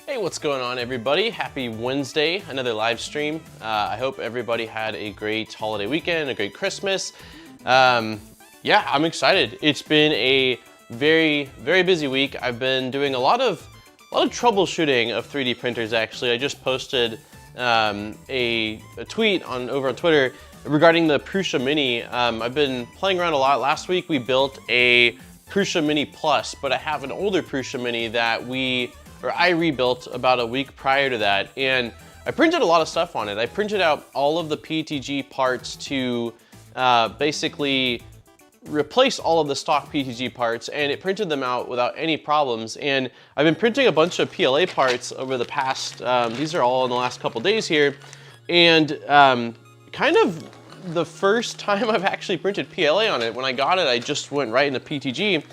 Hey, what's going on, everybody? Happy Wednesday, another live stream. I hope everybody had a great holiday weekend, a great Christmas. Yeah, I'm excited. It's been a very busy week. I've been doing a lot of troubleshooting of 3D printers, actually. I just posted a tweet over on Twitter regarding the Prusa Mini. I've been playing around a lot. Last week we built a Prusa Mini Plus, but I have an older Prusa Mini that I rebuilt about a week prior to that, and I printed a lot of stuff on it. I printed out all of the PTG parts to basically replace all of the stock PTG parts, and it printed them out without any problems. And I've been printing a bunch of PLA parts over the past, these are all in the last couple days here, and kind of the first time I've actually printed PLA on it. When I got it, I just went right into PTG,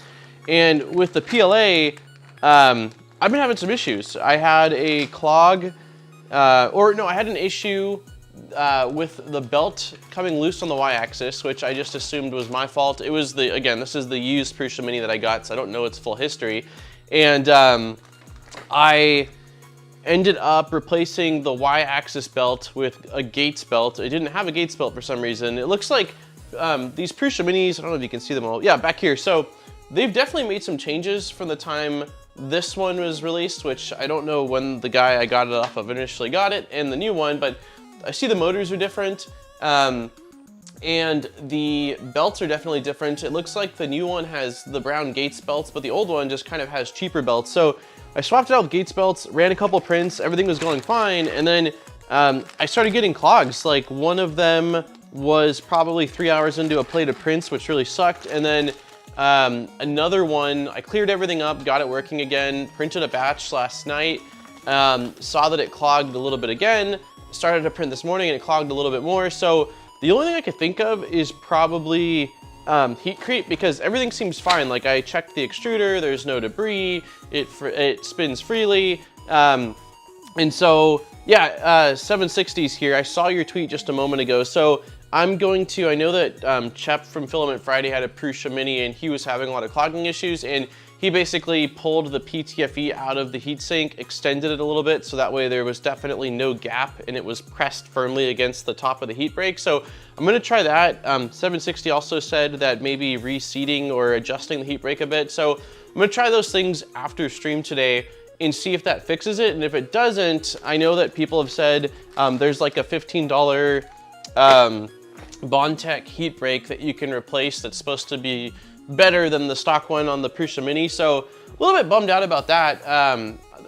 and with the PLA, I've been having some issues. I had a clog, I had an issue with the belt coming loose on the y-axis, which I just assumed was my fault. It was again, this is the used Prusa Mini that I got, so I don't know its full history. And I ended up replacing the y-axis belt with a Gates belt. It didn't have a Gates belt for some reason. It looks like these Prusa Minis, I don't know if you can see them all. Yeah, back here. So they've definitely made some changes from the time this one was released, which I don't know when the guy I got it off of initially got it, and the new one, but I see the motors are different, and the belts are definitely different. It looks like the new one has the brown Gates belts, but the old one just kind of has cheaper belts. So I swapped it out with Gates belts, ran a couple prints, everything was going fine, and then I started getting clogs. Like, one of them was probably 3 hours into a plate of prints, which really sucked, and then another one, I cleared everything up, got it working again, printed a batch last night, saw that it clogged a little bit again, started to print this morning and it clogged a little bit more. So the only thing I could think of is probably heat creep, because everything seems fine. Like, I checked the extruder, there's no debris, it spins freely, and so yeah, 760s here. I saw your tweet just a moment ago, so I'm going to, I know that Chep from Filament Friday had a Prusa Mini and he was having a lot of clogging issues, and he basically pulled the PTFE out of the heatsink, extended it a little bit, so that way there was definitely no gap and it was pressed firmly against the top of the heat break. So I'm gonna try that. 760 also said that maybe reseating or adjusting the heat break a bit. So I'm gonna try those things after stream today and see if that fixes it. And if it doesn't, I know that people have said there's like a $15 Bondtech heat break that you can replace that's supposed to be better than the stock one on the Prusa Mini. So a little bit bummed out about that.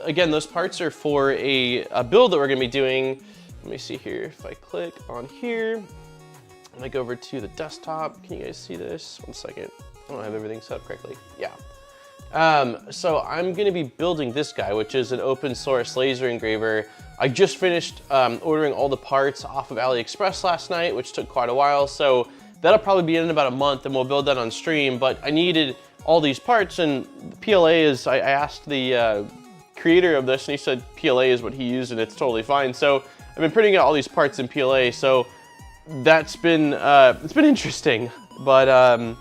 Again, those parts are for a build that we're gonna be doing. Let me see here, if I click on here, and I go over to the desktop, can you guys see this? One second, I don't have everything set up correctly. Yeah. So I'm gonna be building this guy, which is an open source laser engraver. I just finished ordering all the parts off of AliExpress last night, which took quite a while. So that'll probably be in about a month and we'll build that on stream. But I needed all these parts, and PLA is, I asked the creator of this and he said PLA is what he used and it's totally fine. So I've been printing out all these parts in PLA. So that's been, it's been interesting. But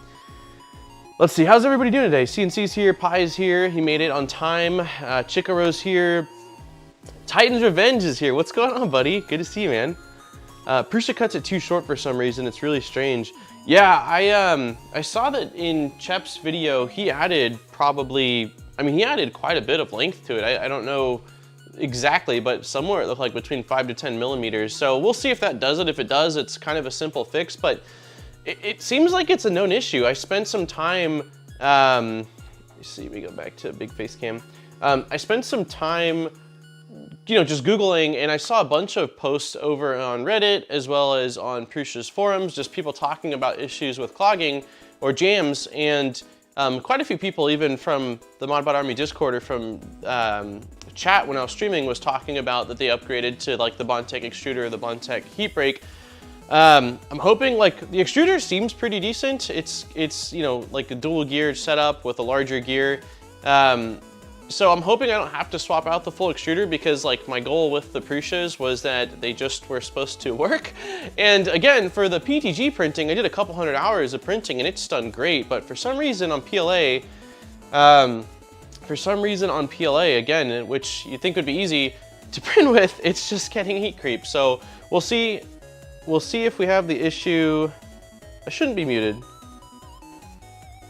let's see, how's everybody doing today? CNC's here, Pie's here, he made it on time. Chikaro's here. Titan's Revenge is here. What's going on, buddy? Good to see you, man. Prusa cuts it too short for some reason. It's really strange. Yeah, I saw that in Chep's video, he added he added quite a bit of length to it. I don't know exactly, but somewhere it looked like between 5 to 10 millimeters. So we'll see if that does it. If it does, it's kind of a simple fix, but it seems like it's a known issue. I spent some time, let me see, we go back to big face cam. I spent some time just Googling, and I saw a bunch of posts over on Reddit as well as on Prusa's forums, just people talking about issues with clogging or jams, and quite a few people even from the Modbot Army Discord or from chat when I was streaming was talking about that they upgraded to like the Bondtech extruder, the Bondtech heat break. I'm hoping, like, the extruder seems pretty decent. It's like a dual geared setup with a larger gear. So I'm hoping I don't have to swap out the full extruder, because like my goal with the Prusas was that they just were supposed to work. And again, for the PTG printing, I did a couple hundred hours of printing and it's done great, but for some reason on PLA, for some reason on PLA, again, which you think would be easy to print with, it's just getting heat creep. So we'll see if we have the issue. I shouldn't be muted.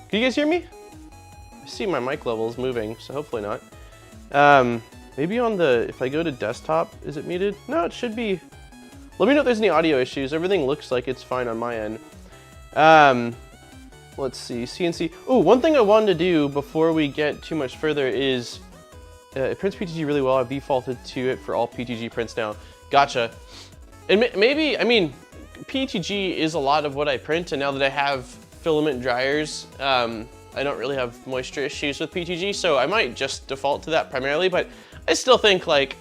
Can you guys hear me? I see my mic levels moving, so hopefully not. Maybe on the, if I go to desktop, is it muted? No, it should be. Let me know if there's any audio issues. Everything looks like it's fine on my end. Let's see, CNC. Oh, one thing I wanted to do before we get too much further is, it prints PTG really well. I've defaulted to it for all PTG prints now. Gotcha. And maybe, I mean, PTG is a lot of what I print, and now that I have filament dryers, I don't really have moisture issues with PTG, so I might just default to that primarily, but I still think like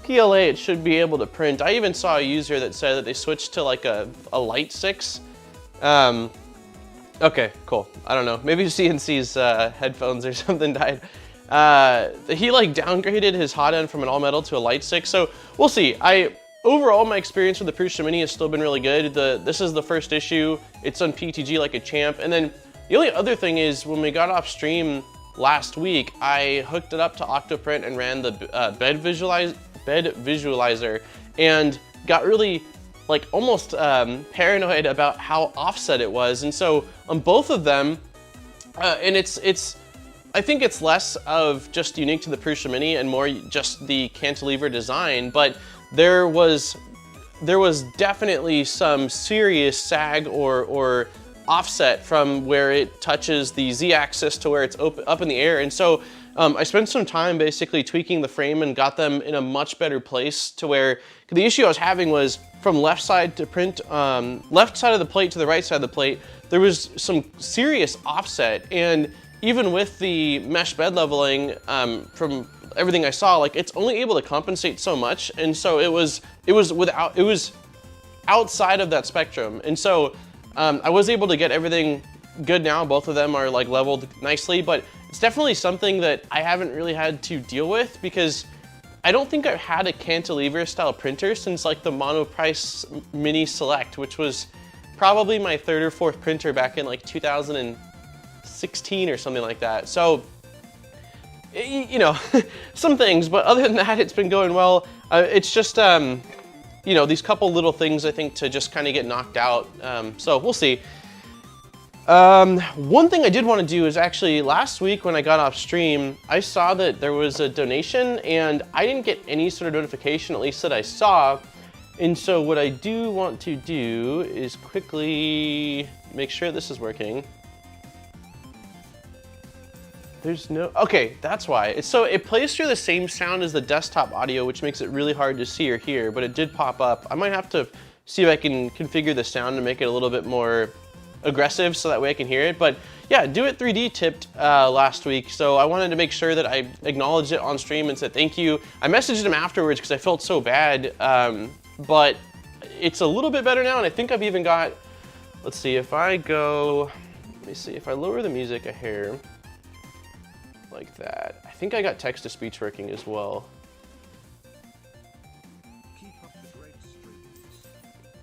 PLA, it should be able to print. I even saw a user that said that they switched to like a light 6. Okay, cool. I don't know. Maybe CNC's headphones or something died. He like downgraded his hot end from an all metal to a light 6. So we'll see. Overall, my experience with the Prusa Mini has still been really good. This is the first issue. It's on PTG like a champ. And then the only other thing is when we got off stream last week, I hooked it up to Octoprint and ran the bed visualizer and got really like almost paranoid about how offset it was. And so on both of them, and I think it's less of just unique to the Prusa Mini and more just the cantilever design, but there was definitely some serious sag or offset from where it touches the Z-axis to where it's up in the air. And so I spent some time basically tweaking the frame and got them in a much better place to where the issue I was having was from left side to print, left side of the plate to the right side of the plate, there was some serious offset. And even with the mesh bed leveling, from everything I saw, like it's only able to compensate so much. And so it was outside of that spectrum. And so I was able to get everything good now. Both of them are like leveled nicely, but it's definitely something that I haven't really had to deal with because I don't think I've had a cantilever style printer since like the Monoprice Mini Select, which was probably my third or fourth printer back in like 2016 or something like that. So, you know, some things, but other than that, it's been going well. It's just, you know, these couple little things I think to just kind of get knocked out. So we'll see. One thing I did want to do is actually last week when I got off stream, I saw that there was a donation and I didn't get any sort of notification, at least that I saw. And so what I do want to do is quickly make sure this is working. There's no, okay, that's why. So it plays through the same sound as the desktop audio, which makes it really hard to see or hear, but it did pop up. I might have to see if I can configure the sound to make it a little bit more aggressive so that way I can hear it. But yeah, Do It 3D tipped last week, so I wanted to make sure that I acknowledged it on stream and said thank you. I messaged him afterwards because I felt so bad, but it's a little bit better now, and I think I've even got, let's see, if I go, let me see, if I lower the music a hair, like that, I think I got text-to-speech working as well.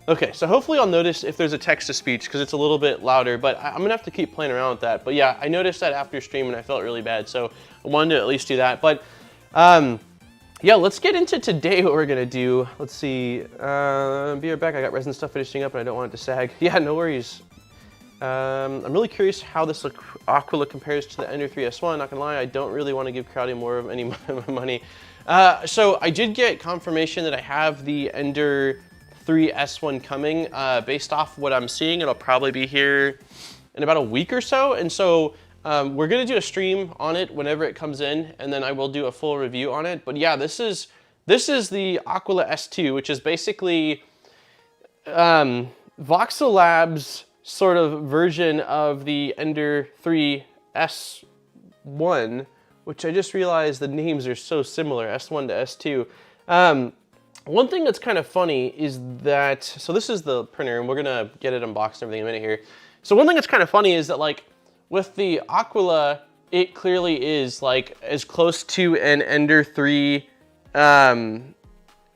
Okay, so hopefully I'll notice if there's a text-to-speech because it's a little bit louder, but I'm gonna have to keep playing around with that. But yeah, I noticed that after stream and I felt really bad, so I wanted to at least do that. But yeah, let's get into today what we're gonna do. Let's see, be right back. I got resin stuff finishing up and I don't want it to sag. Yeah, no worries. I'm really curious how this Aquila compares to the Ender 3S1. Not gonna lie, I don't really want to give Crowdy more of any money. So I did get confirmation that I have the Ender 3S1 coming. Based off what I'm seeing, it'll probably be here in about a week or so. And so we're gonna do a stream on it whenever it comes in, and then I will do a full review on it. But yeah, this is the Aquila S2, which is basically Voxelab's sort of version of the Ender 3S1, which I just realized the names are so similar, S1 to S2. One thing that's kind of funny is that, so this is the printer and we're gonna get it unboxed and everything in a minute here. So one thing that's kind of funny is that like with the Aquila, it clearly is like as close to an Ender 3,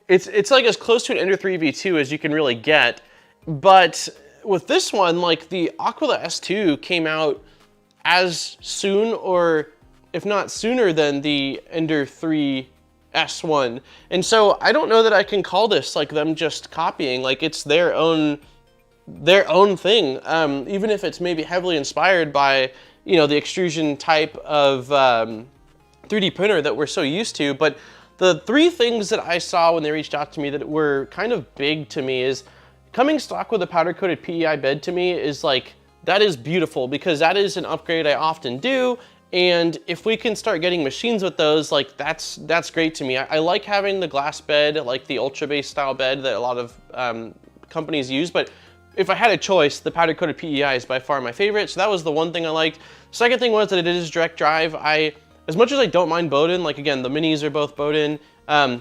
it's like as close to an Ender 3 V2 as you can really get. But with this one, like the Aquila S2 came out as soon or if not sooner than the Ender 3 S1. And so I don't know that I can call this like them just copying, like it's their own thing, even if it's maybe heavily inspired by, you know, the extrusion type of 3D printer that we're so used to. But the three things that I saw when they reached out to me that were kind of big to me is coming stock with a powder coated PEI bed. To me is like, that is beautiful, because that is an upgrade I often do. And if we can start getting machines with those, like that's great to me. I like having the glass bed, like the Ultra Base style bed that a lot of companies use, but if I had a choice, the powder coated PEI is by far my favorite. So that was the one thing I liked. Second thing was that it is direct drive. As much as I don't mind Bowden, like again, the minis are both Bowden.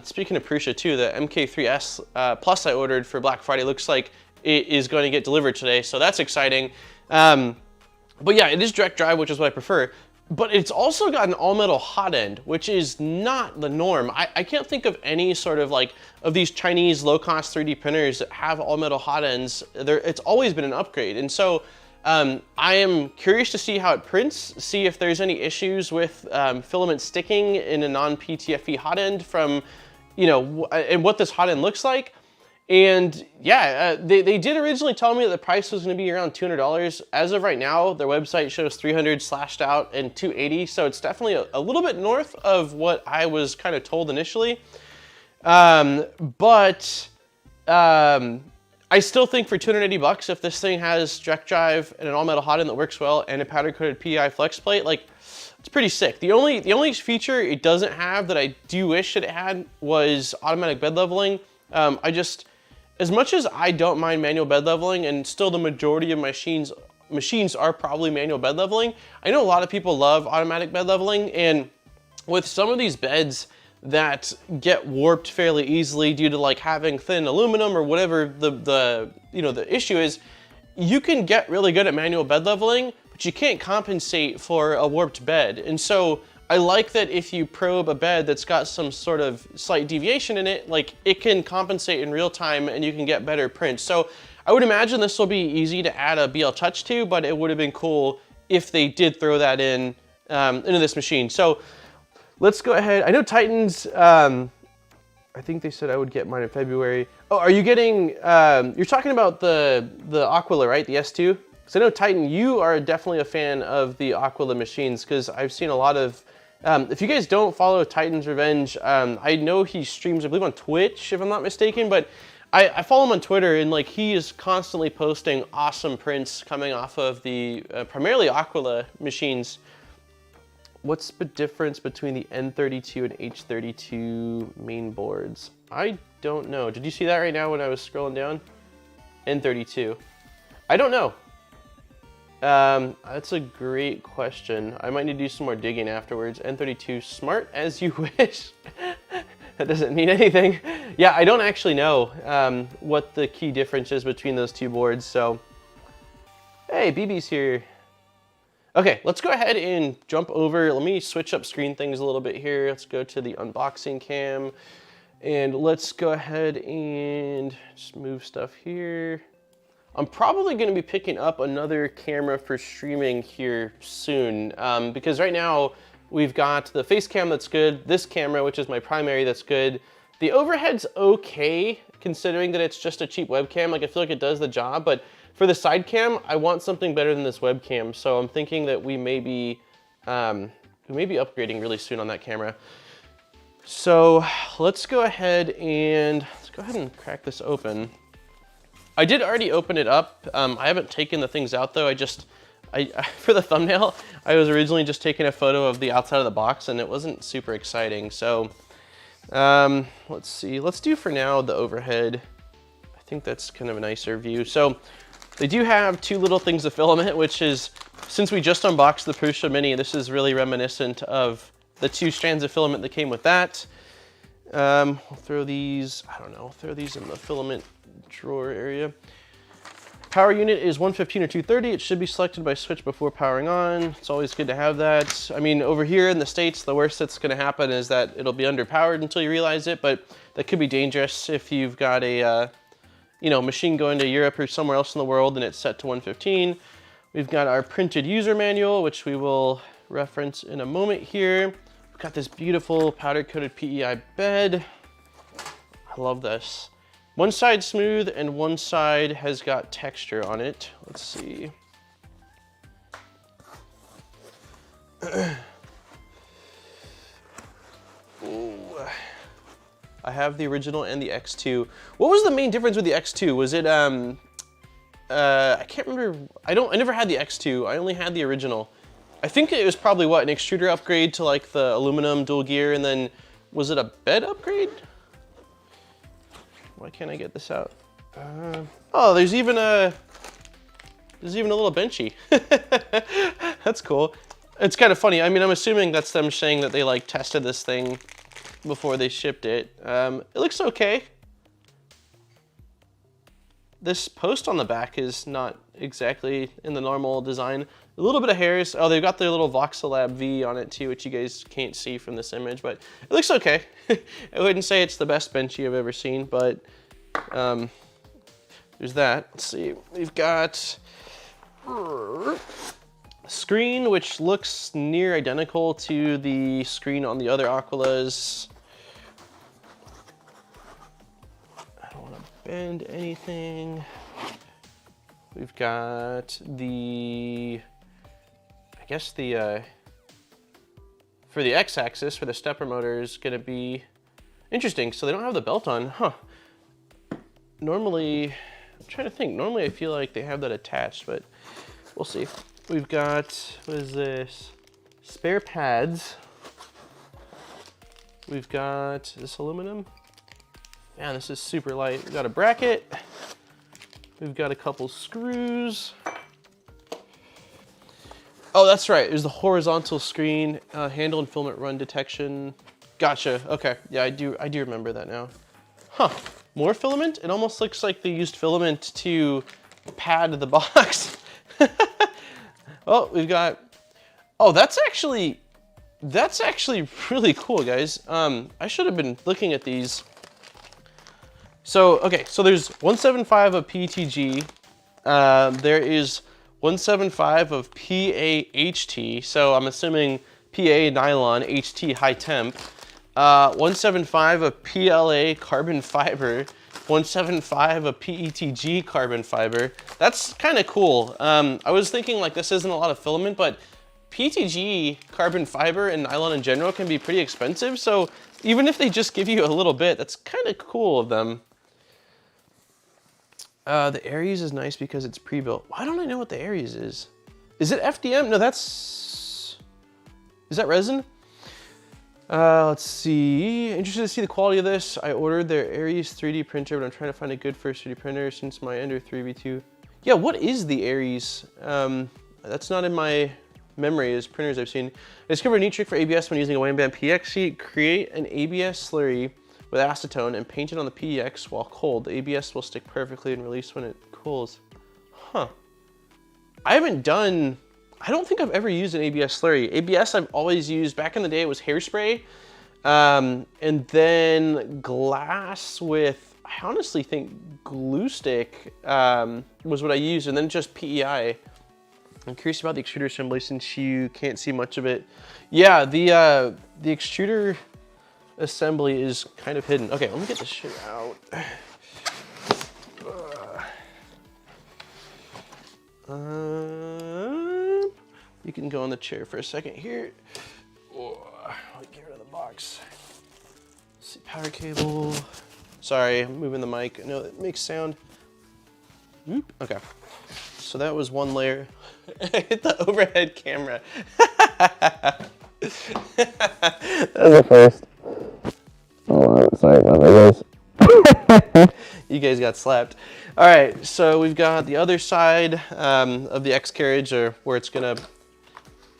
Speaking of Prusa too, the MK3S Plus I ordered for Black Friday looks like it is going to get delivered today. So that's exciting. But yeah, it is direct drive, which is what I prefer. But it's also got an all-metal hot end, which is not the norm. I can't think of any sort of like, of these Chinese low-cost 3D printers that have all-metal hot ends. It's always been an upgrade. And so I am curious to see how it prints, see if there's any issues with filament sticking in a non-PTFE hot end from, you know, and what this hot end looks like. And yeah, they did originally tell me that the price was going to be around $200. As of right now, their website shows 300 slashed out and 280. So it's definitely a little bit north of what I was kind of told initially. But I still think for 280 bucks, if this thing has direct drive and an all metal hot end that works well and a powder coated PEI flex plate, like it's pretty sick. The only feature it doesn't have that I do wish that it had was automatic bed leveling. As much as I don't mind manual bed leveling, and still the majority of machines are probably manual bed leveling, I know a lot of people love automatic bed leveling, and with some of these beds that get warped fairly easily due to like having thin aluminum or whatever the issue is, you can get really good at manual bed leveling, but you can't compensate for a warped bed. And so I like that if you probe a bed that's got some sort of slight deviation in it, like it can compensate in real time and you can get better prints. So I would imagine this will be easy to add a BL Touch to, but it would have been cool if they did throw that in into this machine. So let's go ahead. I know Titans, I think they said I would get mine in February. Oh, are you getting, you're talking about the Aquila, right? The S2? Because I know Titan, you are definitely a fan of the Aquila machines, because I've seen a lot of, if you guys don't follow Titan's Revenge, I know he streams, I believe on Twitch, if I'm not mistaken, but I follow him on Twitter, and like he is constantly posting awesome prints coming off of the primarily Aquila machines. What's the difference between the N32 and H32 main boards? I don't know. Did you see that right now when I was scrolling down? N32. I don't know. That's a great question. I might need to do some more digging afterwards. N32, smart as you wish. That doesn't mean anything. Yeah, I don't actually know what the key difference is between those two boards, so. Hey, BB's here. Okay, let's go ahead and jump over. Let me switch up screen things a little bit here. Let's go to the unboxing cam, and let's go ahead and just move stuff here. I'm probably going to be picking up another camera for streaming here soon, because right now we've got the face cam that's good, this camera, which is my primary, that's good. The overhead's okay, considering that it's just a cheap webcam. Like, I feel like it does the job, but for the side cam, I want something better than this webcam. So I'm thinking that we may be upgrading really soon on that camera. So let's go ahead and crack this open. I did already open it up. I haven't taken the things out though. For the thumbnail, I was originally just taking a photo of the outside of the box, and it wasn't super exciting. So let's see, let's do for now the overhead. I think that's kind of a nicer view. So they do have two little things of filament, which is, since we just unboxed the Prusa Mini, this is really reminiscent of the two strands of filament that came with that. We'll throw these, I don't know, throw these in the filament drawer area. Power unit is 115 or 230. It should be selected by switch before powering on. It's always good to have that. I mean, over here in the States, the worst that's gonna happen is that it'll be underpowered until you realize it, but that could be dangerous if you've got a machine going to Europe or somewhere else in the world and it's set to 115. We've got our printed user manual, which we will reference in a moment here. We've got this beautiful powder-coated PEI bed. I love this. One side smooth and one side has got texture on it. Let's see. Ooh. I have the original and the X2. What was the main difference with the X2? Was it, I can't remember. I never had the X2. I only had the original. I think it was probably what, an extruder upgrade to like the aluminum dual gear, and then was it a bed upgrade? Why can't I get this out? Oh, there's even a little benchy. That's cool. It's kind of funny. I mean, I'm assuming that's them saying that they like tested this thing before they shipped it. It looks okay. This post on the back is not exactly in the normal design. A little bit of hairs. Oh, they've got their little Voxelab V on it too, which you guys can't see from this image, but it looks okay. I wouldn't say it's the best benchy I've ever seen, but there's that. Let's see. We've got screen, which looks near identical to the screen on the other Aquilas. I don't want to bend anything. We've got the, I guess the, for the X-axis, for the stepper motor is going to be interesting. So they don't have the belt on, huh? Normally, I'm trying to think, normally I feel like they have that attached, but we'll see. We've got, what is this? Spare pads. We've got this aluminum. Man, this is super light. We've got a bracket. We've got a couple screws. Oh, that's right. There's the horizontal screen, handle and filament run detection. Gotcha. Okay. Yeah, I do remember that now. Huh. More filament? It almost looks like they used filament to pad the box. Oh, we've got, oh, that's actually really cool, guys. I should have been looking at these. So, okay, so there's 175 of PETG. There is 175 of PAHT. So I'm assuming PA nylon, HT high temp. 175 of PLA carbon fiber. 175 of PETG carbon fiber. That's kind of cool. I was thinking like this isn't a lot of filament, but PETG carbon fiber and nylon in general can be pretty expensive. So even if they just give you a little bit, that's kind of cool of them. The Aries is nice because it's pre-built. Why don't I know what the Aries is? Is it FDM? No, is that resin? Let's see. Interested to see the quality of this. I ordered their Aries 3D printer, but I'm trying to find a good first 3D printer since my Ender 3v2. Yeah, what is the Aries? That's not in my memory as printers I've seen. I discovered a neat trick for ABS when using a wham band PX sheet. Create an ABS slurry with acetone and paint it on the PX while cold. The ABS will stick perfectly and release when it cools. Huh. I don't think I've ever used an ABS slurry. ABS I've always used, back in the day it was hairspray, and then glass with, I honestly think glue stick was what I used, and then just PEI. I'm curious about the extruder assembly since you can't see much of it. Yeah, the extruder assembly is kind of hidden. Okay, let me get this shit out. You can go on the chair for a second here. Oh, get rid of the box. Let's see, power cable. Sorry, I'm moving the mic. I know it makes sound. Whoop. Okay, so that was one layer. I hit the overhead camera. That was the first. Oh, sorry about that, guys. You guys got slapped. All right, so we've got the other side of the X carriage, or where it's gonna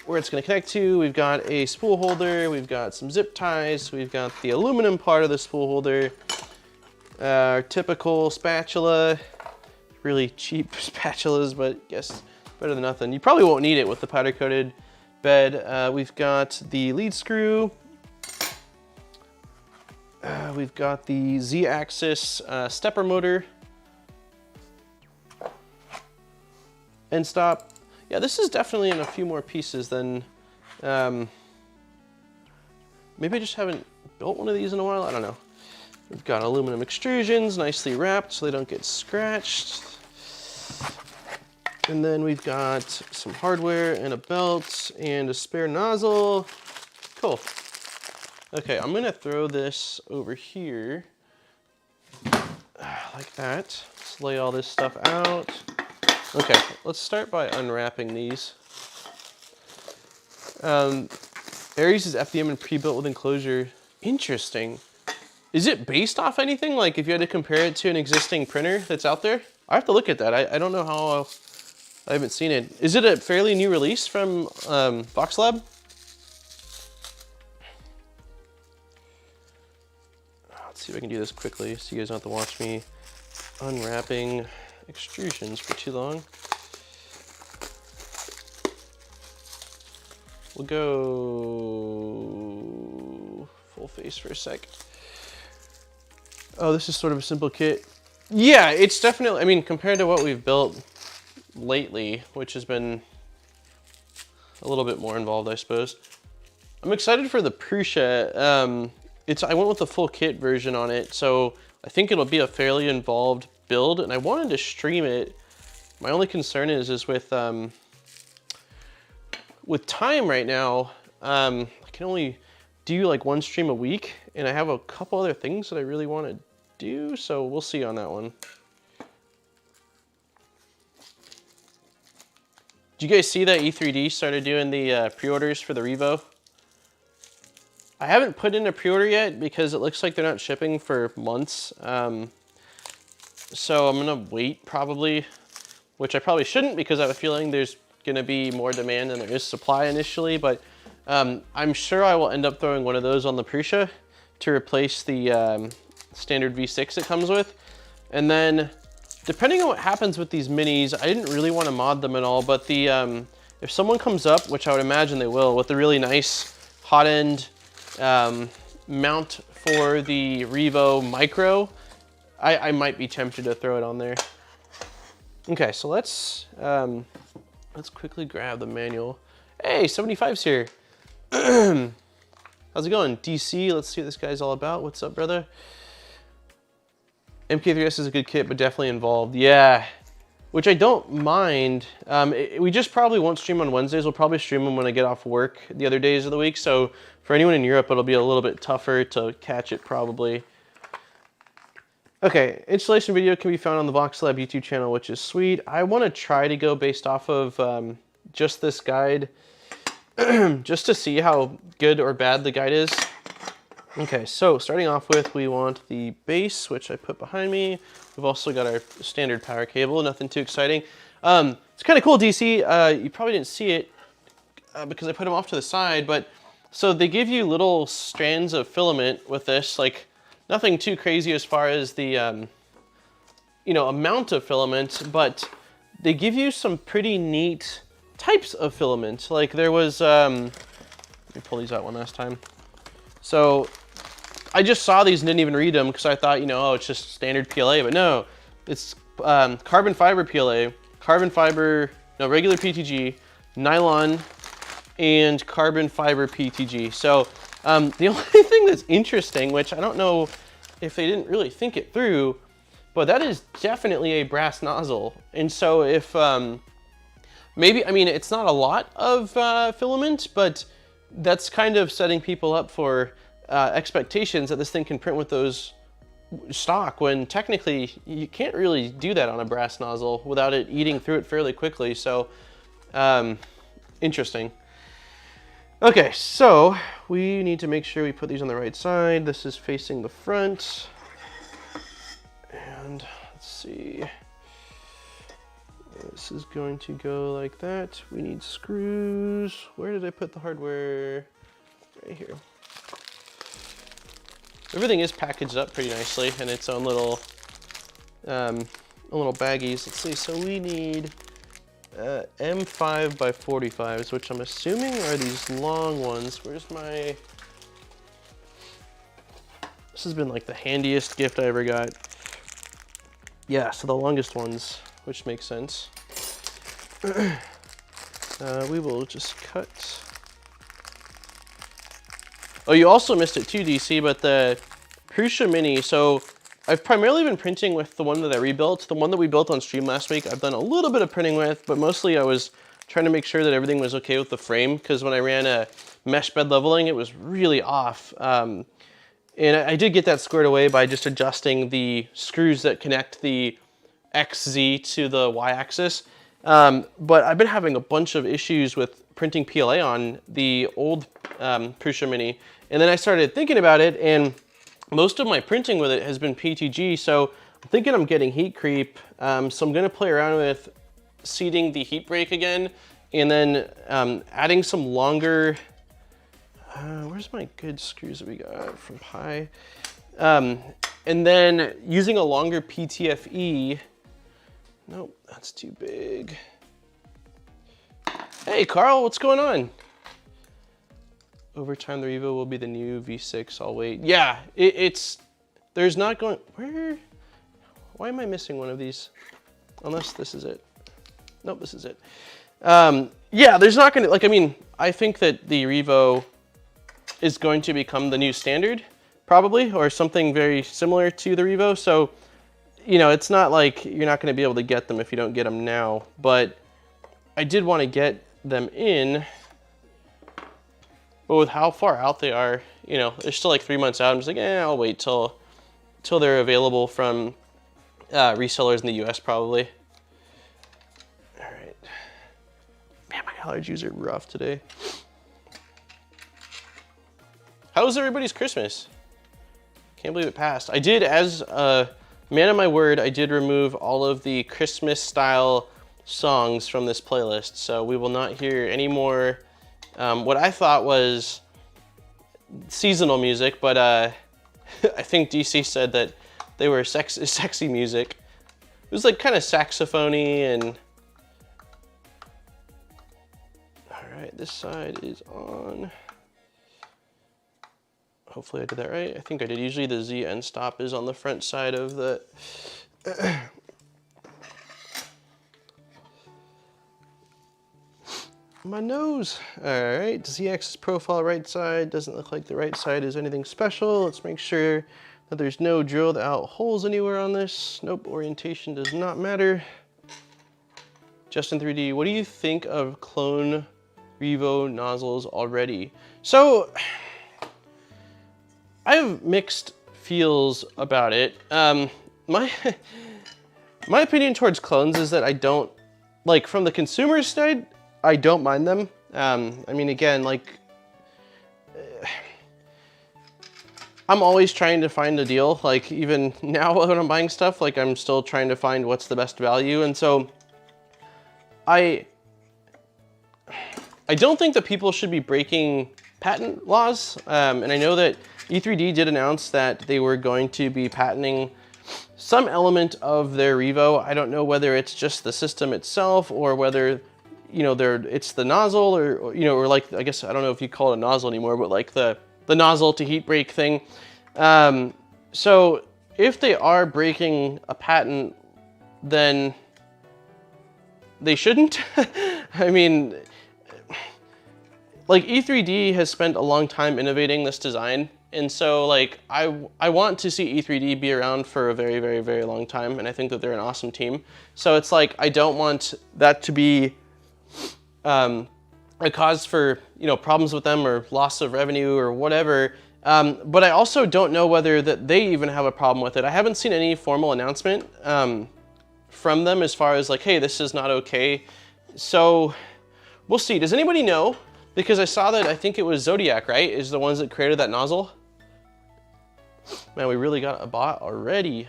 connect to. We've got a spool holder. We've got some zip ties. We've got the aluminum part of the spool holder. Our typical spatula. Really cheap spatulas, but I guess better than nothing. You probably won't need it with the powder coated bed. We've got the lead screw. We've got the Z-axis stepper motor. End stop. Yeah, this is definitely in a few more pieces than Maybe I just haven't built one of these in a while, I don't know. We've got aluminum extrusions, nicely wrapped so they don't get scratched. And then we've got some hardware and a belt and a spare nozzle. Cool. Okay, I'm gonna throw this over here like that. Let's lay all this stuff out. Okay, let's start by unwrapping these. Aries is FDM and pre-built with enclosure. Interesting. Is it based off anything? Like if you had to compare it to an existing printer that's out there? I have to look at that. I don't know how, I haven't seen it. Is it a fairly new release from Voxelab? Let's see if I can do this quickly so you guys don't have to watch me unwrapping extrusions for too long. We'll go full face for a sec. Oh, this is sort of a simple kit. Yeah, it's definitely, I mean, compared to what we've built lately, which has been a little bit more involved, I suppose. I'm excited for the Prusa. I went with the full kit version on it, so I think it'll be a fairly involved build, and I wanted to stream it. My only concern is with time right now, I can only do like one stream a week, and I have a couple other things that I really want to do, so we'll see on that one. Did you guys see that E3D started doing the pre-orders for the Revo? I haven't put in a pre-order yet because it looks like they're not shipping for months. So I'm gonna wait probably, which I probably shouldn't because I have a feeling there's gonna be more demand than there is supply initially, but I'm sure I will end up throwing one of those on the Prusa to replace the standard V6 it comes with. And then depending on what happens with these minis, I didn't really want to mod them at all, but the if someone comes up, which I would imagine they will, with a really nice hot end mount for the Revo Micro, I might be tempted to throw it on there. Okay, so let's quickly grab the manual. Hey, 75's here. How's it going? DC, let's see what this guy's all about. What's up, brother? MK3S is a good kit, but definitely involved. Yeah, which I don't mind. We just probably won't stream on Wednesdays. We'll probably stream them when I get off work the other days of the week. So for anyone in Europe, it'll be a little bit tougher to catch it probably. Okay, installation video can be found on the Voxelab YouTube channel, which is sweet. I want to try to go based off of just this guide, just to see how good or bad the guide is. Okay, so starting off with, we want the base, which I put behind me. We've also got our standard power cable, nothing too exciting. It's kind of cool, DC. You probably didn't see it because I put them off to the side, but so they give you little strands of filament with this, like nothing too crazy as far as the amount of filament, but they give you some pretty neat types of filament. Like there was, let me pull these out one last time. So I just saw these and didn't even read them because I thought, oh, it's just standard PLA, but no, it's carbon fiber PLA, regular PTG, nylon, and carbon fiber PTG. So the only thing that's interesting, which I don't know if they didn't really think it through, but that is definitely a brass nozzle. And so if maybe, I mean, it's not a lot of filament, but that's kind of setting people up for expectations that this thing can print with those stock, when technically you can't really do that on a brass nozzle without it eating through it fairly quickly. So interesting. Okay, so we need to make sure we put these on the right side. This is facing the front. And let's see. This is going to go like that. We need screws. Where did I put the hardware? Right here. Everything is packaged up pretty nicely in its own little baggies. Let's see, so we need M5 by 45s, which I'm assuming are these long ones. Where's my... This has been like the handiest gift I ever got. Yeah, so the longest ones, which makes sense. We will just cut Oh, you also missed it too, DC, but the Prusa Mini. So I've primarily been printing with the one that I rebuilt. The one that we built on stream last week, I've done a little bit of printing with, but mostly I was trying to make sure that everything was okay with the frame, because when I ran a mesh bed leveling, it was really off. And I did get that squared away by just adjusting the screws that connect the XZ to the Y-axis. But I've been having a bunch of issues with printing PLA on the old Prusa Mini. And then I started thinking about it, and most of my printing with it has been PTG, so I'm thinking I'm getting heat creep. So I'm gonna play around with seating the heat break again, and then adding some longer, where's my good screws that we got from Pi? And then using a longer PTFE. Nope, that's too big. Hey Carl, what's going on? Over time, the Revo will be the new V6, I'll wait. Yeah, there's not going, why am I missing one of these? Unless this is it. Nope, this is it. Yeah, there's not gonna, like, I mean, I think that the Revo is going to become the new standard, probably, or something very similar to the Revo. So, you know, it's not like you're not gonna be able to get them if you don't get them now, but I did wanna get them in. But with how far out they are, you know, they're still like 3 months out. I'm just like, I'll wait till they're available from resellers in the US probably. All right. Man, my allergies are rough today. How was everybody's Christmas? Can't believe it passed. I did, as a man of my word, I did remove all of the Christmas style songs from this playlist. So we will not hear any more what I thought was seasonal music, but I think DC said that they were sexy music. It was like kind of saxophony and... All right, this side is on. Hopefully I did that right. I think I did. Usually the Z end stop is on the front side of the... My nose. All right, Z-axis profile right side. Doesn't look like the right side is anything special. Let's make sure that there's no drilled out holes anywhere on this. Nope, orientation does not matter. Justin 3D, what do you think of clone Revo nozzles already? So, I have mixed feels about it. My opinion towards clones is that I don't, like, from the consumer side, I don't mind them. I mean, again, like, I'm always trying to find a deal. Like, even now when I'm buying stuff, like, I'm still trying to find what's the best value. And so I don't think that people should be breaking patent laws. And I know that E3D did announce that they were going to be patenting some element of their Revo. I don't know whether it's just the system itself or whether, you know, it's the nozzle or, you know, or like, I guess, I don't know if you call it a nozzle anymore, but like the nozzle to heat break thing. So if they are breaking a patent, then they shouldn't. I mean, like E3D has spent a long time innovating this design. And so like, I want to see E3D be around for a very, very, very long time. And I think that they're an awesome team. So it's like, I don't want that to be a cause for, you know, problems with them or loss of revenue or whatever. But I also don't know whether that they even have a problem with it. I haven't seen any formal announcement from them as far as like, hey, this is not okay. So we'll see. Does anybody know? Because I saw that, I think it was Zodiac, right? Is the ones that created that nozzle. Man, we really got a bot already.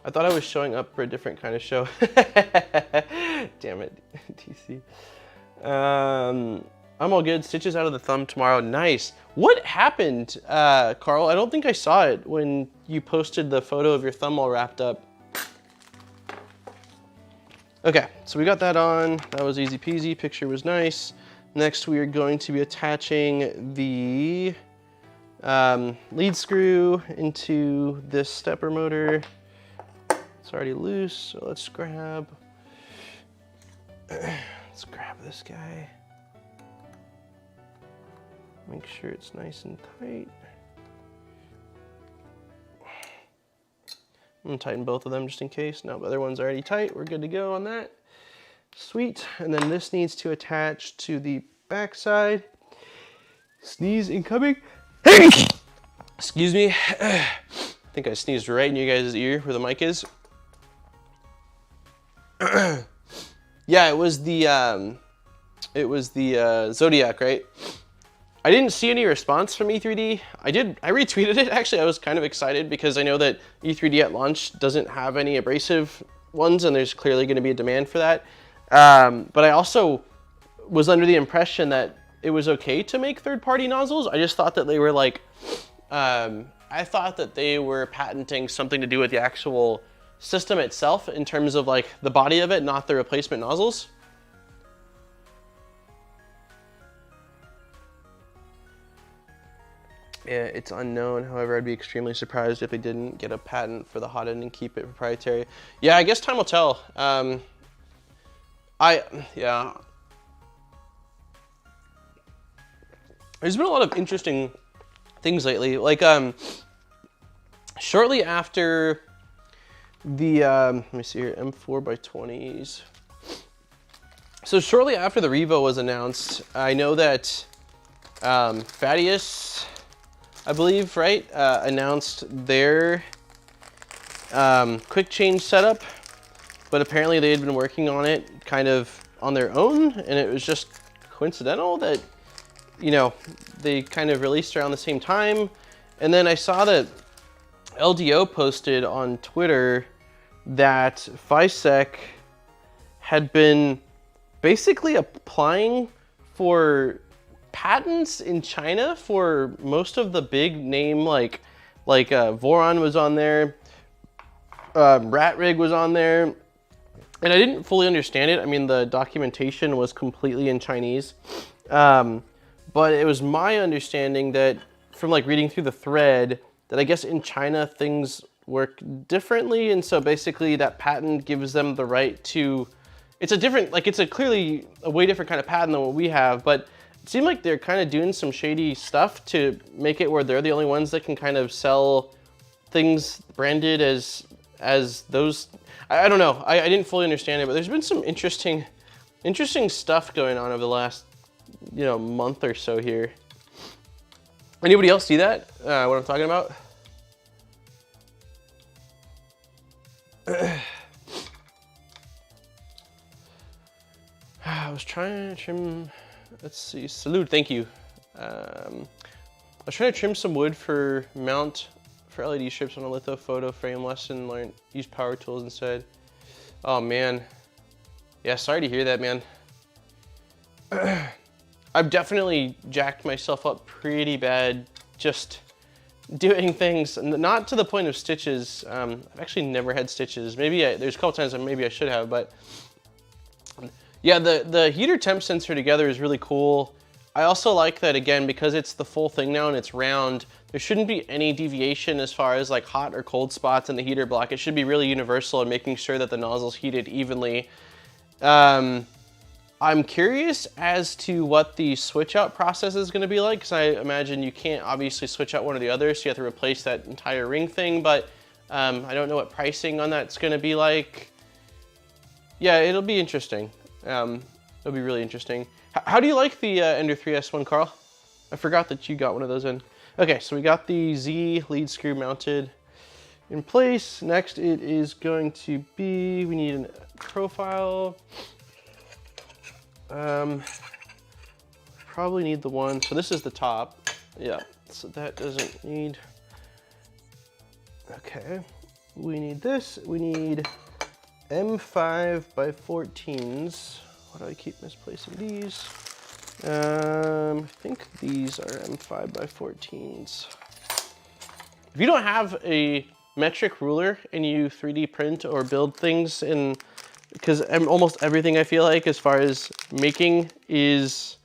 I thought I was showing up for a different kind of show. Damn it, TC. I'm all good. Stitches out of the thumb tomorrow. Nice. What happened, Carl? I don't think I saw it when you posted the photo of your thumb all wrapped up. Okay, so we got that on. That was easy peasy. Picture was nice. Next, we are going to be attaching the lead screw into this stepper motor. It's already loose, so let's grab this guy. Make sure it's nice and tight. I'm gonna tighten both of them just in case. No, the other one's already tight. We're good to go on that. Sweet. And then this needs to attach to the back side. Sneeze incoming. Excuse me. I think I sneezed right in you guys' ear where the mic is. Yeah, it was the Zodiac, right? I didn't see any response from E3D. I retweeted it, actually. I was kind of excited because I know that E3D at launch doesn't have any abrasive ones, and there's clearly gonna be a demand for that. But I also was under the impression that it was okay to make third-party nozzles. I just thought that they were like, I thought that they were patenting something to do with the actual system itself in terms of like the body of it, not the replacement nozzles. Yeah, it's unknown. However, I'd be extremely surprised if they didn't get a patent for the hot end and keep it proprietary. Yeah, I guess time will tell. Yeah. There's been a lot of interesting things lately. Like, shortly after the, let me see here, M4x20s. So shortly after the Revo was announced, I know that Thaddeus, I believe, right, announced their quick change setup, but apparently they had been working on it kind of on their own, and it was just coincidental that, you know, they kind of released around the same time. And then I saw that LDO posted on Twitter that FISEC had been basically applying for patents in China for most of the big name, like Voron was on there, Ratrig was on there, and I didn't fully understand it. I mean, the documentation was completely in Chinese, but it was my understanding that from like reading through the thread that I guess in China things work differently, and so basically that patent gives them the right to, it's a different, like it's a clearly a way different kind of patent than what we have, but it seemed like they're kind of doing some shady stuff to make it where they're the only ones that can kind of sell things branded as those. I don't know. I didn't fully understand it, but there's been some interesting stuff going on over the last, you know, month or so here. Anybody else see that? What I'm talking about? I was trying to trim. Let's see, salute, thank you. I was trying to trim some wood for mount for LED strips on a litho photo frame. Lesson learned, use power tools instead. Oh man. Yeah, sorry to hear that, man. I've definitely jacked myself up pretty bad just doing things, not to the point of stitches. I've actually never had stitches. Maybe there's a couple times that maybe I should have, but yeah, the heater temp sensor together is really cool. I also like that, again, because it's the full thing now and it's round, there shouldn't be any deviation as far as like hot or cold spots in the heater block. It should be really universal in making sure that the nozzle's heated evenly. I'm curious as to what the switch out process is gonna be like, because I imagine you can't obviously switch out one or the other, so you have to replace that entire ring thing, but I don't know what pricing on that's gonna be like. Yeah, it'll be interesting. It'll be really interesting. How do you like the Ender 3S one, Carl? I forgot that you got one of those in. Okay, so we got the Z lead screw mounted in place. Next it is going to be, we need a profile. Probably need the one, so this is the top. Yeah, so that doesn't need, okay. We need this, we need M5x14s. Why do I keep misplacing these? I think these are M5x14s. If you don't have a metric ruler and you 3D print or build things in, because almost everything I feel like as far as making is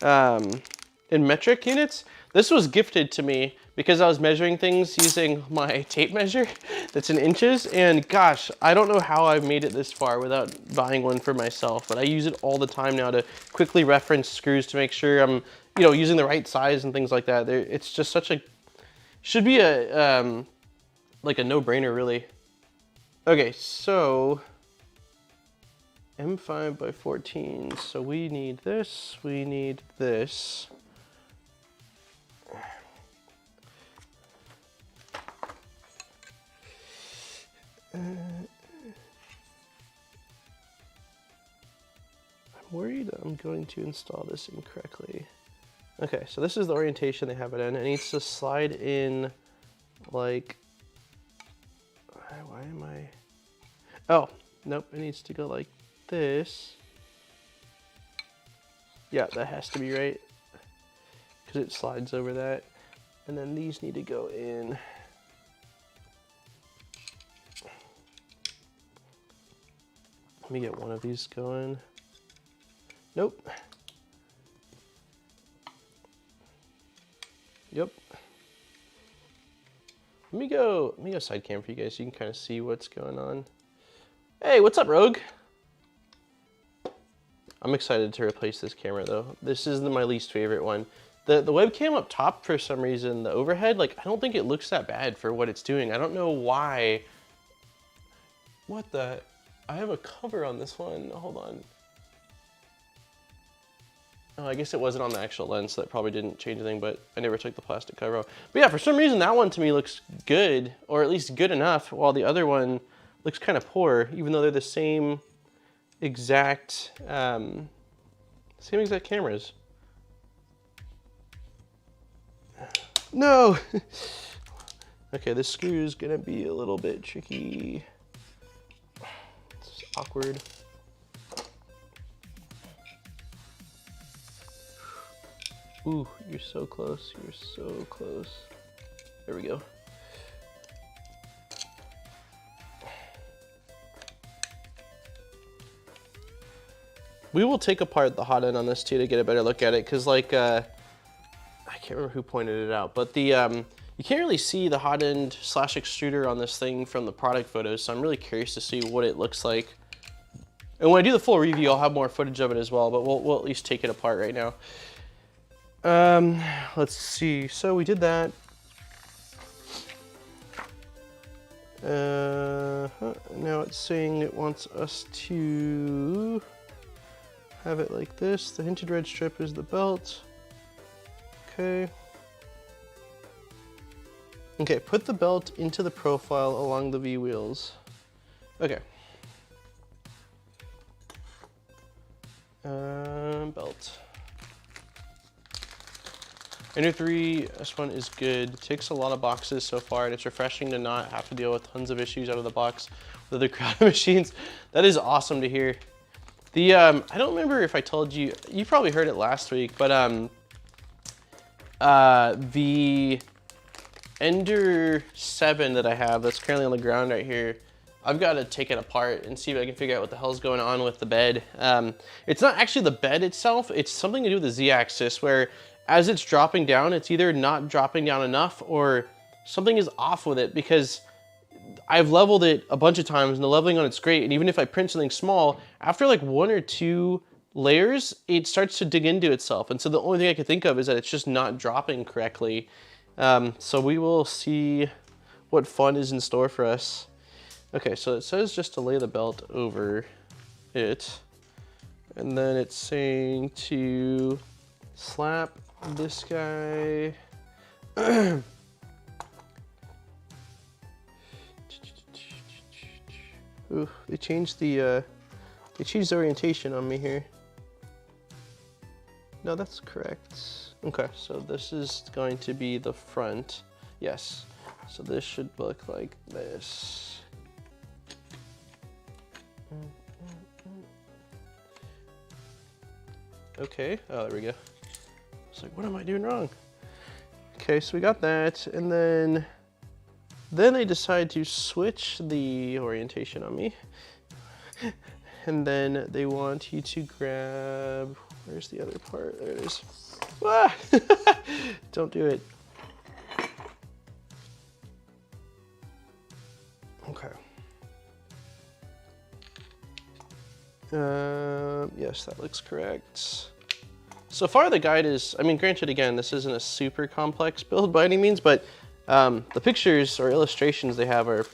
in metric units. This was gifted to me because I was measuring things using my tape measure that's in inches, and gosh, I don't know how I've made it this far without buying one for myself, but I use it all the time now to quickly reference screws to make sure I'm you know, using the right size and things like that. It's just such a, should be a, like a no-brainer really. Okay, so M5 by 14. So we need this, we need this. I'm worried I'm going to install this incorrectly. Okay, so this is the orientation they have it in. It needs to slide in like, why am I? Oh, nope, it needs to go like this. Yeah, that has to be right, because it slides over that. And then these need to go in. Let me get one of these going. Nope. Yep. Let me go side cam for you guys so you can kind of see what's going on. Hey, what's up, Rogue? I'm excited to replace this camera though. This is my least favorite one. The webcam up top, for some reason, the overhead, like, I don't think it looks that bad for what it's doing. I don't know why. What the? I have a cover on this one. Hold on. Oh, I guess it wasn't on the actual lens, so that probably didn't change anything, but I never took the plastic cover off. But yeah, for some reason, that one to me looks good, or at least good enough, while the other one looks kind of poor, even though they're the same exact cameras. No! Okay, this screw is gonna be a little bit tricky. It's awkward. Ooh, you're so close, you're so close. There we go. We will take apart the hot end on this too to get a better look at it, because like, I can't remember who pointed it out, but the, you can't really see the hot end / extruder on this thing from the product photos, so I'm really curious to see what it looks like. And when I do the full review, I'll have more footage of it as well, but we'll at least take it apart right now. Let's see, so we did that. Now it's saying it wants us to have it like this. The hinted red strip is the belt. Okay. Okay, put the belt into the profile along the V-wheels. Okay. Belt. Ender 3 S1 is good. It ticks a lot of boxes so far, and it's refreshing to not have to deal with tons of issues out of the box with other crowd machines. That is awesome to hear. The I don't remember if I told you. You probably heard it last week, but the Ender 7 that I have that's currently on the ground right here, I've got to take it apart and see if I can figure out what the hell's going on with the bed. It's not actually the bed itself, it's something to do with the Z-axis, where as it's dropping down, it's either not dropping down enough or something is off with it, because I've leveled it a bunch of times and the leveling on it's great, and even if I print something small, after like 1 or 2 layers, it starts to dig into itself. And so the only thing I can think of is that it's just not dropping correctly. So we will see what fun is in store for us. Okay, so it says just to lay the belt over it. And then it's saying to slap this guy. Ooh, they changed the orientation on me here. No, that's correct. Okay, so this is going to be the front. Yes. So this should look like this. Okay, oh, there we go. It's like, what am I doing wrong? Okay, so we got that, and then they decide to switch the orientation on me. And then they want you to grab, where's the other part? There it is. Ah! Don't do it. Okay. Yes, that looks correct. so far the guide is, I mean, granted, again, this isn't a super complex build by any means, but the pictures or illustrations they have are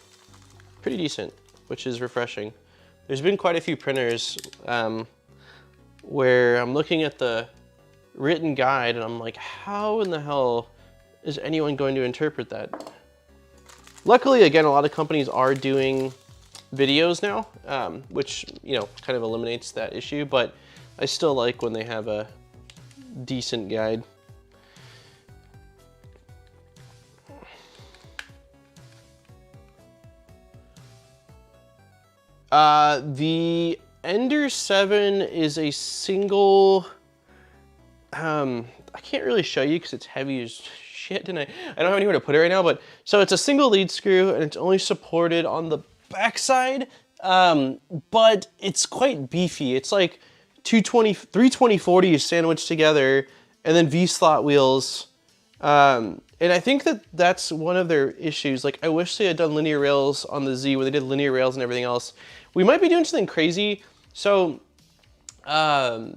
pretty decent, which is refreshing. There's been quite a few printers where I'm looking at the written guide and I'm like, how in the hell is anyone going to interpret that? Luckily, again, a lot of companies are doing videos now, which, you know, kind of eliminates that issue, but I still like when they have a decent guide. The Ender 7 is a single, I can't really show you because it's heavy as shit and I don't have anywhere to put it right now, but so it's a single lead screw and it's only supported on the backside, but it's quite beefy. It's like 320/40 is sandwiched together and then V-slot wheels. And I think that that's one of their issues. Like, I wish they had done linear rails on the Z where they did linear rails and everything else. We might be doing something crazy. So, yeah,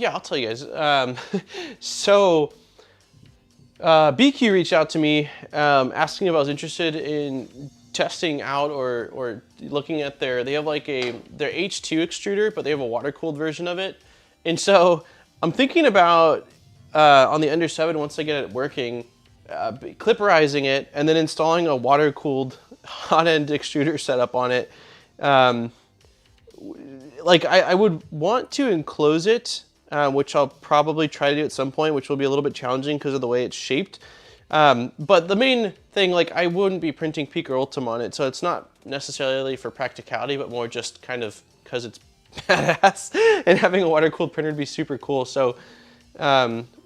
I'll tell you guys. BQ reached out to me asking if I was interested in testing out or looking at they have like their H2 extruder, but they have a water-cooled version of it. And so I'm thinking about, on the Ender 7, once I get it working, clipperizing it and then installing a water-cooled hot-end extruder setup on it. Like I would want to enclose it, which I'll probably try to do at some point, which will be a little bit challenging because of the way it's shaped. But the main thing, like, I wouldn't be printing Peak or Ultim on it, so it's not necessarily for practicality, but more just kind of because it's badass, and having a water-cooled printer would be super cool. So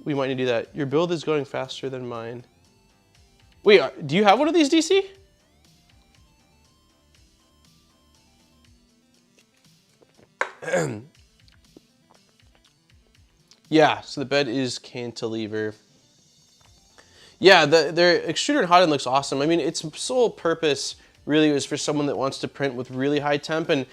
we might need to do that. Your build is going faster than mine. Wait, do you have one of these, DC? Yeah, so the bed is cantilever. Yeah, their extruder and hot end looks awesome. I mean, its sole purpose really was for someone that wants to print with really high temp. And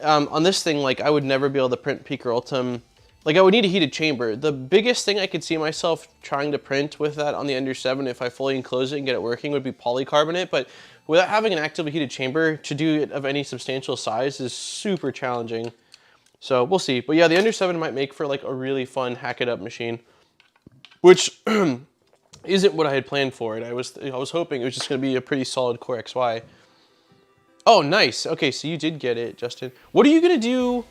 on this thing, like, I would never be able to print Peak or Ultim. Like, I would need a heated chamber. The biggest thing I could see myself trying to print with that on the Ender 7, if I fully enclose it and get it working, would be polycarbonate. But without having an actively heated chamber, to do it of any substantial size is super challenging. So we'll see. But yeah, the Ender 7 might make for like a really fun hack it up machine, which isn't what I had planned for it. I was hoping it was just going to be a pretty solid Core XY. Oh, nice. Okay, so you did get it, Justin. What are you going to do?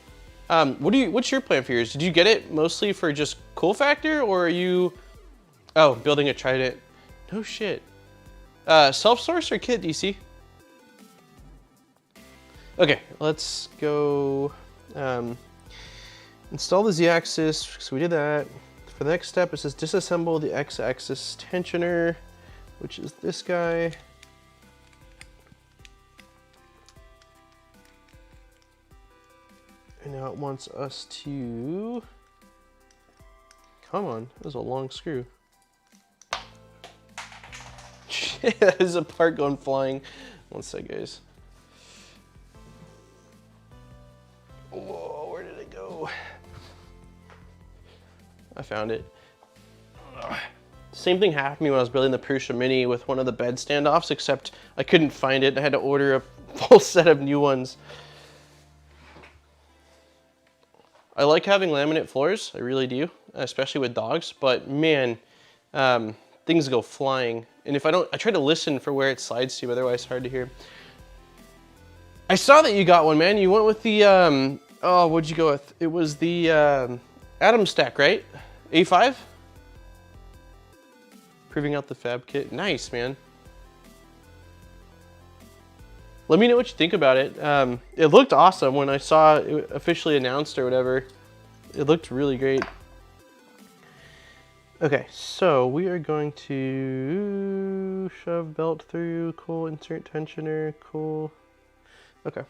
What's your plan for yours? Did you get it mostly for just cool factor, or are you, building a Trident? No shit. Self-source or kit, DC? Okay, let's go install the Z-axis. So we did that. For the next step, it says disassemble the X-axis tensioner, which is this guy. And now it wants us to, come on, that was a long screw. Shit, that is a part going flying. One sec, guys. Whoa, where did it go? I found it. Same thing happened to me when I was building the Prusa Mini with one of the bed standoffs, except I couldn't find it. I had to order a full set of new ones. I like having laminate floors, I really do, especially with dogs, but man, things go flying. And if I try to listen for where it slides to, otherwise it's hard to hear. I saw that you got one, man. You went with the, oh, what'd you go with? It was the Atom Stack, right? A5? Proving out the fab kit. Nice, man. Let me know what you think about it. It looked awesome when I saw it officially announced or whatever. It looked really great. Okay, so we are going to shove belt through. Cool, insert tensioner, cool. Okay.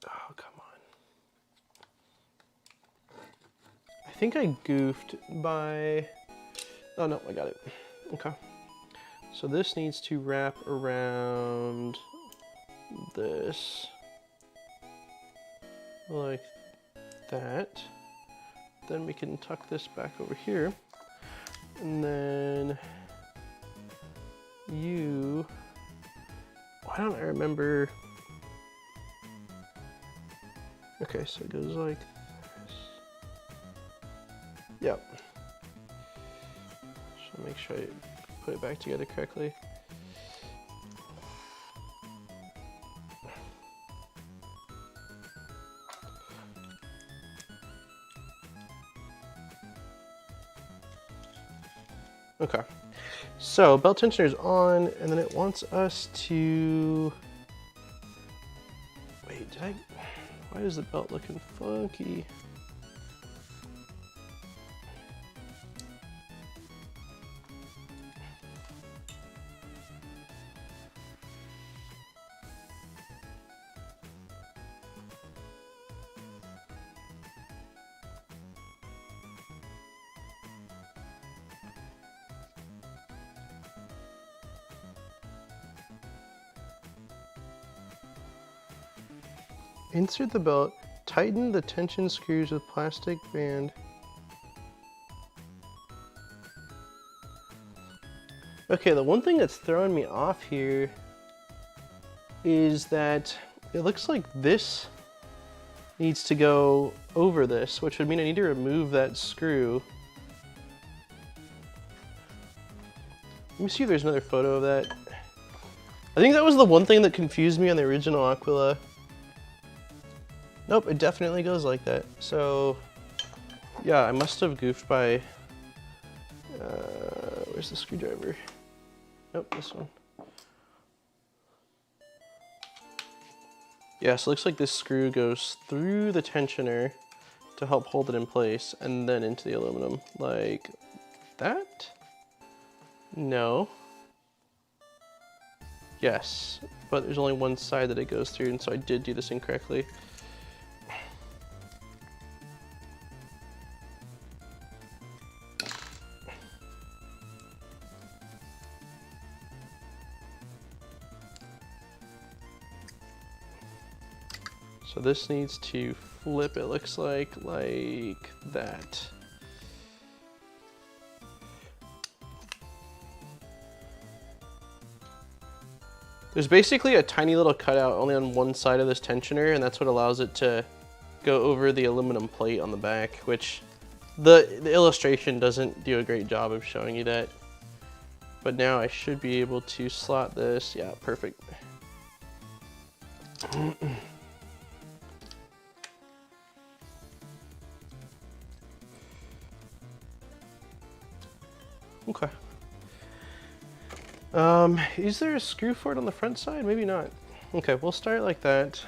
Oh, come on. I think I goofed by, oh no, I got it. Okay. So this needs to wrap around this. like that. Then we can tuck this back over here. And then why don't I remember? Okay, so it goes like this. Yep. So make sure I put it back together correctly. Okay, so belt tensioner is on, and then it wants us to, wait, why is the belt looking funky? Insert the belt, tighten the tension screws with plastic band. Okay, the one thing that's throwing me off here is that it looks like this needs to go over this, which would mean I need to remove that screw. Let me see if there's another photo of that. I think that was the one thing that confused me on the original Aquila. Nope, it definitely goes like that. So, yeah, I must have goofed by, where's the screwdriver? Nope, this one. Yeah, so it looks like this screw goes through the tensioner to help hold it in place, and then into the aluminum, like that? No. Yes, but there's only one side that it goes through, and so I did do this incorrectly. So this needs to flip, it looks like that. There's basically a tiny little cutout only on one side of this tensioner, and that's what allows it to go over the aluminum plate on the back, which the illustration doesn't do a great job of showing you that. But now I should be able to slot this. Yeah, perfect. Okay. Is there a screw for it on the front side? Maybe not. Okay, we'll start like that.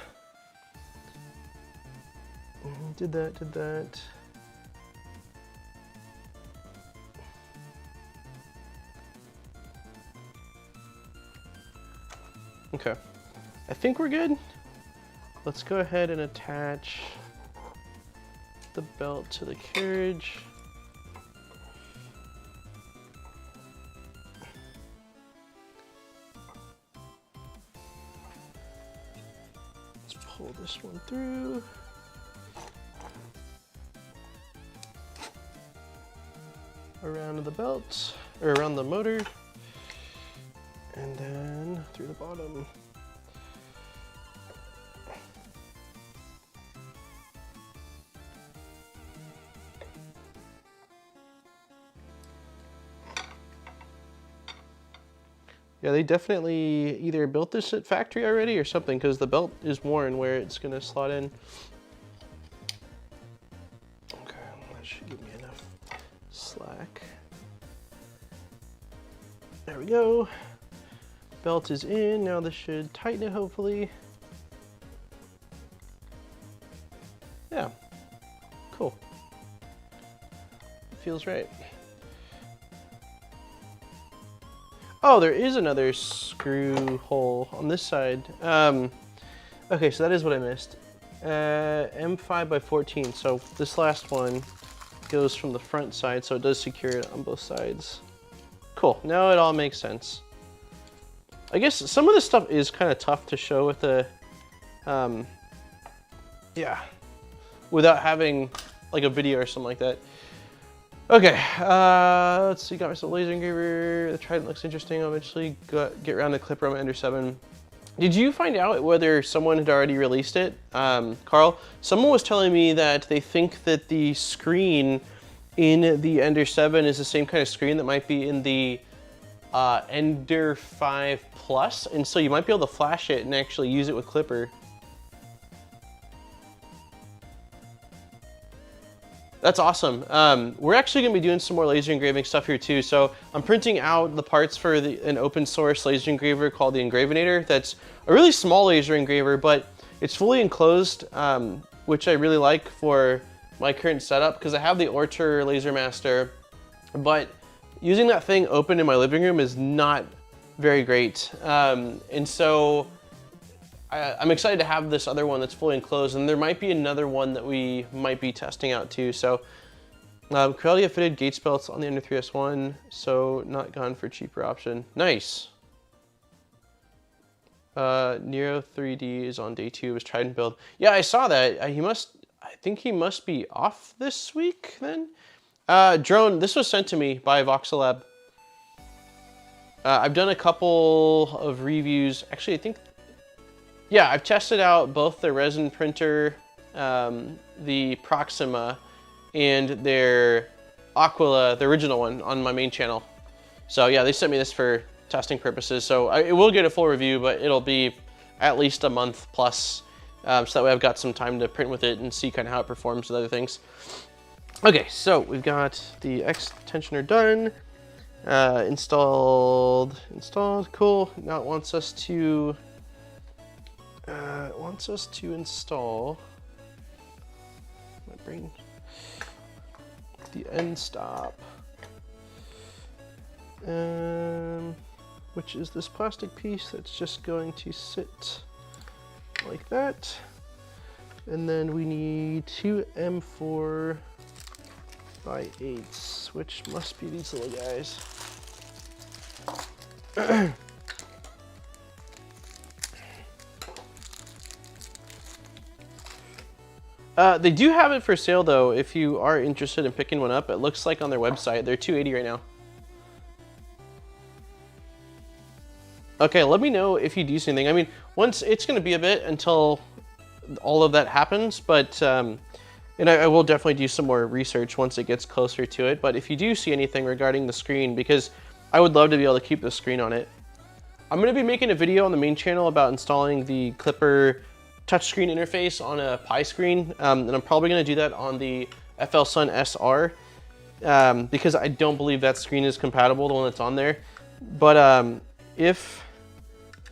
Did that. Okay, I think we're good. Let's go ahead and attach the belt to the carriage. Pull this one through. Around the belt, or around the motor, and then through the bottom. Yeah, they definitely either built this at factory already or something, because the belt is worn where it's gonna slot in. Okay, that should give me enough slack. There we go. Belt is in, now this should tighten it hopefully. Yeah, cool. Feels right. Oh, there is another screw hole on this side. Okay, so that is what I missed. M5 by 14, so this last one goes from the front side, so it does secure it on both sides. Cool, now it all makes sense. I guess some of this stuff is kind of tough to show with the, yeah, without having like a video or something like that. Okay, let's see, got myself a laser engraver. The Trident looks interesting. I'll eventually get around to Clipper on my Ender 7. Did you find out whether someone had already released it? Carl, someone was telling me that they think that the screen in the Ender 7 is the same kind of screen that might be in the Ender 5 Plus, and so you might be able to flash it and actually use it with Clipper. That's awesome. We're actually gonna be doing some more laser engraving stuff here too. So I'm printing out the parts for an open source laser engraver called the Engravinator. That's a really small laser engraver, but it's fully enclosed, which I really like for my current setup because I have the Ortur Laser Master, but using that thing open in my living room is not very great. And so I'm excited to have this other one that's fully enclosed, and there might be another one that we might be testing out too. So Corellia fitted Gates belts on the Ender 3S1, so not gone for cheaper option. Nice. Nero 3D is on day 2 of his Trident build. Yeah, I saw that. I think he must be off this week then. Drone, this was sent to me by Voxelab. I've done a couple of reviews. Actually, I think, yeah, I've tested out both the resin printer, the Proxima, and their Aquila, the original one, on my main channel. So yeah, they sent me this for testing purposes. So it will get a full review, but it'll be at least a month plus. So that way I've got some time to print with it and see kind of how it performs with other things. Okay, so we've got the X tensioner done, installed, cool. Now it wants us to install, bring the end stop, which is this plastic piece that's just going to sit like that. And then we need 2 M4 by 8s, which must be these little guys. They do have it for sale though, if you are interested in picking one up. It looks like on their website, they're $280 right now. Okay, let me know if you do see anything. I mean, once it's gonna be a bit until all of that happens, but, and I will definitely do some more research once it gets closer to it. But if you do see anything regarding the screen, because I would love to be able to keep the screen on it. I'm gonna be making a video on the main channel about installing the Clipper touchscreen interface on a Pi screen, and I'm probably going to do that on the FL Sun SR, because I don't believe that screen is compatible, the one that's on there. But if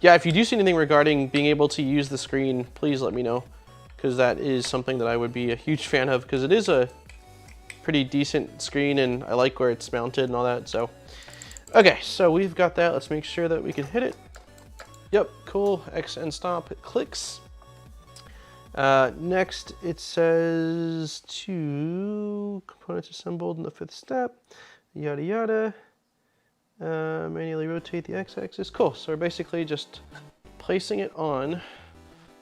you do see anything regarding being able to use the screen, please let me know, because that is something that I would be a huge fan of, because it is a pretty decent screen and I like where it's mounted and all that. So okay, so we've got that. Let's make sure that we can hit it. Yep, cool. X and stop, it clicks. Next, it says 2 components assembled in the 5th step, yada yada. Manually rotate the x-axis. Cool, so we're basically just placing it on.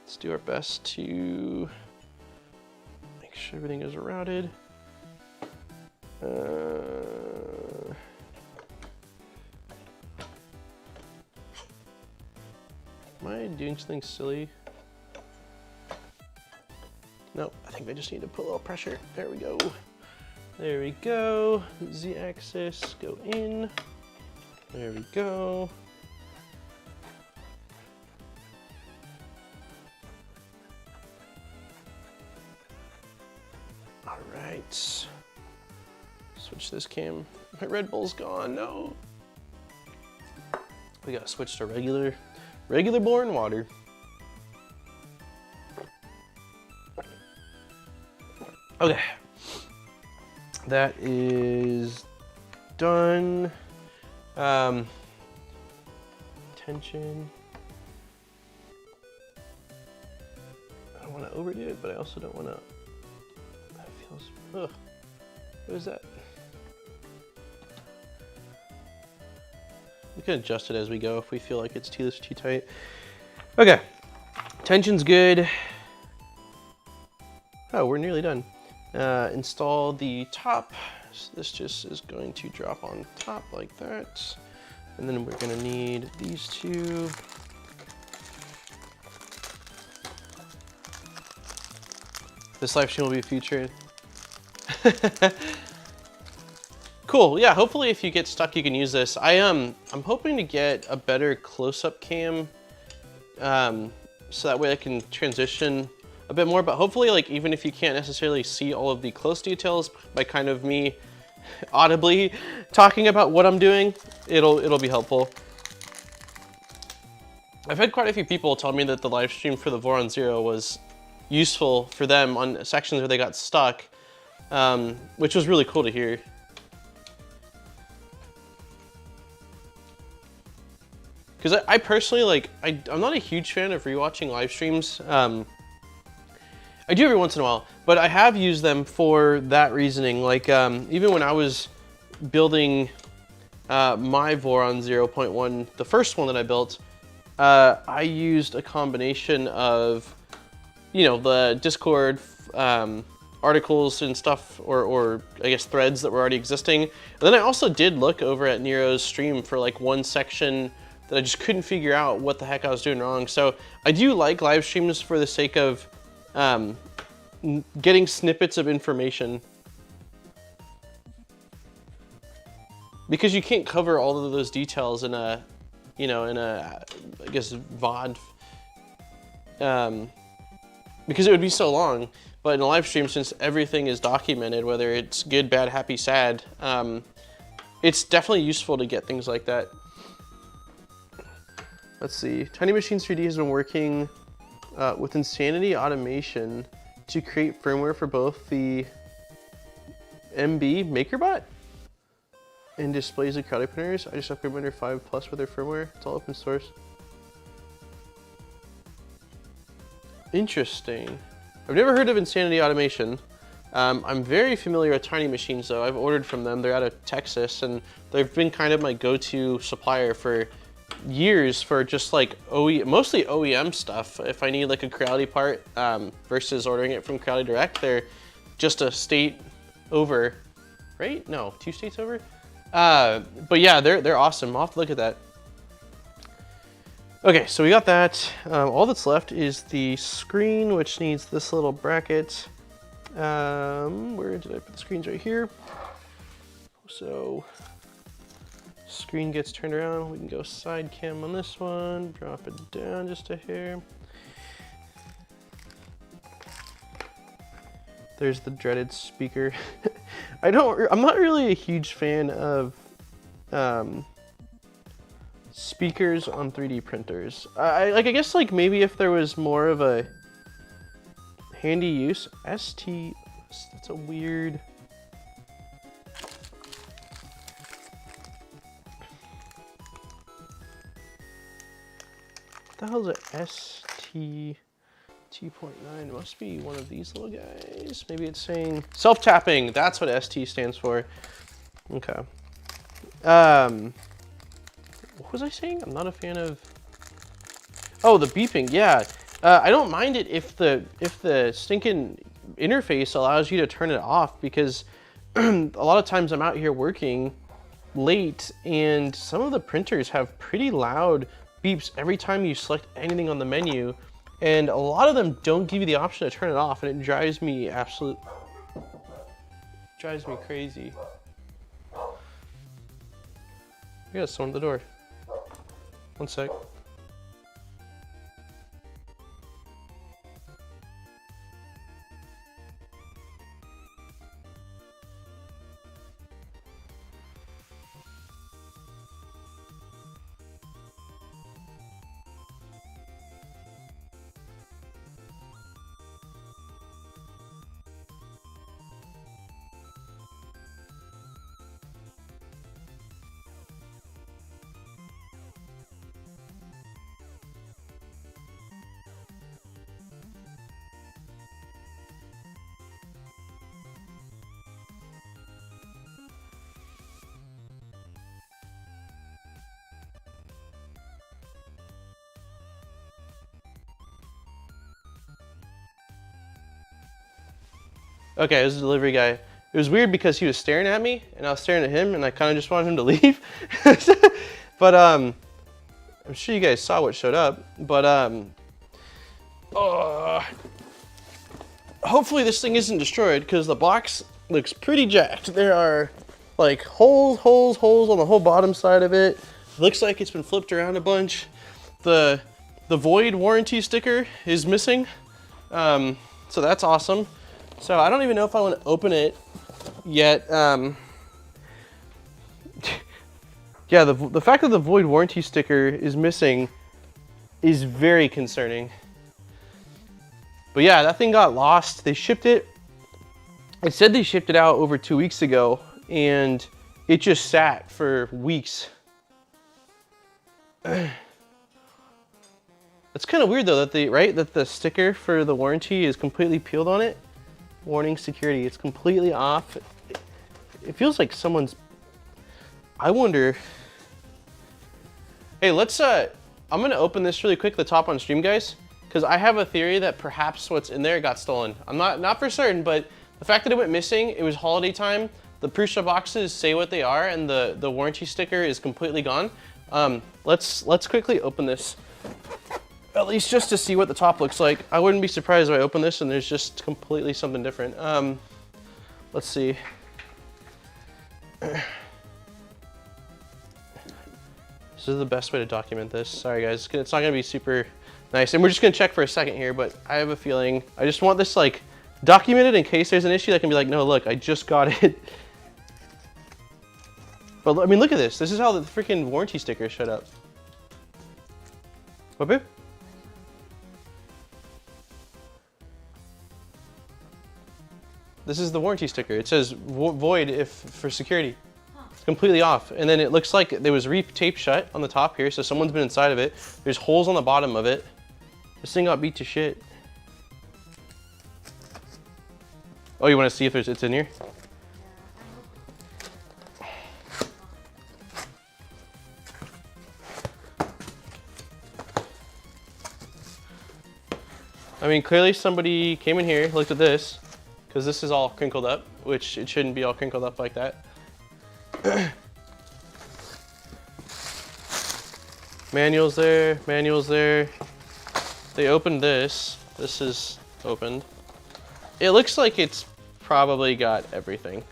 Let's do our best to make sure everything is routed. Am I doing something silly? No, I think I just need to put a little pressure. There we go. There we go. Z-axis, go in. There we go. All right. Switch this cam. My Red Bull's gone, no. We gotta switch to regular boring water. Okay, that is done. Tension. I don't want to overdo it, but I also don't want to. That feels. Ugh. What is that? We can adjust it as we go if we feel like it's too tight. Okay, tension's good. Oh, we're nearly done. Install the top. So this just is going to drop on top like that. And then we're gonna need these two. This live stream will be featured. Cool, yeah, hopefully if you get stuck, you can use this. I'm hoping to get a better close-up cam, so that way I can transition a bit more, but hopefully, like, even if you can't necessarily see all of the close details by kind of me audibly talking about what I'm doing, it'll be helpful. I've had quite a few people tell me that the live stream for the Voron Zero was useful for them on sections where they got stuck, which was really cool to hear. Because I personally, like, I'm not a huge fan of rewatching live streams. I do every once in a while, but I have used them for that reasoning. Like, even when I was building my Voron 0.1, the first one that I built, I used a combination of, you know, the Discord articles and stuff, or I guess threads that were already existing. And then I also did look over at Nero's stream for like one section that I just couldn't figure out what the heck I was doing wrong. So I do like live streams for the sake of getting snippets of information, because you can't cover all of those details in a, you know, in a, I guess, VOD, because it would be so long. But in a live stream, since everything is documented, whether it's good, bad, happy, sad, it's definitely useful to get things like that. Let's see, Tiny Machines 3D has been working with Insanity Automation to create firmware for both the MB MakerBot and displays of crowded printers. I just upgraded Blender 5 Plus with their firmware. It's all open source. Interesting. I've never heard of Insanity Automation. I'm very familiar with Tiny Machines though. I've ordered from them. They're out of Texas, and they've been kind of my go-to supplier for years for just like mostly OEM stuff. If I need like a Creality part versus ordering it from Creality Direct, they're just a state over, right? No, 2 states over. But yeah, they're awesome. I'll have to look at that. Okay, so we got that. All that's left is the screen, which needs this little bracket. Where did I put the screens? Right here. So screen gets turned around. We can go side cam on this one, drop it down just a hair. There's the dreaded speaker. I'm not really a huge fan of speakers on 3D printers. I guess like maybe if there was more of a handy use. ST, that's a weird. What the hell is a ST 2.9? It must be one of these little guys. Maybe it's saying self-tapping. That's what ST stands for. Okay. What was I saying? I'm not a fan of. Oh, the beeping. Yeah. I don't mind it if the stinking interface allows you to turn it off, because a lot of times I'm out here working late and some of the printers have pretty loud beeps every time you select anything on the menu, and a lot of them don't give you the option to turn it off, and it drives me crazy. We got someone at the door. One sec. Okay, it was the delivery guy. It was weird because he was staring at me and I was staring at him and I kind of just wanted him to leave. But I'm sure you guys saw what showed up. But hopefully this thing isn't destroyed because the box looks pretty jacked. There are like holes on the whole bottom side of it. Looks like it's been flipped around a bunch. The void warranty sticker is missing. So that's awesome. So I don't even know if I want to open it yet. Yeah, the fact that the void warranty sticker is missing is very concerning. But yeah, that thing got lost. They shipped it. It said they shipped it out over 2 weeks ago and it just sat for weeks. It's kind of weird though that that the sticker for the warranty is completely peeled on it. Warning security, it's completely off. It feels like someone's, I wonder. Hey, let's I'm gonna open this really quick, the top on stream, guys, because I have a theory that perhaps what's in there got stolen. I'm not for certain, but the fact that it went missing, it was holiday time, the Prusa boxes say what they are, and the warranty sticker is completely gone. Let's quickly open this, at least just to see what the top looks like. I wouldn't be surprised if I open this and there's just completely something different. Let's see. This is the best way to document this. Sorry guys, it's not gonna be super nice. And we're just gonna check for a second here, but I have a feeling, I just want this like documented in case there's an issue that can be like, no, look, I just got it. But I mean, look at this. This is how the freaking warranty sticker showed up. What, babe? This is the warranty sticker. It says void if for security. It's completely off. And then it looks like there was re-taped shut on the top here, so someone's been inside of it. There's holes on the bottom of it. This thing got beat to shit. Oh, you want to see if it's in here? I mean, clearly somebody came in here, looked at this, because this is all crinkled up, which it shouldn't be all crinkled up like that. Manual's there, manual's there. They opened this. This is opened. It looks like it's probably got everything.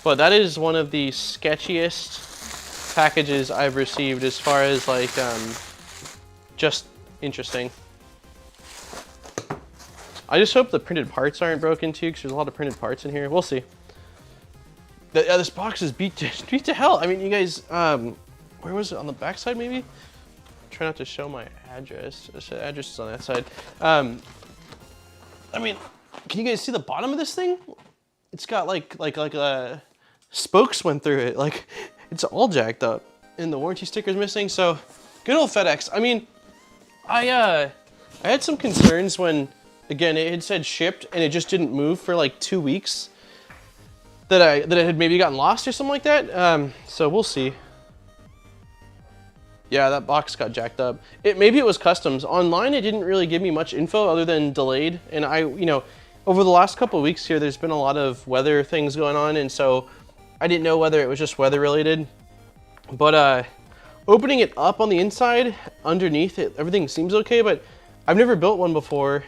But that is one of the sketchiest packages I've received as far as like, just interesting. I just hope the printed parts aren't broken too, because there's a lot of printed parts in here. We'll see. This box is beat to hell. I mean, you guys, where was it? On the back side, maybe? Try not to show my address. The address is on that side. I mean, can you guys see the bottom of this thing? It's got like spokes went through it. Like, it's all jacked up, and the warranty sticker's missing. So, good old FedEx. I mean, I had some concerns when, again, it had said shipped and it just didn't move for like 2 weeks. That it had maybe gotten lost or something like that. So we'll see. Yeah, that box got jacked up. Maybe it was customs. Online, it didn't really give me much info other than delayed. And over the last couple of weeks here, there's been a lot of weather things going on, and so I didn't know whether it was just weather related. But opening it up on the inside, underneath it, everything seems okay, but I've never built one before,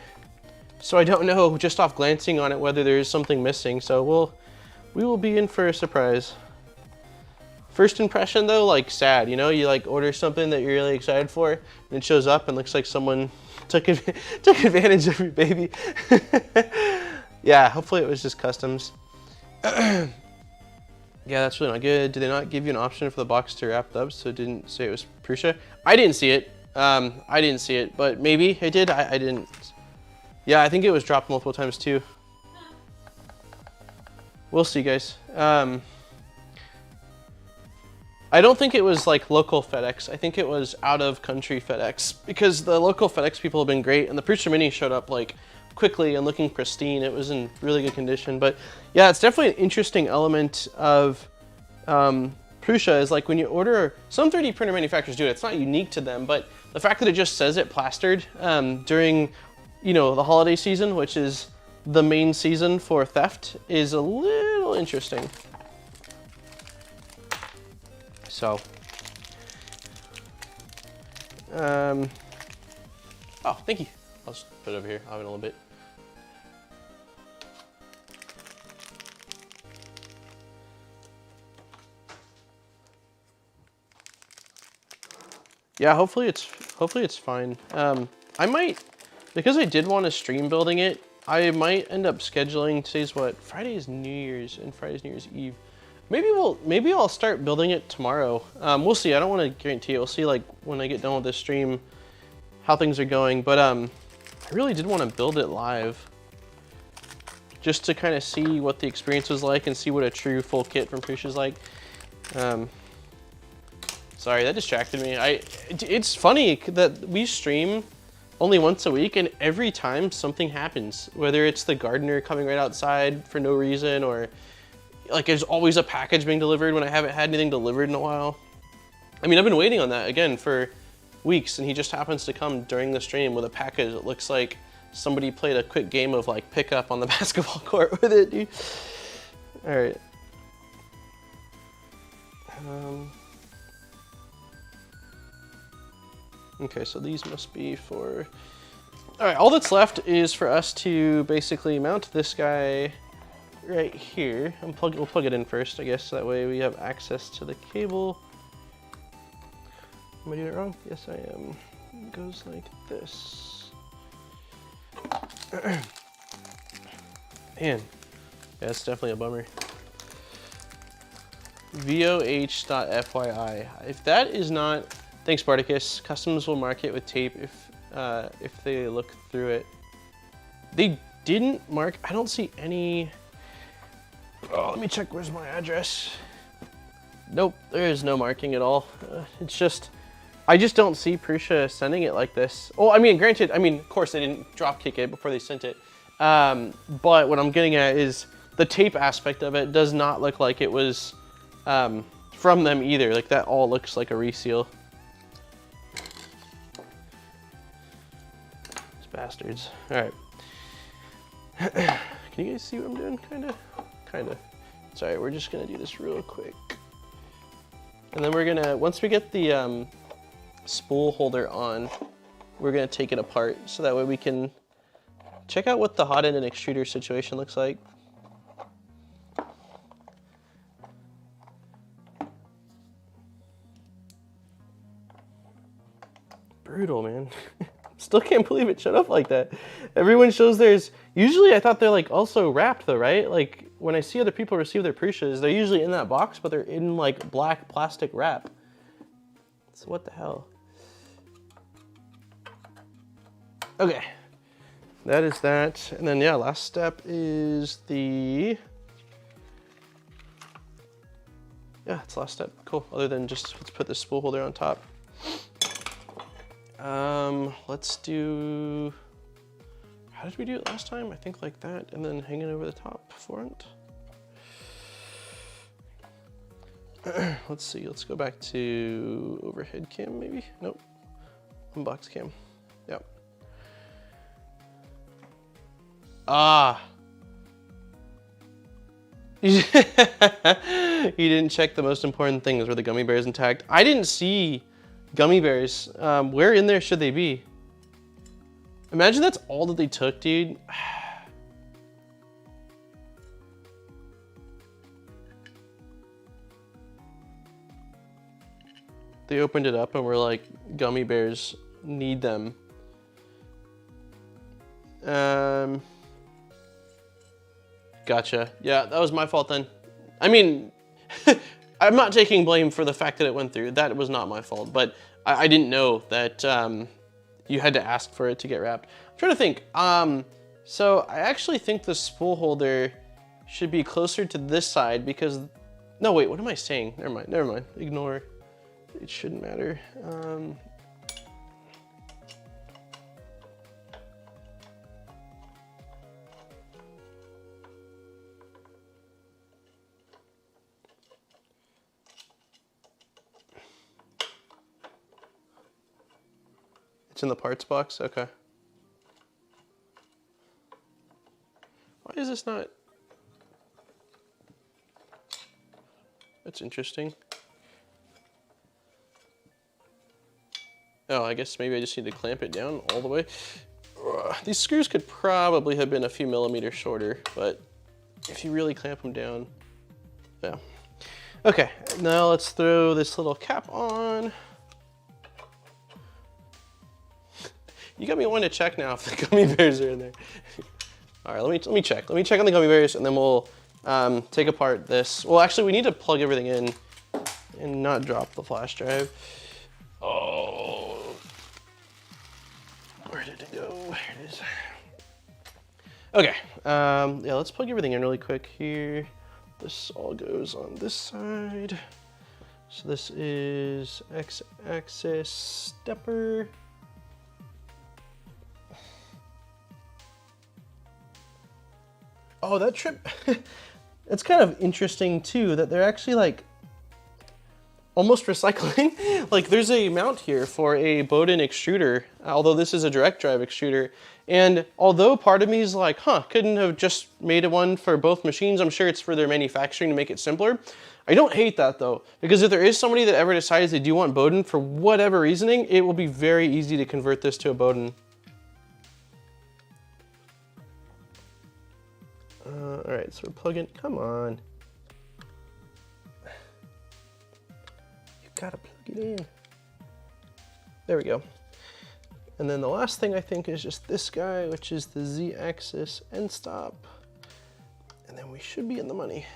so I don't know just off glancing on it whether there's something missing. So we will be in for a surprise. First impression though, like sad, you know? You like order something that you're really excited for, and it shows up and looks like someone took advantage of your baby. Yeah, hopefully it was just customs. Yeah, that's really not good. Did they not give you an option for the box to wrap up so it didn't say it was Prusa? I didn't see it. I didn't see it, but maybe it did. I didn't. Yeah, I think it was dropped multiple times too. We'll see, guys. I don't think it was like local FedEx. I think it was out of country FedEx, because the local FedEx people have been great, and the Prusa Mini showed up like quickly and looking pristine. It was in really good condition. But yeah, it's definitely an interesting element of Prusa is like when you order, some 3D printer manufacturers do it. It's not unique to them, but the fact that it just says it plastered during, the holiday season, which is the main season for theft is a little interesting. So, oh, thank you. I'll just put it over here. I'll have it in a little bit. Yeah, hopefully it's fine. I might, because I did want to stream building it, I might end up scheduling, today's what? Friday is New Year's and Friday's New Year's Eve. Maybe I'll start building it tomorrow. We'll see. I don't want to guarantee it. We'll see like when I get done with this stream how things are going. But I really did want to build it live just to kind of see what the experience was like and see what a true full kit from Prusa is like. Sorry, that distracted me. It's funny that we stream only once a week and every time something happens, whether it's the gardener coming right outside for no reason or like there's always a package being delivered when I haven't had anything delivered in a while. I mean, I've been waiting on that again for weeks and he just happens to come during the stream with a package that looks like somebody played a quick game of like pickup on the basketball court with it, dude. All right. Okay, so these must be for... All right, all that's left is for us to basically mount this guy right here. We'll plug it in first, I guess, so that way we have access to the cable. Am I doing it wrong? Yes, I am. It goes like this. Man, yeah, it's definitely a bummer. VOH.FYI. If that is not... Thanks, Spartacus. Customs will mark it with tape if they look through it. They didn't mark. I don't see any. Oh, let me check. Where's my address? Nope, there is no marking at all. It's just, I just don't see Prusa sending it like this. Oh, I mean, granted, of course they didn't drop kick it before they sent it. But what I'm getting at is the tape aspect of it does not look like it was from them either. Like that all looks like a reseal. Bastards. All right. Can you guys see what I'm doing? Kinda. Sorry, we're just gonna do this real quick. And then we're gonna, once we get the spool holder on, we're gonna take it apart so that way we can check out what the hot end and extruder situation looks like. Brutal, man. Still can't believe it shut up like that. Everyone shows theirs. Usually I thought they're like also wrapped though, right? Like when I see other people receive their Prusas, they're usually in that box, but they're in like black plastic wrap. So what the hell? Okay, that is that. And then yeah, last step is the, yeah, it's last step. Cool, other than just, let's put the spool holder on top. Let's do, how did we do it last time? I think like that, and then hang it over the top front. Let's see, let's go back to overhead cam maybe? Nope, unbox cam, yep. Ah. You didn't check the most important things. Were the gummy bears intact? I didn't see gummy bears. Where in there should they be? Imagine that's all that they took, dude. They opened it up and were like, gummy bears, need them. Gotcha. Yeah, that was my fault then. I mean, I'm not taking blame for the fact that it went through. That was not my fault, but I didn't know that you had to ask for it to get wrapped. I'm trying to think. So I actually think the spool holder should be closer to this side because, no, wait, what am I saying? Never mind, ignore. It shouldn't matter. It's in the parts box, okay. is this not? That's interesting. Oh, I guess maybe I just need to clamp it down all the way. These screws could probably have been a few millimeters shorter, but if you really clamp them down, yeah. Okay, now let's throw this little cap on. You got me wanting to check now if the gummy bears are in there. All right, let me check. Let me check on the gummy bears, and then we'll take apart this. Well, actually, we need to plug everything in and not drop the flash drive. Oh, where did it go? There it is. Okay, yeah, let's plug everything in really quick here. This all goes on this side. So this is X-axis stepper. Oh, that trip, it's kind of interesting too, that they're actually like almost recycling. Like there's a mount here for a Bowden extruder, although this is a direct drive extruder. And although part of me is like, huh, couldn't have just made one for both machines. I'm sure it's for their manufacturing to make it simpler. I don't hate that though, because if there is somebody that ever decides they do want Bowden for whatever reasoning, it will be very easy to convert this to a Bowden. All right, so we're plugging, come on. You gotta plug it in. There we go. And then the last thing I think is just this guy, which is the Z-axis end stop. And then we should be in the money.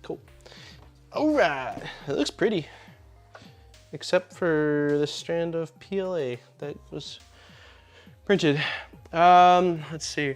Cool. All right, it looks pretty. Except for this strand of PLA that was printed. Let's see.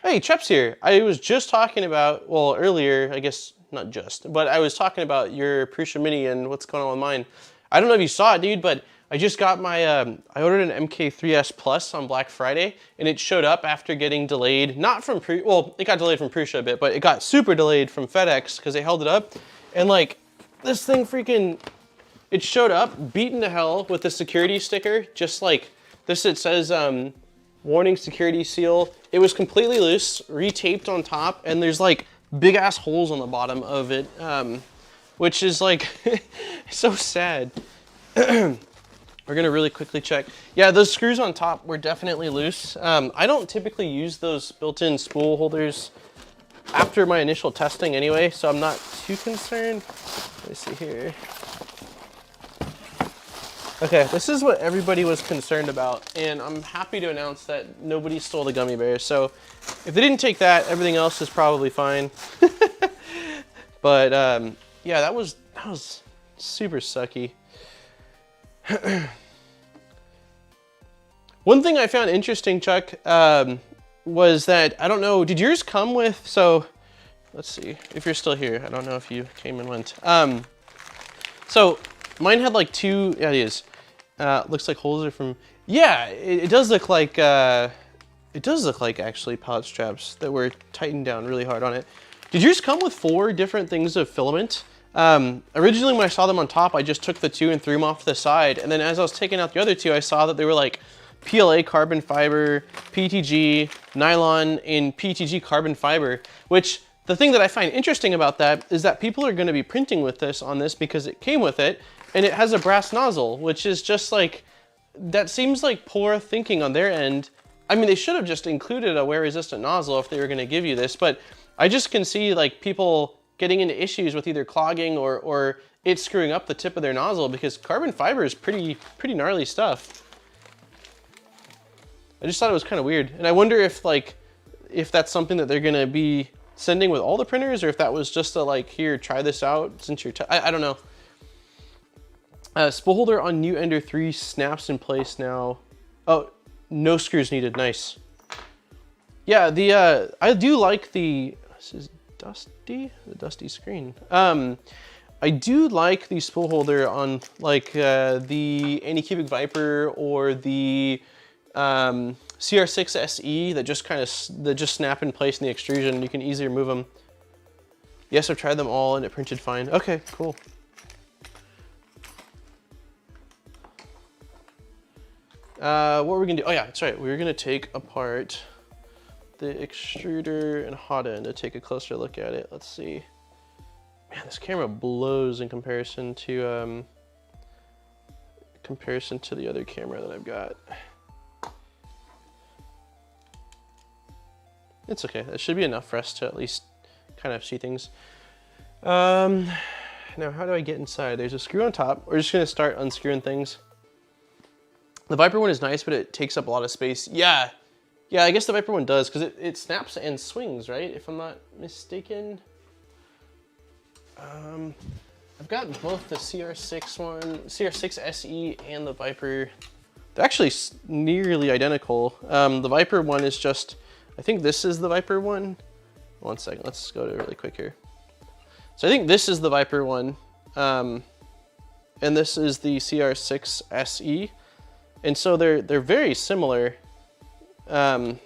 Hey, Chep's here. I was just talking about, well, earlier, I guess not just, but I was talking about your Prusa Mini and what's going on with mine. I don't know if you saw it, dude, but I just got my, I ordered an MK3S Plus on Black Friday, and it showed up after getting delayed, not from, well, it got delayed from Prusa a bit, but it got super delayed from FedEx because they held it up. And like, this thing freaking, it showed up, beaten to hell with the security sticker, just like this, it says, warning security seal. It was completely loose, retaped on top, and there's like big ass holes on the bottom of it, which is like so sad. We're gonna really quickly check. Yeah, those screws on top were definitely loose. I don't typically use those built-in spool holders after my initial testing anyway, so I'm not too concerned. Let me see here. Okay, this is what everybody was concerned about, and I'm happy to announce that nobody stole the gummy bears. So if they didn't take that, everything else is probably fine. But yeah, that was super sucky. One thing I found interesting, Chuck, was that, I don't know, did yours come with, so let's see, if you're still here, I don't know if you came and went. So mine had like two, yeah, it is. Looks like holes are from, yeah, it does look like actually pallet straps that were tightened down really hard on it. Did yours come with 4 different things of filament? Originally when I saw them on top, I just took the 2 and threw them off to the side. And then as I was taking out the other 2, I saw that they were like PLA carbon fiber, PTG, nylon, and PTG carbon fiber, which the thing that I find interesting about that is that people are gonna be printing with this on this because it came with it. And it has a brass nozzle, which is just like, that seems like poor thinking on their end. I mean, they should have just included a wear-resistant nozzle if they were gonna give you this, but I just can see like people getting into issues with either clogging or it screwing up the tip of their nozzle, because carbon fiber is pretty gnarly stuff. I just thought it was kind of weird. And I wonder if that's something that they're gonna be sending with all the printers, or if that was just a like, here, try this out since you're, I don't know. Spool holder on new Ender 3 snaps in place now. Oh, no screws needed, nice. Yeah, I do like this is the dusty screen. I do like the spool holder on like the Anycubic Viper or the CR6 SE that just snap in place in the extrusion. You can easier move them. Yes, I've tried them all and it printed fine. Okay, cool. What were we gonna do? Oh yeah, that's right. We were gonna take apart the extruder and hotend to take a closer look at it. Let's see. Man, this camera blows in comparison to the other camera that I've got. It's okay. That should be enough for us to at least kind of see things. Now, how do I get inside? There's a screw on top. We're just gonna start unscrewing things. The Viper one is nice, but it takes up a lot of space. Yeah, I guess the Viper one does, because it snaps and swings, right? If I'm not mistaken. I've got both the CR6 SE and the Viper. They're actually nearly identical. The Viper one is just, I think this is the Viper one. One second, let's go to it really quick here. So I think this is the Viper one, and this is the CR6 SE. And so they're very similar, but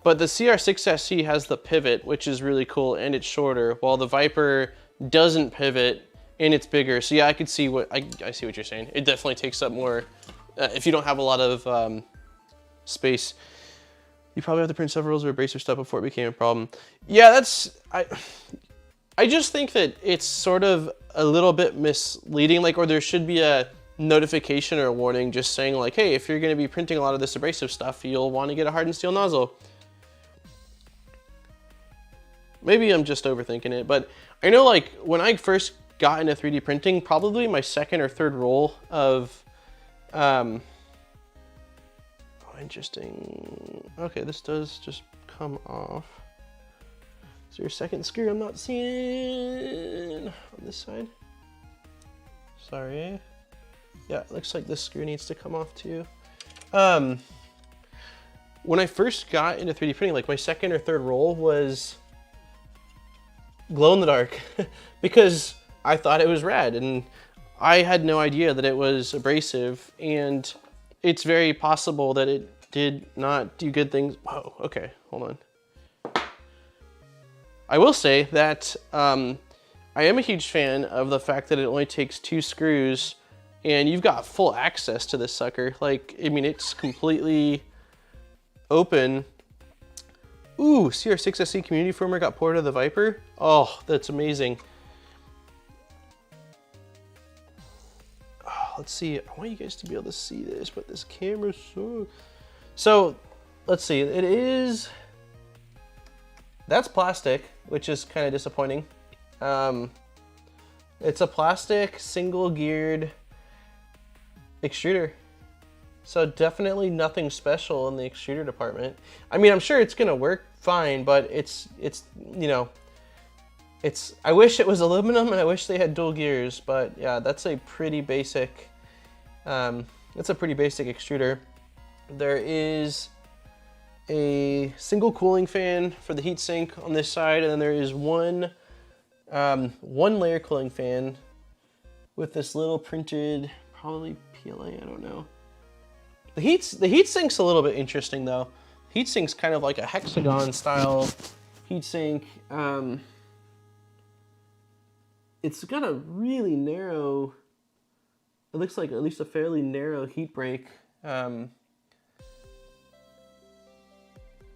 the CR6 SE has the pivot, which is really cool, and it's shorter, while the Viper doesn't pivot and it's bigger. So yeah, I could see I see what you're saying. It definitely takes up more if you don't have a lot of space. You probably have to print several rolls of abrasive stuff before it became a problem. Yeah, I just think that it's sort of a little bit misleading, like, or there should be a notification or a warning just saying like, hey, if you're going to be printing a lot of this abrasive stuff, you'll want to get a hardened steel nozzle. Maybe I'm just overthinking it, but I know, like, when I first got into 3D printing, probably my second or third roll of oh, interesting. Okay, this does just come off. Is there a second screw I'm not seeing on this side? Sorry. Yeah, it looks like this screw needs to come off too. When I first got into 3D printing, like, my second or third roll was glow in the dark because I thought it was rad, and I had no idea that it was abrasive, and it's very possible that it did not do good things. Whoa, okay, hold on. I will say that I am a huge fan of the fact that it only takes 2 screws and you've got full access to this sucker. Like, I mean, it's completely open. Ooh, CR6 SE community firmware got ported to the Viper. Oh, that's amazing. Oh, let's see, I want you guys to be able to see this, but this camera's so let's see, it is, that's plastic, which is kind of disappointing. It's a plastic single geared extruder. So definitely nothing special in the extruder department. I mean, I'm sure it's gonna work fine, but it's you know, I wish it was aluminum and I wish they had dual gears, but yeah, that's a pretty basic, extruder. There is a single cooling fan for the heatsink on this side, and then there is one layer cooling fan with this little printed, probably PLA, I don't know. The heat sink's a little bit interesting though. Heat sink's kind of like a hexagon style heat sink. It's got a really narrow, it looks like at least a fairly narrow heat break.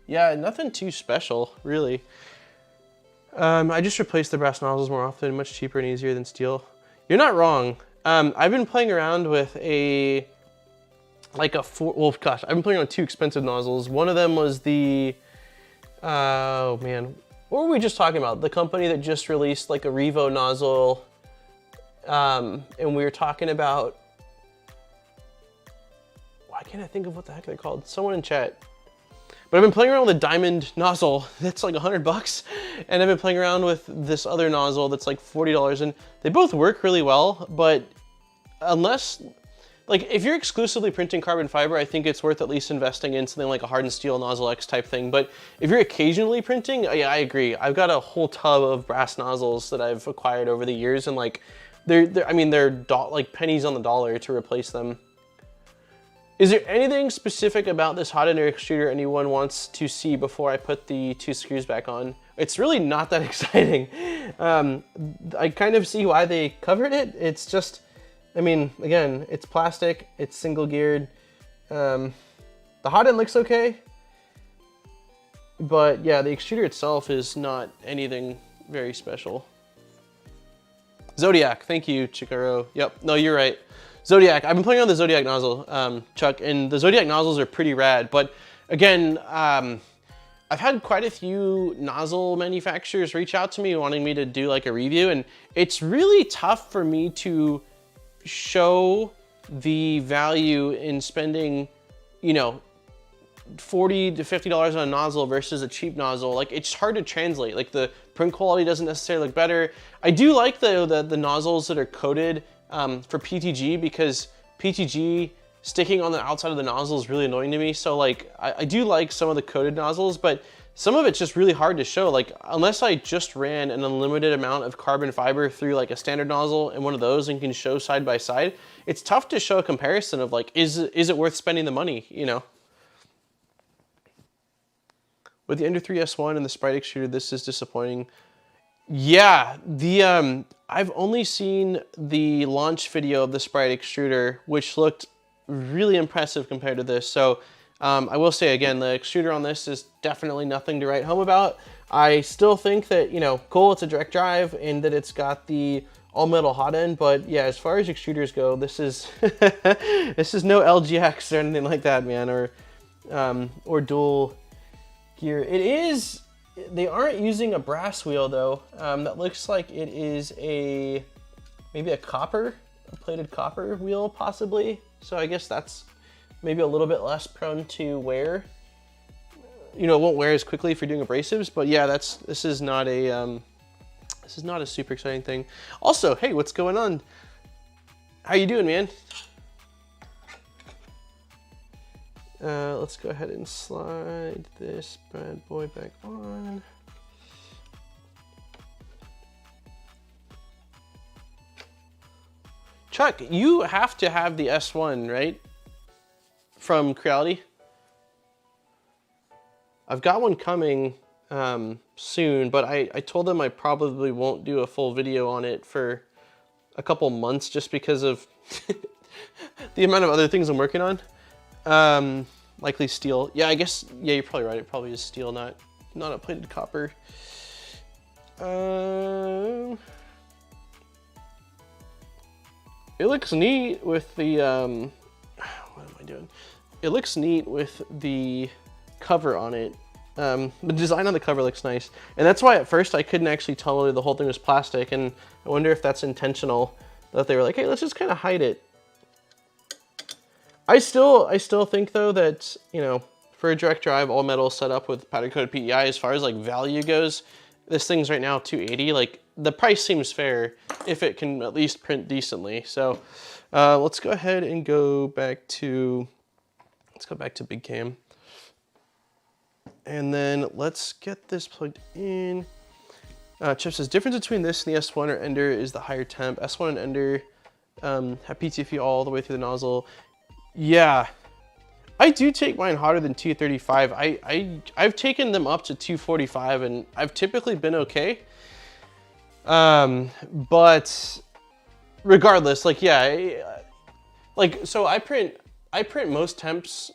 Yeah, nothing too special, really. I just replaced the brass nozzles more often, much cheaper and easier than steel. You're not wrong. I've been playing around with I've been playing on 2 expensive nozzles. One of them was the, oh man, what were we just talking about? The company that just released like a Revo nozzle, and we were talking about, why can't I think of what the heck they're called? Someone in chat. But I've been playing around with a diamond nozzle that's like $100, and I've been playing around with this other nozzle that's like $40, and they both work really well, but unless, like, if you're exclusively printing carbon fiber, I think it's worth at least investing in something like a hardened steel nozzle X type thing. But if you're occasionally printing, yeah, I agree. I've got a whole tub of brass nozzles that I've acquired over the years, and like, they're like pennies on the dollar to replace them. Is there anything specific about this hotend extruder anyone wants to see before I put the 2 screws back on? It's really not that exciting. I kind of see why they covered it. It's just, I mean, again, it's plastic, it's single geared. The hot end looks okay, but yeah, the extruder itself is not anything very special. Zodiac, thank you, Chikaro. Yep, no, you're right. Zodiac, I've been playing on the Zodiac nozzle, Chuck, and the Zodiac nozzles are pretty rad, but again, I've had quite a few nozzle manufacturers reach out to me wanting me to do like a review, and it's really tough for me to show the value in spending, you know, $40 to $50 on a nozzle versus a cheap nozzle. Like, it's hard to translate. Like, the print quality doesn't necessarily look better. I do like the nozzles that are coated for PTG, because PTG sticking on the outside of the nozzle is really annoying to me. So like, I do like some of the coated nozzles, but some of it's just really hard to show. Like, unless I just ran an unlimited amount of carbon fiber through like a standard nozzle and one of those and can show side by side, it's tough to show a comparison of like, is it worth spending the money, you know? With the Ender 3S1 and the Sprite extruder, this is disappointing. Yeah, I've only seen the launch video of the Sprite extruder, which looked really impressive compared to this. So I will say again, the extruder on this is definitely nothing to write home about. I still think that, you know, cool, it's a direct drive and that it's got the all metal hot end, but yeah, as far as extruders go, this is this is no LGX or anything like that, man, or dual gear. It is, they aren't using a brass wheel though. That looks like it is maybe a plated copper wheel possibly. So I guess that's maybe a little bit less prone to wear. You know, it won't wear as quickly if you're doing abrasives, but yeah, this is not a super exciting thing. Also, hey, what's going on? How you doing, man? Let's go ahead and slide this bad boy back on. Chuck, you have to have the S1, right? From Creality. I've got one coming soon, but I told them I probably won't do a full video on it for a couple months just because of the amount of other things I'm working on. Likely steel. Yeah, I guess, yeah, you're probably right. It probably is steel, not a plated copper. It looks neat with the, what am I doing? It looks neat with the cover on it. The design on the cover looks nice. And that's why at first I couldn't actually tell whether the whole thing was plastic, and I wonder if that's intentional, that they were like, hey, let's just kind of hide it. I still think though that, you know, for a direct drive all metal setup with powder coated PEI, as far as like value goes, this thing's right now $280. Like, the price seems fair if it can at least print decently. So let's go ahead and go back to, Big Cam. And then let's get this plugged in. Chip says, difference between this and the S1 or Ender is the higher temp. S1 and Ender have PTFE all the way through the nozzle. Yeah, I do take mine hotter than 235. I've taken them up to 245 and I've typically been okay. But regardless, like, yeah, like, so I print most temps.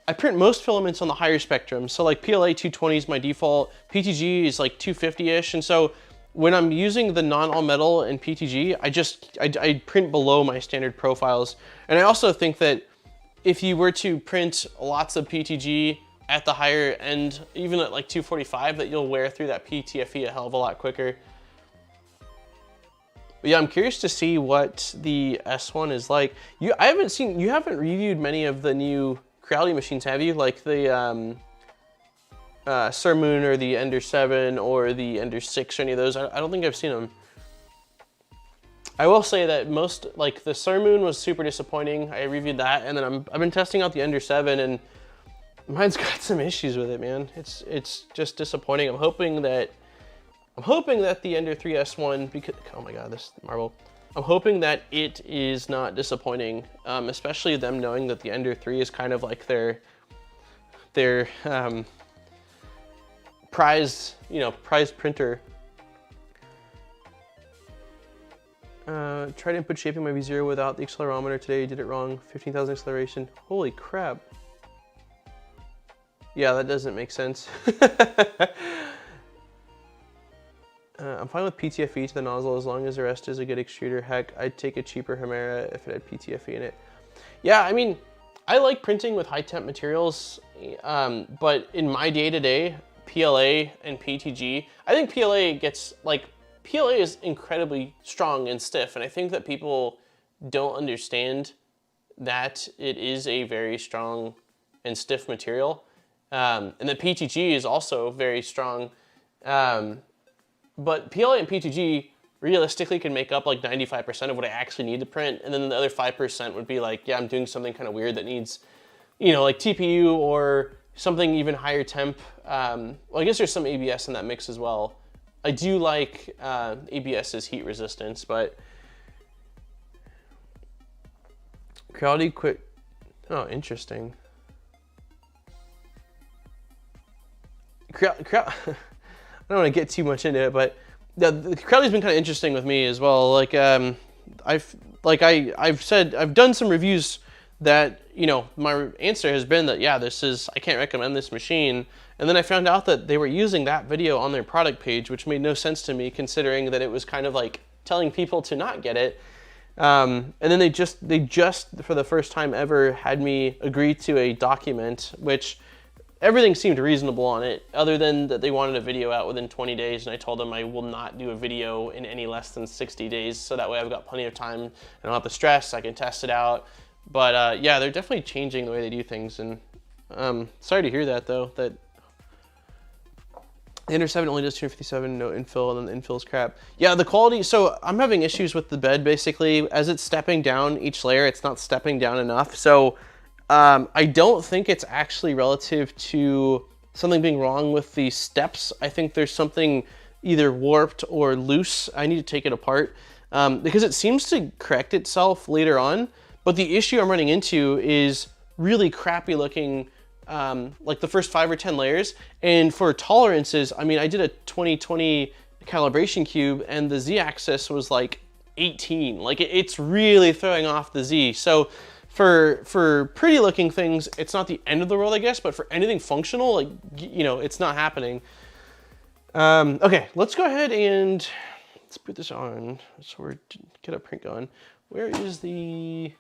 I print most filaments on the higher spectrum. So like PLA 220 is my default. PTG is like 250-ish. And so when I'm using the non-all metal and PTG, I print below my standard profiles. And I also think that if you were to print lots of PTG at the higher end, even at like 245, that you'll wear through that PTFE a hell of a lot quicker. But yeah, I'm curious to see what the S1 is like. You haven't reviewed many of the new Creality machines, have you? Like the Surmoon or the Ender 7 or the Ender 6 or any of those? I don't think I've seen them. I will say that most, like the Surmoon was super disappointing. I reviewed that, and then I've been testing out the Ender 7, and mine's got some issues with it, man. It's just disappointing. I'm hoping that the Ender 3S1, because, oh my god, this marble. I'm hoping that it is not disappointing, especially them knowing that the Ender 3 is kind of like their prized printer. Tried input shaping my V0 without the accelerometer today, did it wrong, 15,000 acceleration. Holy crap. Yeah, that doesn't make sense. I'm fine with PTFE to the nozzle as long as the rest is a good extruder. Heck, I'd take a cheaper Hemera if it had PTFE in it. Yeah, I mean, I like printing with high temp materials, but in my day-to-day, PLA and PTG, I think PLA gets, like, PLA is incredibly strong and stiff, and I think that people don't understand that it is a very strong and stiff material, and that PTG is also very strong, but PLA and PTG realistically can make up like 95% of what I actually need to print, and then the other 5% would be like, yeah, I'm doing something kind of weird that needs, you know, like TPU or something even higher temp. Well, I guess there's some ABS in that mix as well. I do like ABS's heat resistance, but Creality quit. Oh, interesting. I don't want to get too much into it, but the Creality's been kind of interesting with me as well. Like I've said, I've done some reviews that, you know, my answer has been that, yeah, I can't recommend this machine. And then I found out that they were using that video on their product page, which made no sense to me considering that it was kind of like telling people to not get it. And then they just, for the first time ever, had me agree to a document, which everything seemed reasonable on it, other than that they wanted a video out within 20 days, and I told them I will not do a video in any less than 60 days, so that way I've got plenty of time, I don't have to stress, I can test it out. But yeah, they're definitely changing the way they do things, and sorry to hear that though, that the Ender 7 only does 257, no infill, and then the infill's crap. Yeah, the quality, so I'm having issues with the bed basically. As it's stepping down each layer, it's not stepping down enough. So I don't think it's actually relative to something being wrong with the steps. I think there's something either warped or loose. I need to take it apart because it seems to correct itself later on. But the issue I'm running into is really crappy looking, like the first 5 or 10 layers. And for tolerances, I mean, I did a 2020 calibration cube and the Z-axis was like 18. Like it's really throwing off the Z. So for pretty looking things, it's not the end of the world, I guess, but for anything functional, like, you know, it's not happening. Okay, let's go ahead and let's put this on. So we're get a print going. Where is the,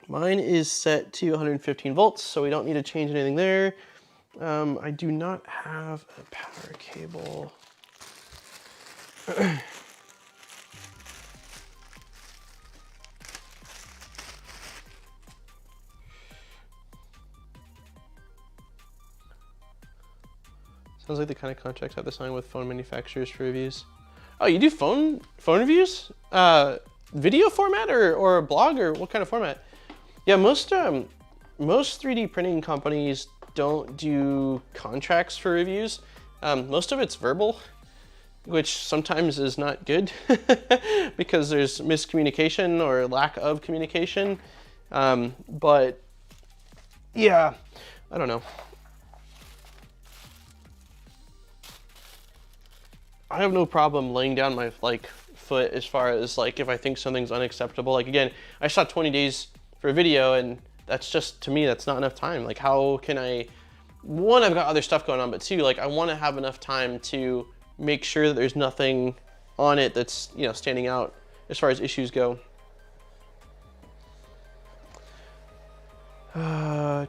mine is set to 115 volts, so we don't need to change anything there. I do not have a power cable. Sounds like the kind of contracts I have to sign with phone manufacturers for reviews. Oh, you do phone reviews? Video format or a blog, or what kind of format? Yeah, most 3D printing companies don't do contracts for reviews. Most of it's verbal, which sometimes is not good because there's miscommunication or lack of communication. But yeah, I don't know. I have no problem laying down my foot as far as like if I think something's unacceptable. Like again, I shot 20 days for a video, and that's just, to me, that's not enough time. Like how can I, one, I've got other stuff going on, but two, like I want to have enough time to make sure that there's nothing on it that's, you know, standing out as far as issues go.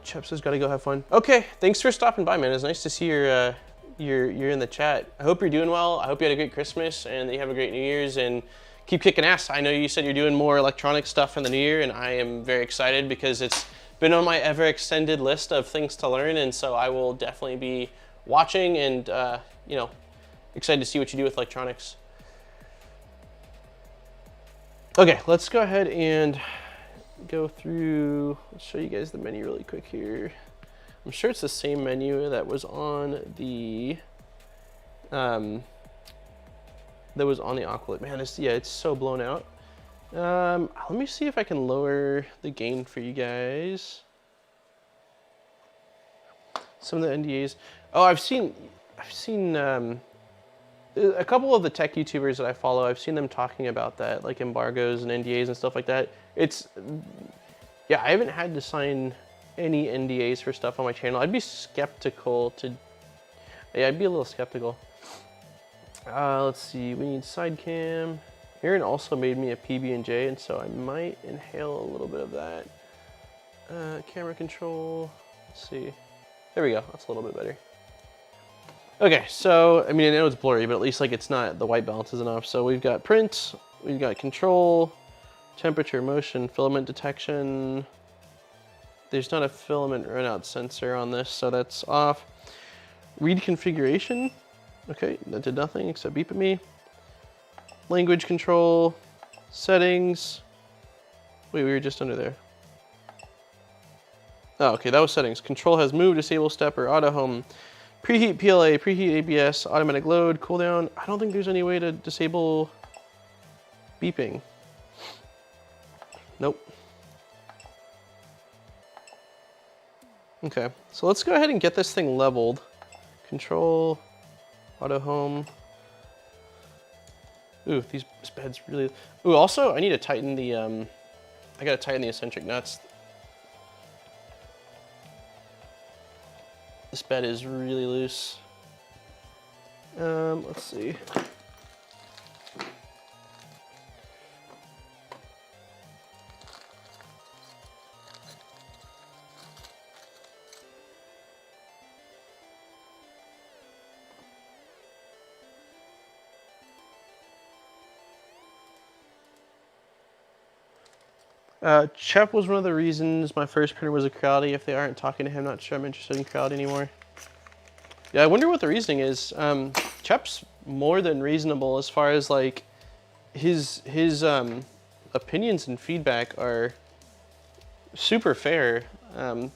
Chep says, gotta go have fun. Okay, thanks for stopping by, man. It's nice to see you're in the chat. I hope you're doing well. I hope you had a great Christmas and that you have a great New Year's, and keep kicking ass. I know you said you're doing more electronic stuff in the new year, and I am very excited because it's been on my ever extended list of things to learn, and so I will definitely be watching and you know, excited to see what you do with electronics. Okay, let's go ahead and go through, let's show you guys the menu really quick here. I'm sure it's the same menu that was on the Aquila. Man, yeah, it's so blown out. Let me see if I can lower the gain for you guys. Some of the NDAs. Oh, I've seen A couple of the tech YouTubers that I follow, I've seen them talking about that, like embargoes and NDAs and stuff like that. Yeah, I haven't had to sign any NDAs for stuff on my channel. I'd be skeptical to, yeah, I'd be a little skeptical. Let's see, we need side cam. Aaron also made me a PB&J, and so I might inhale a little bit of that. Camera control, let's see. There we go, that's a little bit better. Okay, so, I mean, I know it's blurry, but at least like it's not, the white balance is enough. So we've got print, we've got control, temperature, motion, filament detection. There's not a filament runout sensor on this, so that's off. Read configuration. Okay, that did nothing except beep at me. Language control, settings. Wait, we were just under there. Oh, okay, that was settings. Control has move, disable, step, or auto home. Preheat PLA, preheat ABS, automatic load, cooldown. I don't think there's any way to disable beeping. Nope. Okay, so let's go ahead and get this thing leveled. Control, auto home. Ooh, these beds really. Ooh, also I need to tighten the, I gotta tighten the eccentric nuts. This bed is really loose. Let's see. Chep was one of the reasons my first printer was a Creality. If they aren't talking to him, not sure I'm interested in Creality anymore. Yeah, I wonder what the reasoning is. Chep's more than reasonable as far as like his opinions and feedback are super fair.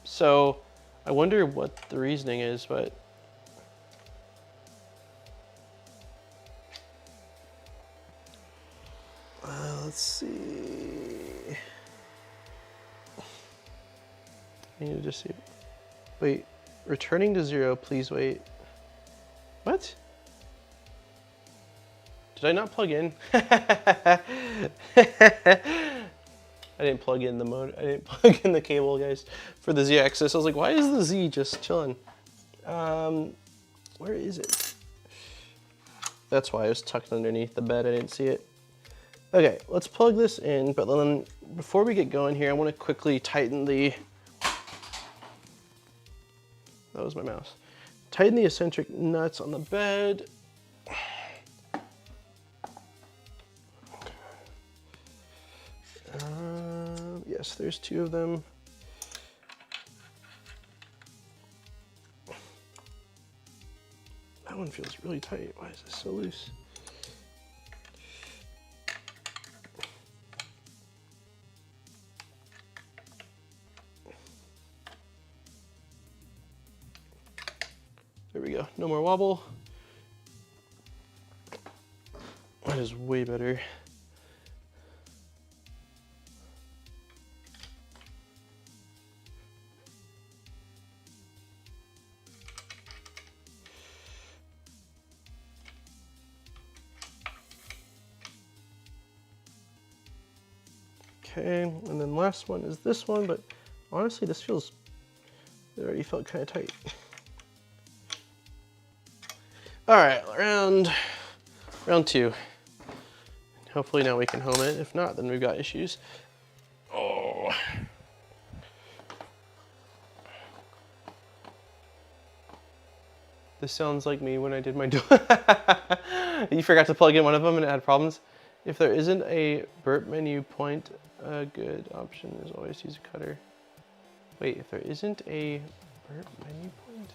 So I wonder what the reasoning is, but let's see. I need to just see. Wait, returning to 0, please wait. What? Did I not plug in? I didn't plug in the mode. I didn't plug in the cable, guys, for the Z axis. I was like, why is the Z just chilling? Where is it? That's why it was tucked underneath the bed. I didn't see it. Okay, let's plug this in, but then before we get going here, I want to quickly tighten the, that was my mouse. Tighten the eccentric nuts on the bed. Yes, there's 2 of them. That one feels really tight. Why is this so loose? There we go, no more wobble. That is way better. Okay, and then last one is this one, but honestly this feels, it already felt kind of tight. All right, round 2. Hopefully now we can home it. If not, then we've got issues. Oh. This sounds like me when I did my door. You forgot to plug in one of them and it had problems. If there isn't a burp menu point, a good option is always to use a cutter. Wait, if there isn't a burp menu point?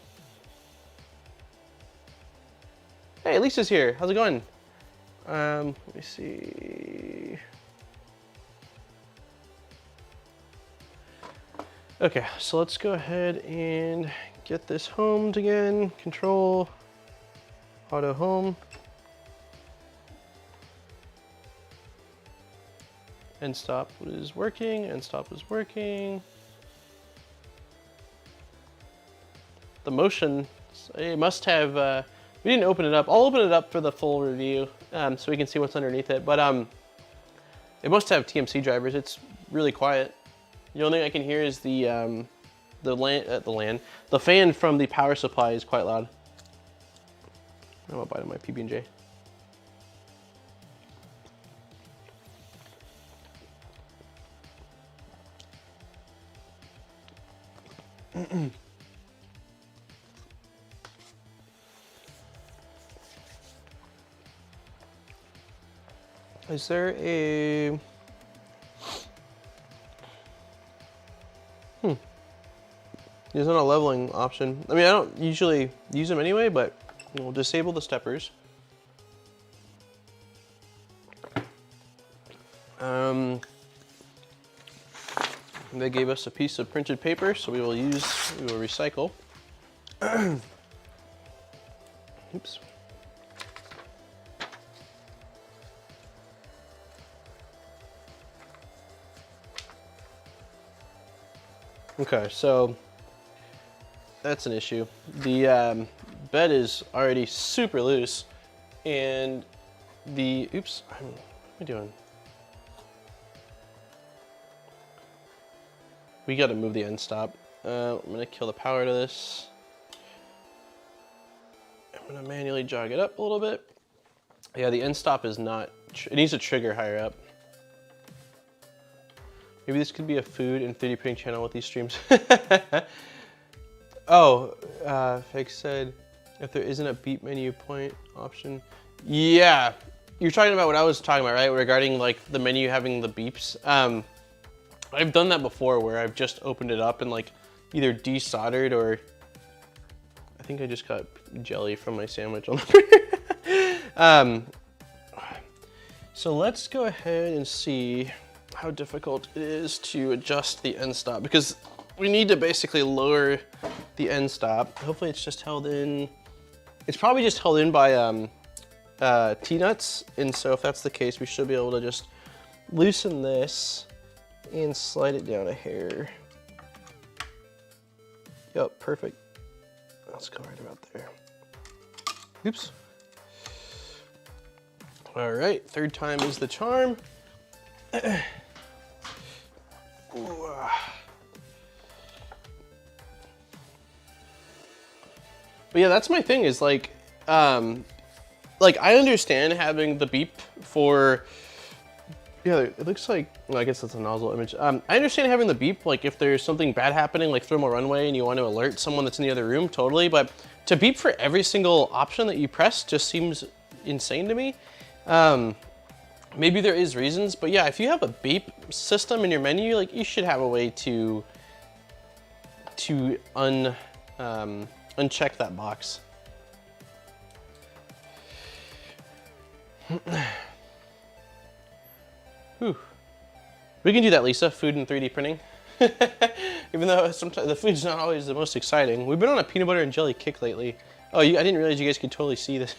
Hey, Lisa's here. How's it going? Let me see. Okay, so let's go ahead and get this homed again. Control, auto home. End stop is working, end stop is working. The motion, it must have We didn't open it up. I'll open it up for the full review so we can see what's underneath it. But it must have TMC drivers. It's really quiet. The only thing I can hear is the fan from the power supply is quite loud. I'm gonna bite on my PB&J. Is there a... There's not a leveling option. I mean, I don't usually use them anyway, but we'll disable the steppers. They gave us a piece of printed paper, so we will recycle. Oops. Okay, so that's an issue. The bed is already super loose, and the, oops, what am I doing? We gotta move the end stop. I'm gonna kill the power to this. I'm gonna manually jog it up a little bit. Yeah, the end stop is not, it needs to trigger higher up. Maybe this could be a food and 3D printing channel with these streams. Oh, Fake said, if there isn't a beep menu point option. Yeah, you're talking about what I was talking about, right? Regarding like the menu having the beeps. I've done that before where I've just opened it up and like either desoldered or I think I just got jelly from my sandwich on the printer. So let's go ahead and see how difficult it is to adjust the end stop, because we need to basically lower the end stop. Hopefully it's just held in. It's probably just held in by T-nuts, and so if that's the case, we should be able to just loosen this and slide it down a hair. Yep, perfect. Let's go right about there. Oops. All right, third time is the charm. Ooh, But yeah, that's my thing is like I understand having the beep for, yeah, it looks like, well, I guess that's a nozzle image. I understand having the beep, like if there's something bad happening, like thermal runaway and you want to alert someone that's in the other room, totally. But to beep for every single option that you press just seems insane to me. Maybe there is reasons, but yeah, if you have a beep system in your menu, like you should have a way to uncheck that box. Whew. We can do that, Lisa, food and 3D printing. Even though sometimes the food's not always the most exciting. We've been on a peanut butter and jelly kick lately. Oh, I didn't realize you guys could totally see this.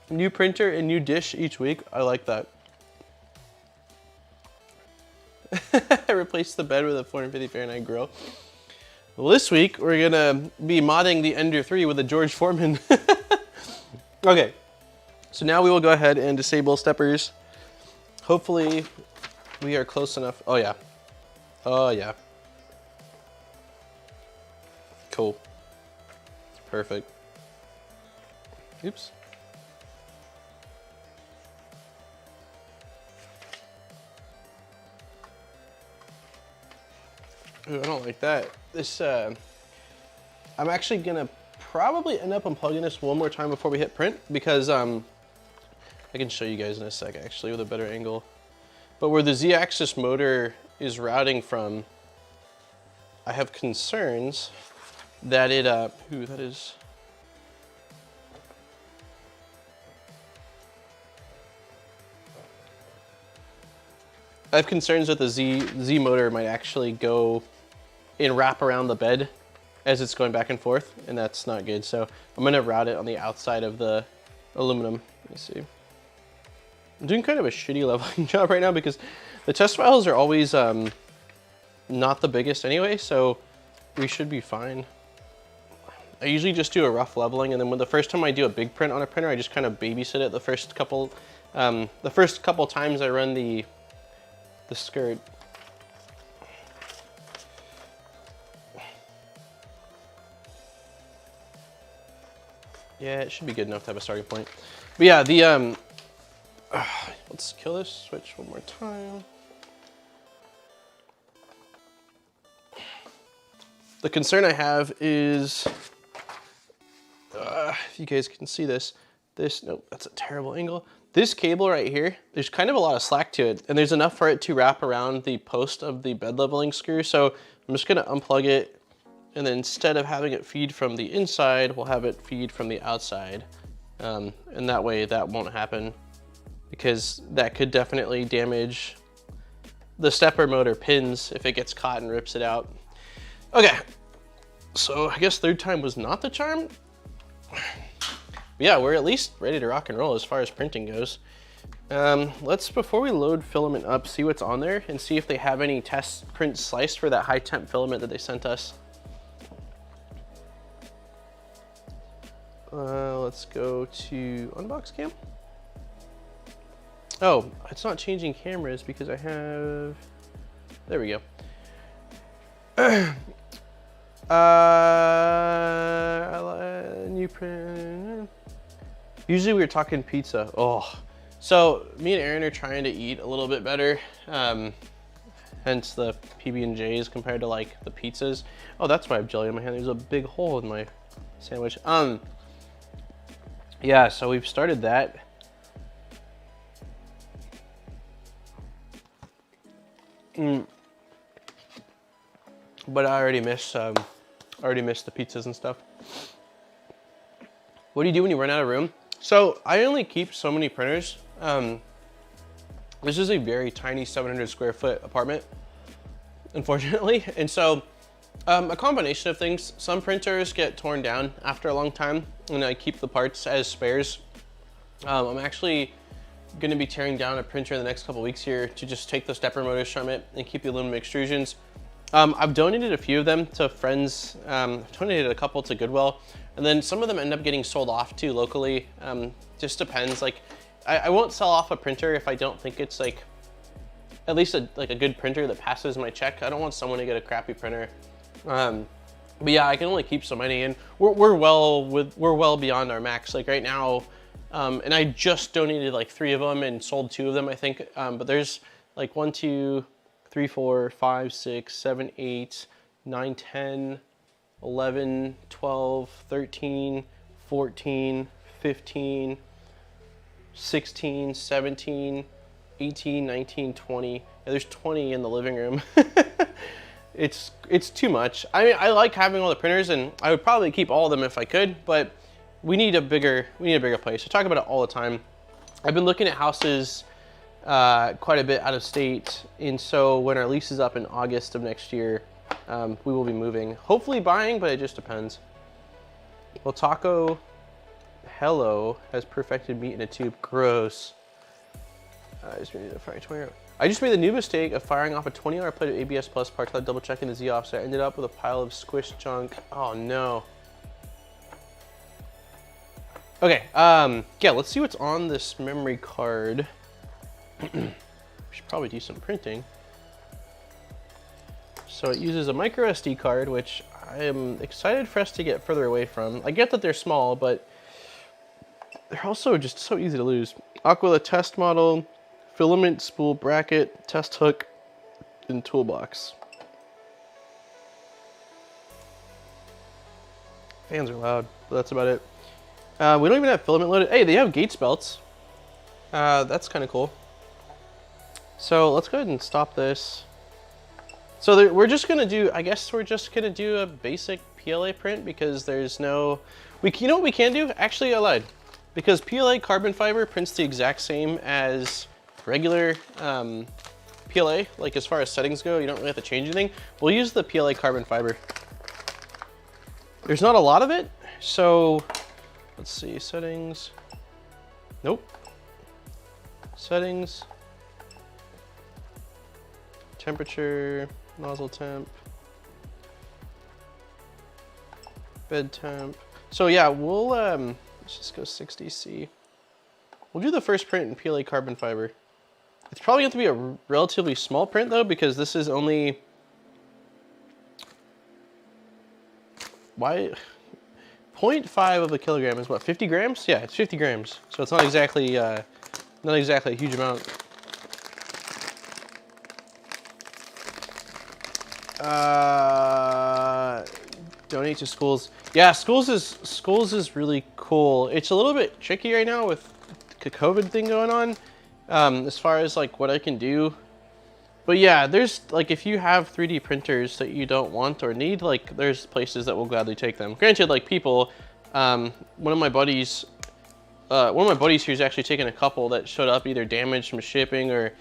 New printer and new dish each week. I like that. I replaced the bed with a 450 Fahrenheit grill. Well, this week we're gonna be modding the Ender 3 with a George Foreman. Okay, so now we will go ahead and disable steppers. Hopefully we are close enough. Oh yeah. Oh yeah. Cool. Perfect. Oops. Ooh, I don't like that. This, I'm actually gonna probably end up unplugging this one more time before we hit print, because I can show you guys in a sec actually with a better angle. But where the Z-axis motor is routing from, I have concerns that it, ooh, that is, I have concerns that the Z motor might actually go and wrap around the bed as it's going back and forth, and that's not good. So I'm gonna route it on the outside of the aluminum. Let me see. I'm doing kind of a shitty leveling job right now because The test files are always not the biggest anyway, so we should be fine. I usually just do a rough leveling, and then when the first time I do a big print on a printer, I just kind of babysit it the first couple times I run the skirt. Yeah, it should be good enough to have a starting point. But yeah, the let's kill this switch one more time. The concern I have is, if you guys can see this, nope, that's a terrible angle. This cable right here, there's kind of a lot of slack to it, and there's enough for it to wrap around the post of the bed leveling screw. So I'm just gonna unplug it, and then instead of having it feed from the inside, we'll have it feed from the outside. And that way that won't happen, because that could definitely damage the stepper motor pins if it gets caught and rips it out. Okay, so I guess third time was not the charm. But yeah, we're at least ready to rock and roll as far as printing goes. Let's, before we load filament up, see what's on there and see if they have any test prints sliced for that high temp filament that they sent us. Let's go to unbox cam. Oh, it's not changing cameras because I have, there we go. New print. Usually we're talking pizza. Oh, so me and Aaron are trying to eat a little bit better. Hence the PB&Js compared to like the pizzas. Oh, that's why I have jelly in my hand. There's a big hole in my sandwich. Yeah, so we've started that. But I already miss the pizzas and stuff. What do you do when you run out of room? So I only keep so many printers. This is a very tiny 700 square foot apartment, unfortunately. And so a combination of things. Some printers get torn down after a long time, and I keep the parts as spares. I'm actually gonna be tearing down a printer in the next couple weeks here to just take the stepper motors from it and keep the aluminum extrusions. I've donated a few of them to friends. I've donated a couple to Goodwill, and then some of them end up getting sold off too locally. Just depends. Like, I won't sell off a printer if I don't think it's like at least a good printer that passes my check. I don't want someone to get a crappy printer. But yeah, I can only keep so many, and we're well beyond our max. Like right now, and I just donated like 3 of them and sold 2 of them, I think. But there's like 1, 2, 3, 4, 5, 6, 7, 8, 9, 10, 11, 12, 13, 14, 15, 16, 17, 18, 19, 20. Yeah, there's 20 in the living room. It's too much. I mean, I like having all the printers, and I would probably keep all of them if I could, but we need a bigger place. I talk about it all the time. I've been looking at houses quite a bit out of state, and so when our lease is up in August of next year, we will be moving. Hopefully buying, but it just depends. Well, Taco Hello has perfected meat in a tube. Gross. I just made the new mistake of firing off a 20-hour plate of ABS Plus parts without double checking the Z offset. I ended up with a pile of squished junk. Oh no. Okay, yeah, let's see what's on this memory card. We should probably do some printing. So it uses a micro SD card, which I am excited for us to get further away from. I get that they're small, but they're also just so easy to lose. Aquila test model, filament spool bracket, test hook, and toolbox. Fans are loud, but that's about it. We don't even have filament loaded. Hey, they have Gates belts. That's kind of cool. So let's go ahead and stop this. So we're just gonna do, I guess we're just gonna do a basic PLA print because there's no, you know what we can do? Actually, I lied. Because PLA carbon fiber prints the exact same as regular PLA, like as far as settings go, you don't really have to change anything. We'll use the PLA carbon fiber. There's not a lot of it, so let's see, settings. Nope. Settings. temperature, nozzle temp, bed temp. So yeah, we'll, let's just go 60C. We'll do the first print in PLA carbon fiber. It's probably going to be a relatively small print though, because this is only, why, 0.5 of a kilogram is what, 50 grams? Yeah, it's 50 grams. So it's not exactly a huge amount. Donate to schools. Yeah, schools is really cool. It's a little bit tricky right now with the COVID thing going on, as far as like what I can do. But yeah, there's like, if you have 3D printers that you don't want or need, like there's places that will gladly take them. Granted, like people, one of my buddies here's actually taken a couple that showed up either damaged from shipping or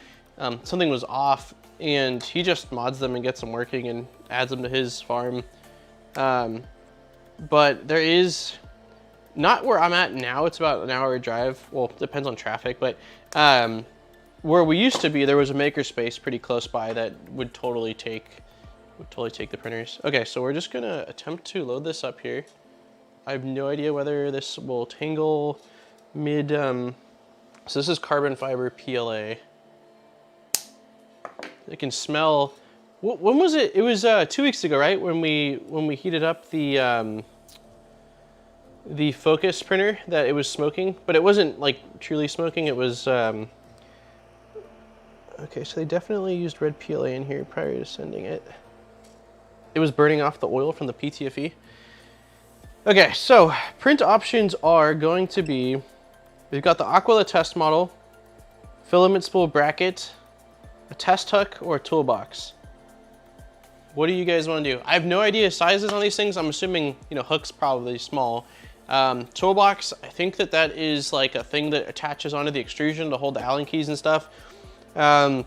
something was off, and he just mods them and gets them working and adds them to his farm. But there is, not where I'm at now, it's about an hour drive. Well, depends on traffic, but where we used to be, there was a makerspace pretty close by that would totally take the printers. Okay, so we're just gonna attempt to load this up here. I have no idea whether this will tangle mid, so this is carbon fiber PLA. It can smell, when was it? It was 2 weeks ago, right? When we heated up the focus printer, that it was smoking, but it wasn't like truly smoking. It was, okay, so they definitely used red PLA in here prior to sending it. It was burning off the oil from the PTFE. Okay, so print options are going to be, we've got the Aquila test model, filament spool bracket, a test hook, or a toolbox. What do you guys want to do? I have no idea sizes on these things. I'm assuming, you know, hook's probably small. Toolbox, I think that is like a thing that attaches onto the extrusion to hold the Allen keys and stuff. And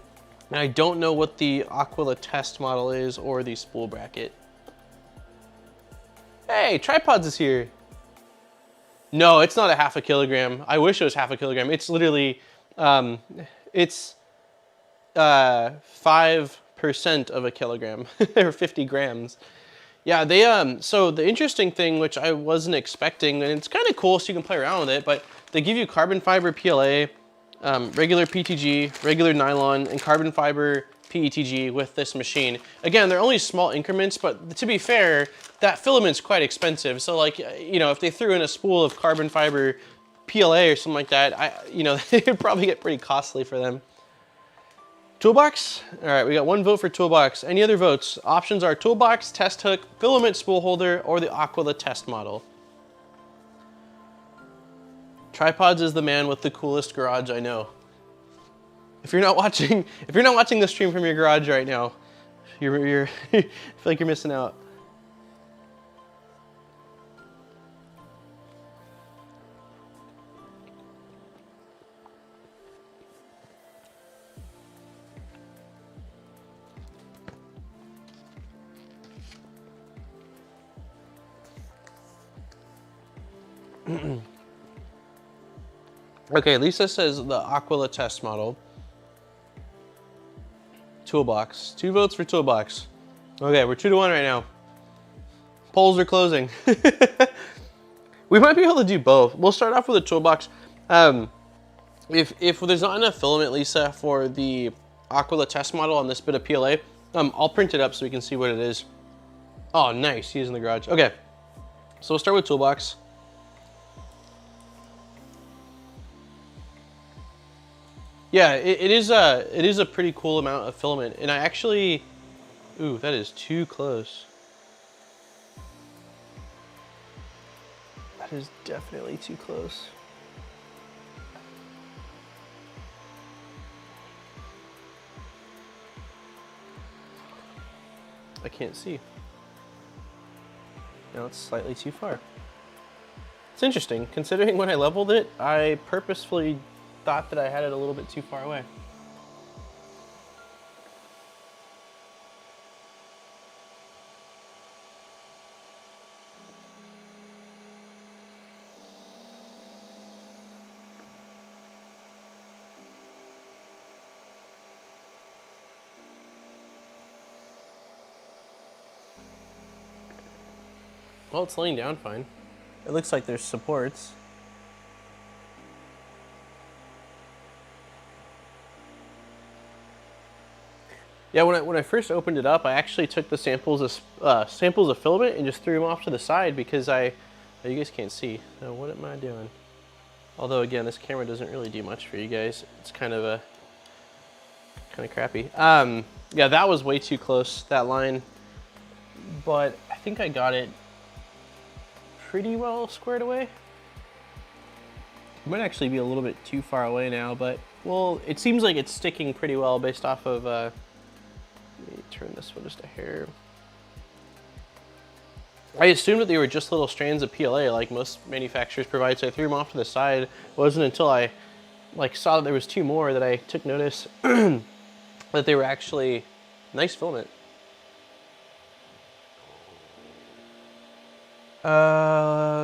I don't know what the Aquila test model is or the spool bracket. Hey, Tripods is here. No, it's not a half a kilogram. I wish it was half a kilogram. It's literally, it's 5% of a kilogram, or 50 grams. Yeah, they, so the interesting thing, which I wasn't expecting, and it's kind of cool so you can play around with it, but they give you carbon fiber PLA, regular PTG, regular nylon, and carbon fiber PETG with this machine. Again, they're only small increments, but to be fair, that filament's quite expensive. So like, you know, if they threw in a spool of carbon fiber PLA or something like that, you know, it would probably get pretty costly for them. Toolbox? All right, we got 1 vote for toolbox. Any other votes? Options are toolbox, test hook, filament spool holder, or the Aquila test model. Tripods is the man with the coolest garage I know. If you're not watching the stream from your garage right now, I feel like you're missing out. Okay, Lisa says the Aquila test model. Toolbox. 2 votes for toolbox. Okay, we're 2-1 right now. Polls are closing. We might be able to do both. We'll start off with a toolbox. If there's not enough filament, Lisa, for the Aquila test model on this bit of PLA, I'll print it up so we can see what it is. Oh, nice. He's in the garage. Okay, so we'll start with toolbox. Yeah, it is a pretty cool amount of filament, and I actually, ooh, that is too close. That is definitely too close. I can't see. Now it's slightly too far. It's interesting, considering when I leveled it, I purposefully thought that I had it a little bit too far away. Well, it's laying down fine. It looks like there's supports. Yeah, when I first opened it up, I actually took the samples of filament and just threw them off to the side because you guys can't see. So what am I doing? Although again, this camera doesn't really do much for you guys. It's kind of crappy. Yeah, that was way too close, that line. But I think I got it pretty well squared away. It might actually be a little bit too far away now, but well, it seems like it's sticking pretty well based off of, let me turn this one just a hair. I assumed that they were just little strands of PLA like most manufacturers provide, so I threw them off to the side. It wasn't until I saw that there was 2 more that I took notice that they were actually nice filament.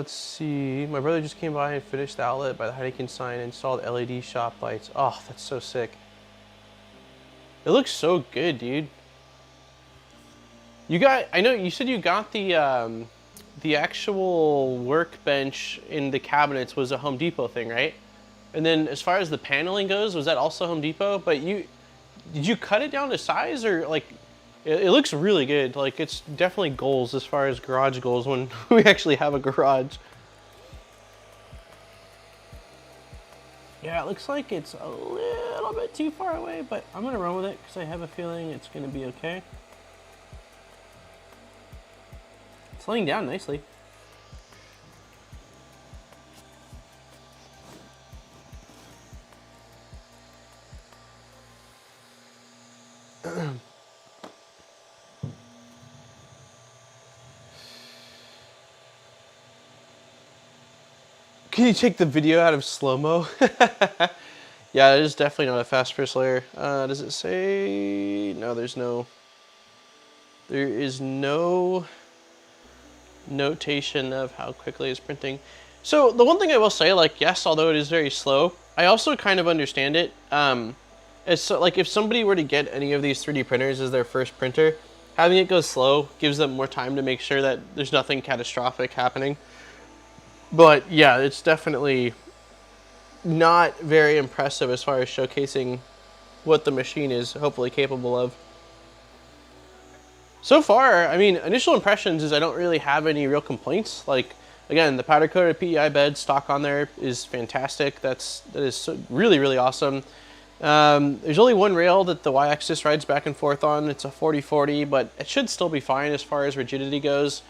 Let's see. My brother just came by and finished the outlet by the Heineken sign and installed LED shop lights. Oh, that's so sick. It looks so good, dude. I know you said you got the actual workbench in the cabinets was a Home Depot thing, right? And then as far as the paneling goes, was that also Home Depot? But did you cut it down to size, or like, it looks really good. Like, it's definitely goals as far as garage goals when we actually have a garage. Yeah, it looks like it's a little bit too far away, but I'm gonna run with it because I have a feeling it's gonna be okay. It's laying down nicely. Can you take the video out of slow-mo? Yeah, it is definitely not a fast first layer. Does it say? No, there is no notation of how quickly it's printing. So the one thing I will say, like, yes, although it is very slow, I also kind of understand it. It's so, like, if somebody were to get any of these 3D printers as their first printer, having it go slow gives them more time to make sure that there's nothing catastrophic happening. But yeah, it's definitely not very impressive as far as showcasing what the machine is hopefully capable of. So far, I mean, initial impressions is I don't really have any real complaints. Like, again, the powder coated PEI bed stock on there is fantastic. That is so, really, really awesome. There's only one rail that the Y-axis rides back and forth on. It's a 40-40, but it should still be fine as far as rigidity goes.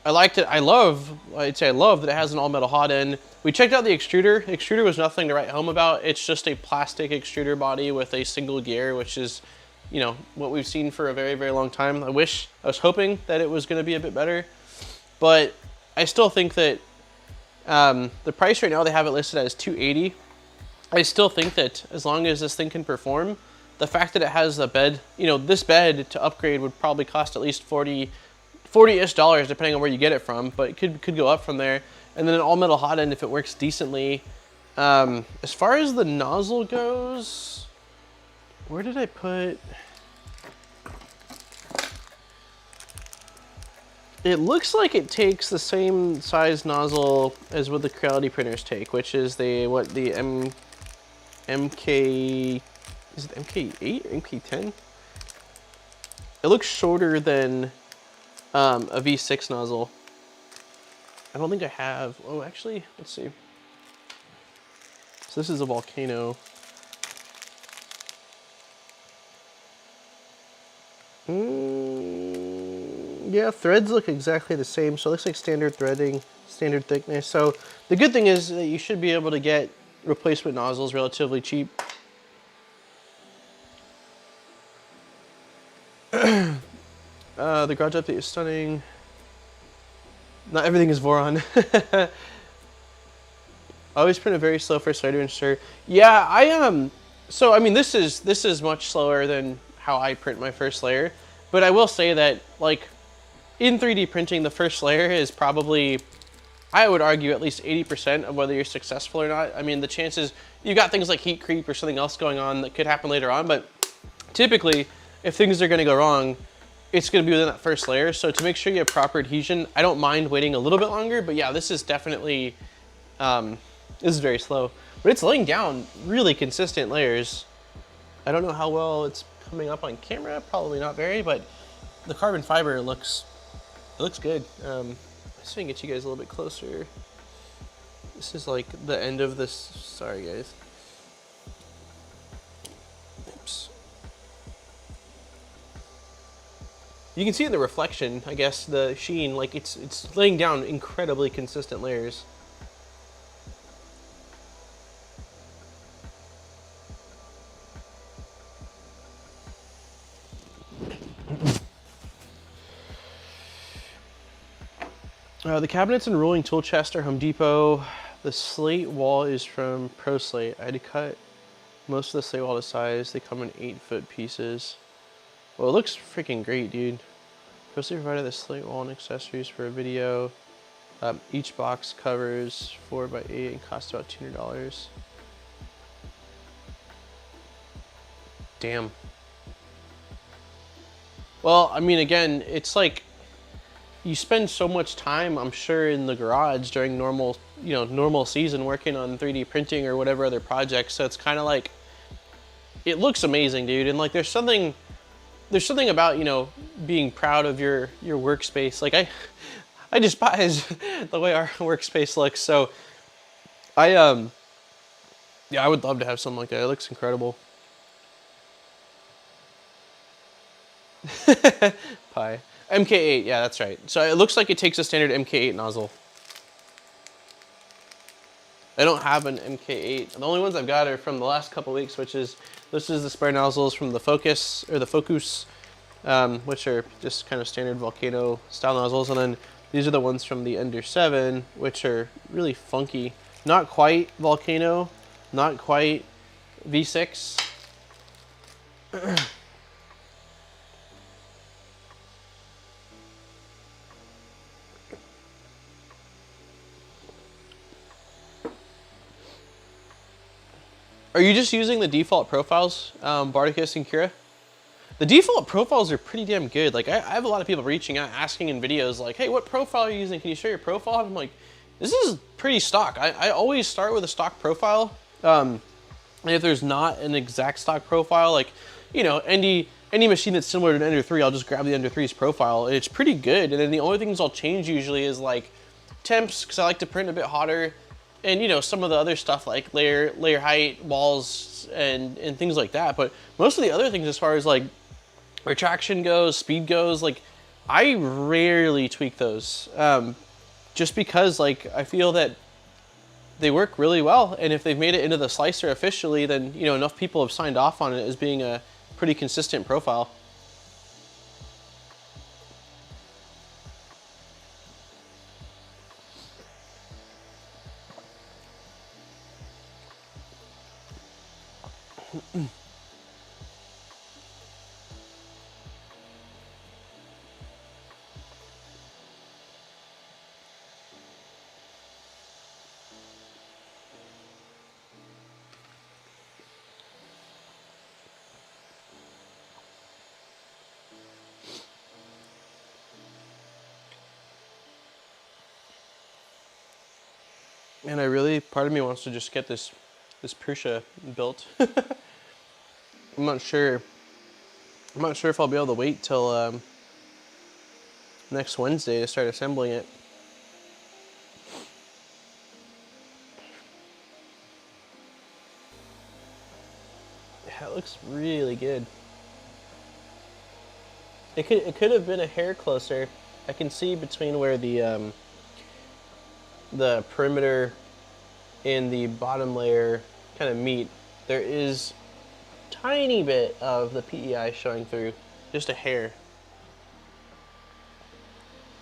I liked it. I'd say I love that it has an all-metal hot end. We checked out the extruder. The extruder was nothing to write home about. It's just a plastic extruder body with a single gear, which is, you know, what we've seen for a very, very long time. I was hoping that it was going to be a bit better, but I still think that the price right now, they have it listed as $280. I still think that as long as this thing can perform, the fact that it has a bed, you know, this bed to upgrade would probably cost at least $40-ish depending on where you get it from, but it could go up from there. And then an all metal hot end if it works decently. As far as the nozzle goes, where did I put? It looks like it takes the same size nozzle as what the Creality printers take, which is the MK, is it MK8 or MK10? It looks shorter than a V6 nozzle. I don't think I have, oh, actually, let's see. So this is a Volcano. Yeah, threads look exactly the same. So it looks like standard threading, standard thickness. So the good thing is that you should be able to get replacement nozzles relatively cheap. The garage update is stunning. Not everything is Voron. I always print a very slow first layer to ensure. Yeah, so I mean, this is much slower than how I print my first layer. But I will say that, like, in 3D printing, the first layer is probably, I would argue, at least 80% of whether you're successful or not. I mean, the chances, you've got things like heat creep or something else going on that could happen later on, but typically, if things are gonna go wrong, it's gonna be within that first layer. So to make sure you have proper adhesion, I don't mind waiting a little bit longer, but yeah, this is definitely, this is very slow, but it's laying down really consistent layers. I don't know how well it's coming up on camera, probably not very, but the carbon fiber looks good. Let's see if I can get you guys a little bit closer. This is like the end of this, sorry guys. Oops. You can see in the reflection, I guess, the sheen, like it's laying down incredibly consistent layers. The cabinets and rolling tool chest are Home Depot. The slate wall is from Pro Slate. I had to cut most of the slate wall to size. They come in 8-foot pieces. Well, it looks freaking great, dude. Pro Slate provided the slate wall and accessories for a video. Each box covers 4x8 and costs about $200. Damn. Well, I mean, again, it's like, you spend so much time, I'm sure, in the garage during normal, normal season working on 3D printing or whatever other projects. So it's kind of like, it looks amazing, dude. And like, there's something about, being proud of your workspace. Like I despise the way our workspace looks. So yeah, I would love to have something like that. It looks incredible. Pie. MK8, yeah, that's right. So it looks like it takes a standard MK8 nozzle. I don't have an MK8. The only ones I've got are from the last couple weeks, which is, this is the spare nozzles from the Focus, which are just kind of standard Volcano style nozzles. And then these are the ones from the Ender 7, which are really funky. Not quite Volcano, not quite V6. Are you just using the default profiles, Bardicus and Kira? The default profiles are pretty damn good. Like, I have a lot of people reaching out, asking in videos like, hey, what profile are you using? Can you show your profile? And I'm like, this is pretty stock. I always start with a stock profile. And if there's not an exact stock profile, like, any machine that's similar to an Ender 3, I'll just grab the Ender 3's profile. And it's pretty good. And then the only things I'll change usually is like temps, because I like to print a bit hotter. And some of the other stuff like layer height, walls, and things like that. But most of the other things, as far as like retraction goes, speed goes, like I rarely tweak those, just because like I feel that they work really well. And if they've made it into the slicer officially, then enough people have signed off on it as being a pretty consistent profile. And part of me wants to just get this Prusa built. I'm not sure if I'll be able to wait till next Wednesday to start assembling it. Yeah, it looks really good. It could have been a hair closer. I can see between where the perimeter and the bottom layer kind of meet. There is a tiny bit of the PEI showing through, just a hair.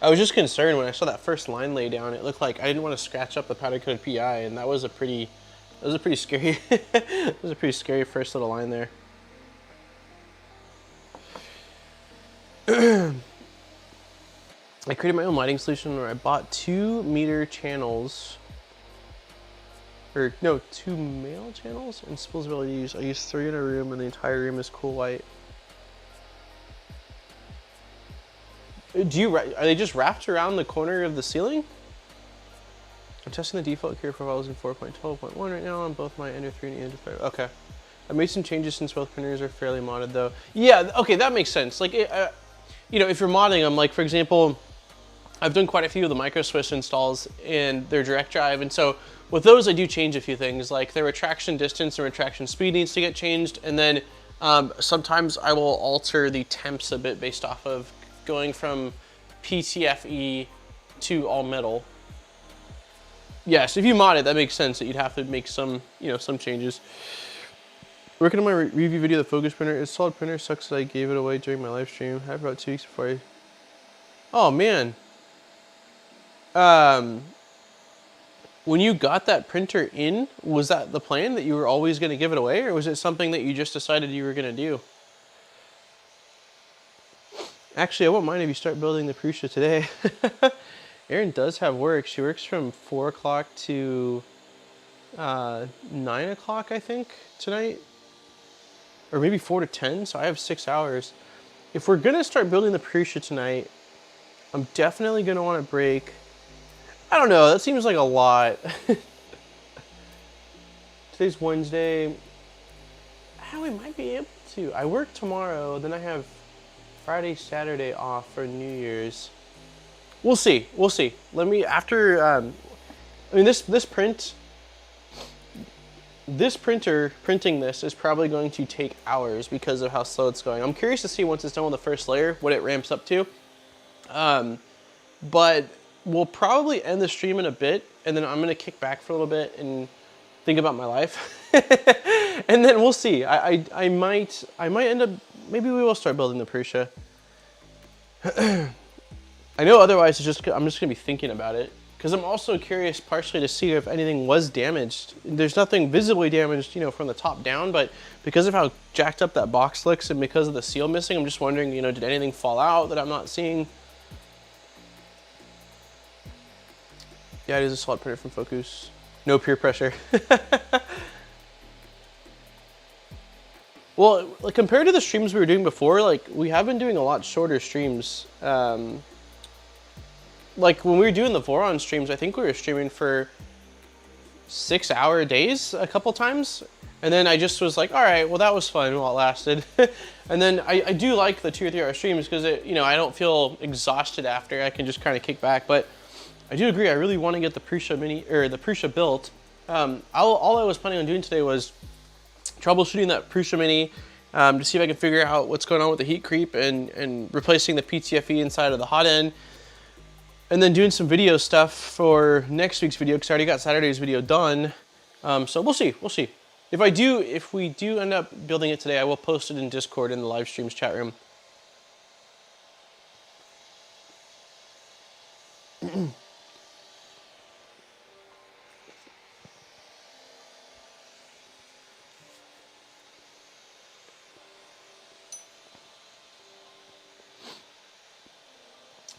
I was just concerned when I saw that first line lay down. It looked like I didn't want to scratch up the powder coated PEI, and that was a pretty scary it was a pretty scary first little line there. I created my own lighting solution where I bought 2 meter channels, or no, 2 male channels and spools of LEDs. I used 3 in a room and the entire room is cool white. Are they just wrapped around the corner of the ceiling? I'm testing the default care profiles in 4.12.1 right now on both my Ender 3 and Ender 5. Okay. I made some changes since both printers are fairly modded though. Yeah, okay, that makes sense. Like, you know, if you're modding them, like for example, I've done quite a few of the micro Swiss installs and their direct drive, and so with those I do change a few things, like their retraction distance and retraction speed needs to get changed, and then sometimes I will alter the temps a bit based off of going from PTFE to all metal. Yes, if you mod it, that makes sense that you'd have to make some, you know, some changes. Working on my review video, the Focus printer. It's a solid printer. Sucks that I gave it away during my live stream. I had about 2 weeks before I... Oh, man. When you got that printer in, was that the plan that you were always going to give it away, or was it something that you just decided you were going to do? Actually, I won't mind if you start building the Prusa today. Erin does have work. She works from 4 o'clock to 9 o'clock, I think, tonight. Or maybe 4 to 10, so I have 6 hours. If we're gonna start building the Prusa tonight, I'm definitely gonna wanna break, I don't know, that seems like a lot. Today's Wednesday. We might be able to. I work tomorrow, then I have Friday, Saturday off for New Year's. We'll see, we'll see. Let me, after, I mean, this printer printing this is probably going to take hours because of how slow it's going. I'm curious to see once it's done with the first layer, what it ramps up to. But we'll probably end the stream in a bit, and then I'm gonna kick back for a little bit and think about my life. And then we'll see. I might end up, maybe we will start building the Prusa. I know otherwise I'm just gonna be thinking about it, because I'm also curious partially to see if anything was damaged. There's nothing visibly damaged, you know, from the top down, but because of how jacked up that box looks and because of the seal missing, I'm just wondering, you know, did anything fall out that I'm not seeing? Yeah, it is a solid printer from Focus. No peer pressure. Well, like, compared to the streams we were doing before, like, we have been doing a lot shorter streams. Like, when we were doing the Voron streams, I think we were streaming for 6-hour days a couple times. And then I just was like, all right, well, that was fun while it lasted. And then I do like the 2 or 3 hour streams because, you know, I don't feel exhausted after. I can just kind of kick back. But I do agree, I really want to get the Prusa Mini, or the Prusa built. All I was planning on doing today was troubleshooting that Prusa Mini to see if I can figure out what's going on with the heat creep and replacing the PTFE inside of the hot end. And then doing some video stuff for next week's video, because I already got Saturday's video done. So we'll see, we'll see. If we do end up building it today, I will post it in Discord in the live streams chat room.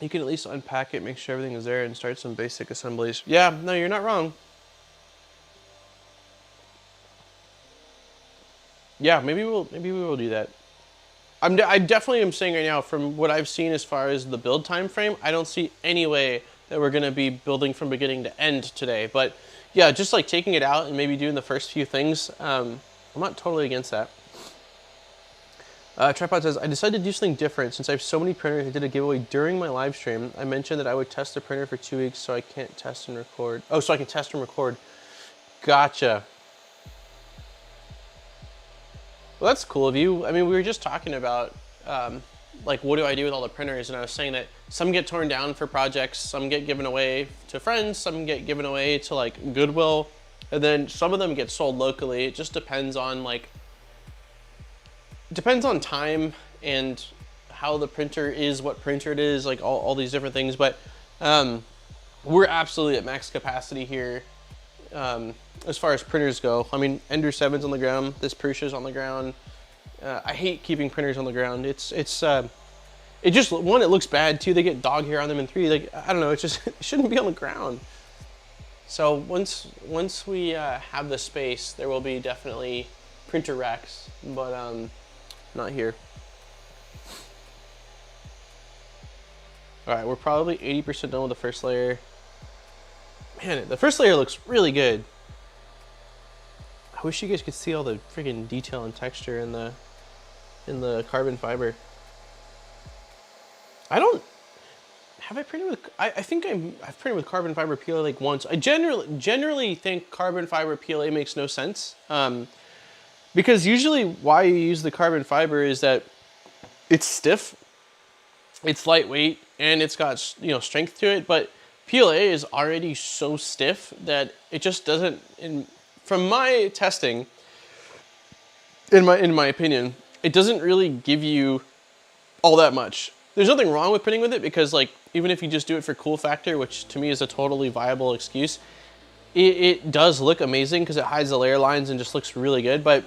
You can at least unpack it, make sure everything is there, and start some basic assemblies. Yeah, no, you're not wrong. Yeah, maybe we will do that. I definitely am saying right now, from what I've seen as far as the build time frame, I don't see any way that we're gonna be building from beginning to end today. But yeah, just like taking it out and maybe doing the first few things, I'm not totally against that. Tripod says, I decided to do something different since I have so many printers. I did a giveaway during my live stream. I mentioned that I would test the printer for 2 weeks so I can't test and record. Oh, so I can test and record. Gotcha. Well, that's cool of you. I mean, we were just talking about, like, what do I do with all the printers? And I was saying that some get torn down for projects, some get given away to friends, some get given away to, like, Goodwill, and then some of them get sold locally. It just depends on, like, depends on time and how the printer is, what printer it is, like all these different things. But we're absolutely at max capacity here as far as printers go. I mean, Ender 7's on the ground, this Prusa's on the ground. I hate keeping printers on the ground. It just, one, it looks bad. 2, they get dog hair on them, and 3, like, I don't know, it just it shouldn't be on the ground. So once we have the space, there will be definitely printer racks, but not here. All right, we're probably 80% done with the first layer. Man, the first layer looks really good. I wish you guys could see all the freaking detail and texture in the carbon fiber. I don't, have I printed with, I think I've printed with carbon fiber PLA like once. I generally think carbon fiber PLA makes no sense. Because usually why you use the carbon fiber is that it's stiff, it's lightweight, and it's got, you know, strength to it, but PLA is already so stiff that it just doesn't, from my testing, in my opinion, it doesn't really give you all that much. There's nothing wrong with printing with it because, like, even if you just do it for cool factor, which to me is a totally viable excuse, it does look amazing because it hides the layer lines and just looks really good. But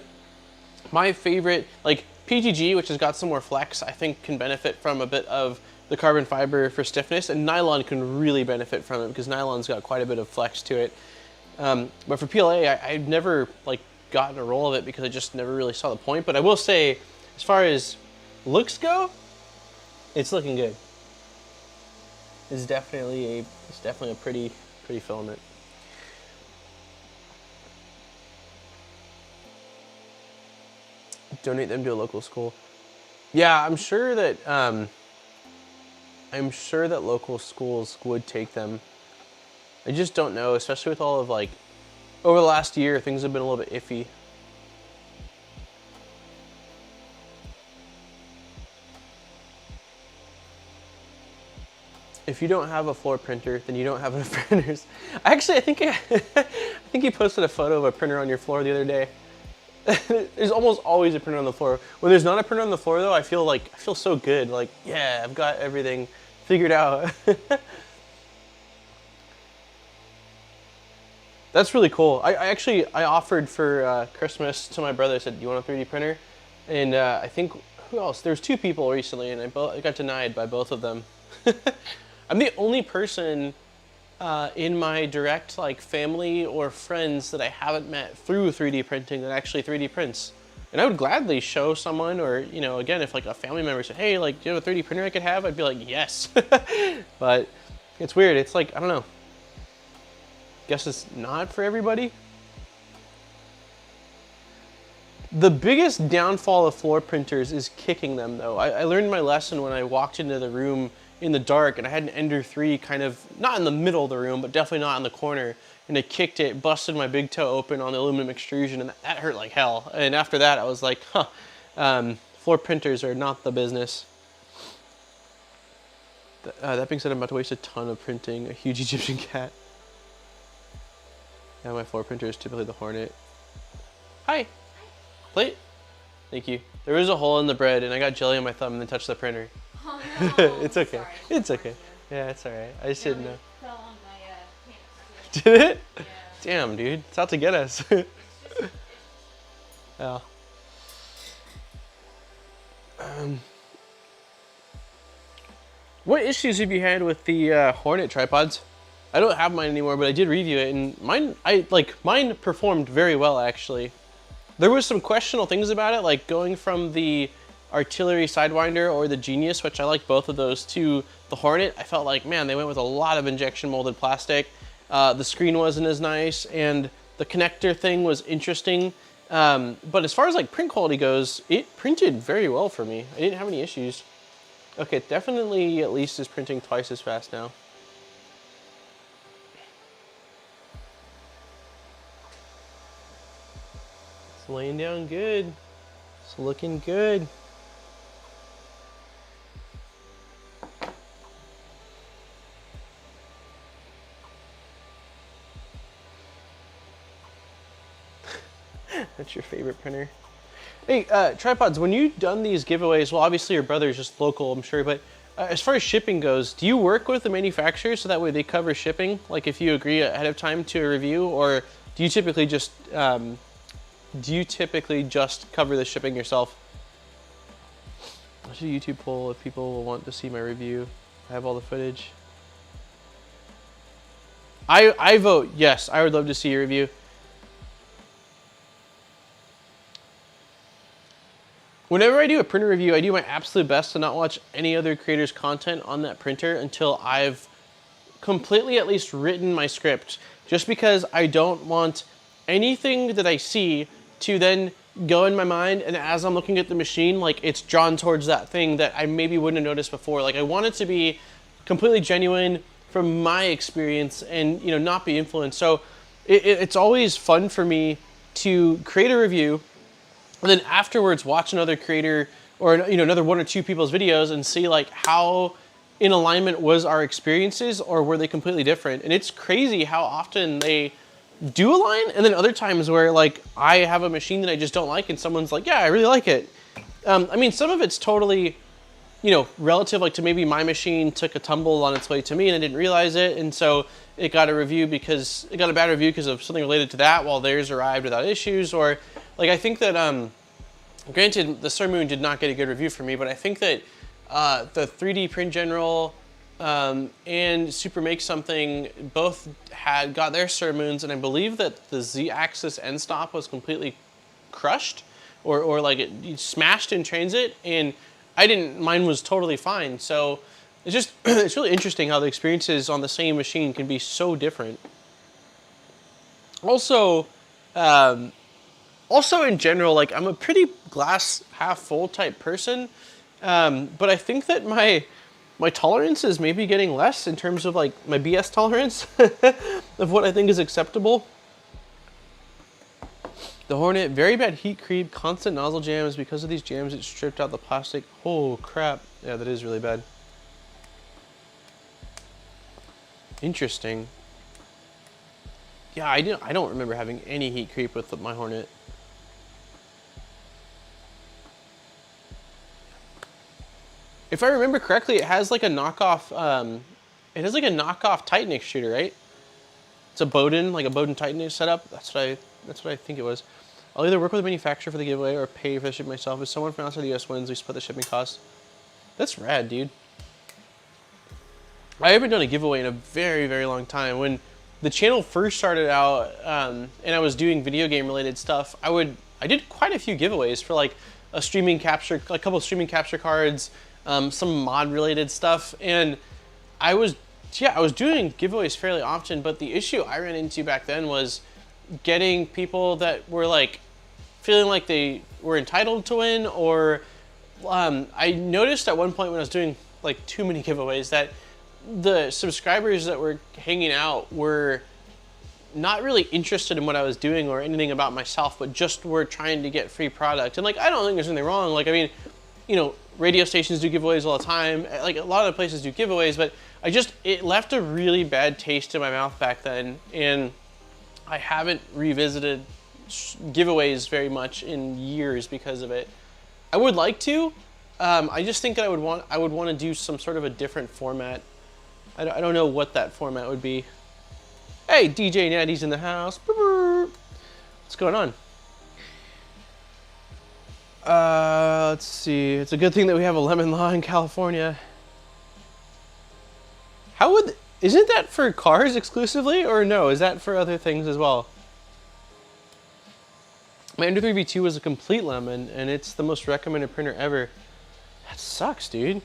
my favorite, like PTG, which has got some more flex, I think can benefit from a bit of the carbon fiber for stiffness, and nylon can really benefit from it because nylon's got quite a bit of flex to it. But for PLA, I've never like gotten a roll of it because I just never really saw the point. But I will say, as far as looks go, it's looking good. It's definitely a pretty filament. Donate them to a local school. Yeah, I'm sure that local schools would take them. I just don't know, especially with all of like, over the last year, things have been a little bit iffy. If you don't have a floor printer, then you don't have enough printers. Actually, I think you posted a photo of a printer on your floor the other day. There's almost always a printer on the floor. When there's not a printer on the floor though, I feel so good. Like, yeah, I've got everything figured out. That's really cool. I offered for Christmas to my brother. I said, "Do you want a 3D printer?" And I think, who else? There's two people recently, and I got denied by both of them. I'm the only person in my direct like family or friends that I haven't met through 3D printing that actually 3D prints. And I would gladly show someone, or, you know, again, if like a family member said, "Hey, like, do you have a 3D printer I could have?" I'd be like, yes. But it's weird. It's like, I don't know. Guess it's not for everybody. The biggest downfall of floor printers is kicking them though. I learned my lesson when I walked into the room in the dark and I had an Ender 3 kind of, not in the middle of the room, but definitely not in the corner. And I kicked it, busted my big toe open on the aluminum extrusion, and that hurt like hell. And after that, I was like, floor printers are not the business. That being said, I'm about to waste a ton of printing a huge Egyptian cat. Yeah, my floor printer is typically the Hornet. Hi. Plate? Thank you. There was a hole in the bread and I got jelly on my thumb and then touched the printer. Oh no. It's okay. Sorry. It's okay. Yeah, it's alright. I just didn't know. Fell on my pants. Did it? Yeah. Damn, dude. It's out to get us. Yeah. What issues have you had with the Hornet tripods? I don't have mine anymore, but I did review it, and mine performed very well actually. There was some questionable things about it, like going from the Artillery Sidewinder or the Genius, which I like both of those, to the Hornet. I felt like, man, they went with a lot of injection molded plastic. The screen wasn't as nice, and the connector thing was interesting. But as far as like print quality goes, it printed very well for me. I didn't have any issues. Okay, definitely at least is printing twice as fast now. It's laying down good. It's looking good. That's your favorite printer. Hey, tripods, when you've done these giveaways, well, obviously your brother is just local, I'm sure, but as far as shipping goes, do you work with the manufacturer so that way they cover shipping? Like if you agree ahead of time to a review, or do you typically just cover the shipping yourself? I'll do a YouTube poll if people will want to see my review. I have all the footage. I vote yes. I would love to see your review. Whenever I do a printer review, I do my absolute best to not watch any other creator's content on that printer until I've completely at least written my script, just because I don't want anything that I see to then go in my mind, and as I'm looking at the machine, like it's drawn towards that thing that I maybe wouldn't have noticed before. Like I want it to be completely genuine from my experience and, you know, not be influenced. So it's always fun for me to create a review and then afterwards watch another creator or, you know, another one or two people's videos and see like how in alignment was our experiences, or were they completely different. And it's crazy how often they do align, and then other times where like I have a machine that I just don't like and someone's like, yeah, I really like it. I mean, some of it's totally, you know, relative, like to maybe my machine took a tumble on its way to me and I didn't realize it, and so it got a review because it got a bad review because of something related to that, while theirs arrived without issues. Or like I think that granted the Sir Moon did not get a good review for me, but I think that the 3D Print General and Super Make Something both got their Sir Moons, and I believe that the Z-axis end stop was completely crushed, or like it smashed in transit, and mine was totally fine. So it's just, it's really interesting how the experiences on the same machine can be so different. Also, in general, like I'm a pretty glass half full type person, but I think that my tolerance is maybe getting less in terms of like my BS tolerance of what I think is acceptable. The Hornet, very bad heat creep, constant nozzle jams. Because of these jams, it stripped out the plastic. Oh crap. Yeah, that is really bad. Interesting. Yeah, I don't remember having any heat creep with my Hornet. If I remember correctly, it has like a knockoff, Titan extruder, right? It's a Bowden, like a Bowden Titan setup. That's what I think it was. I'll either work with a manufacturer for the giveaway or pay for the shipping myself. If someone from outside the US wins, we split the shipping costs. That's rad, dude. I haven't done a giveaway in a very, very long time. When the channel first started out, and I was doing video game related stuff, I did quite a few giveaways for like a couple of streaming capture cards, some mod related stuff, and I was doing giveaways fairly often, but the issue I ran into back then was getting people that were like feeling like they were entitled to win, or I noticed at one point when I was doing like too many giveaways that the subscribers that were hanging out were not really interested in what I was doing or anything about myself, but just were trying to get free product. And like, I don't think there's anything wrong. Like, I mean, you know, radio stations do giveaways all the time. Like a lot of places do giveaways, but it left a really bad taste in my mouth back then. And I haven't revisited giveaways very much in years because of it. I would like to. I just think that I would want to do some sort of a different format. I don't know what that format would be. Hey, DJ Natty's in the house. What's going on? Let's see. It's a good thing that we have a lemon law in California. Isn't that for cars exclusively, or no? Is that for other things as well? My Ender 3 V2 was a complete lemon, and it's the most recommended printer ever. That sucks, dude.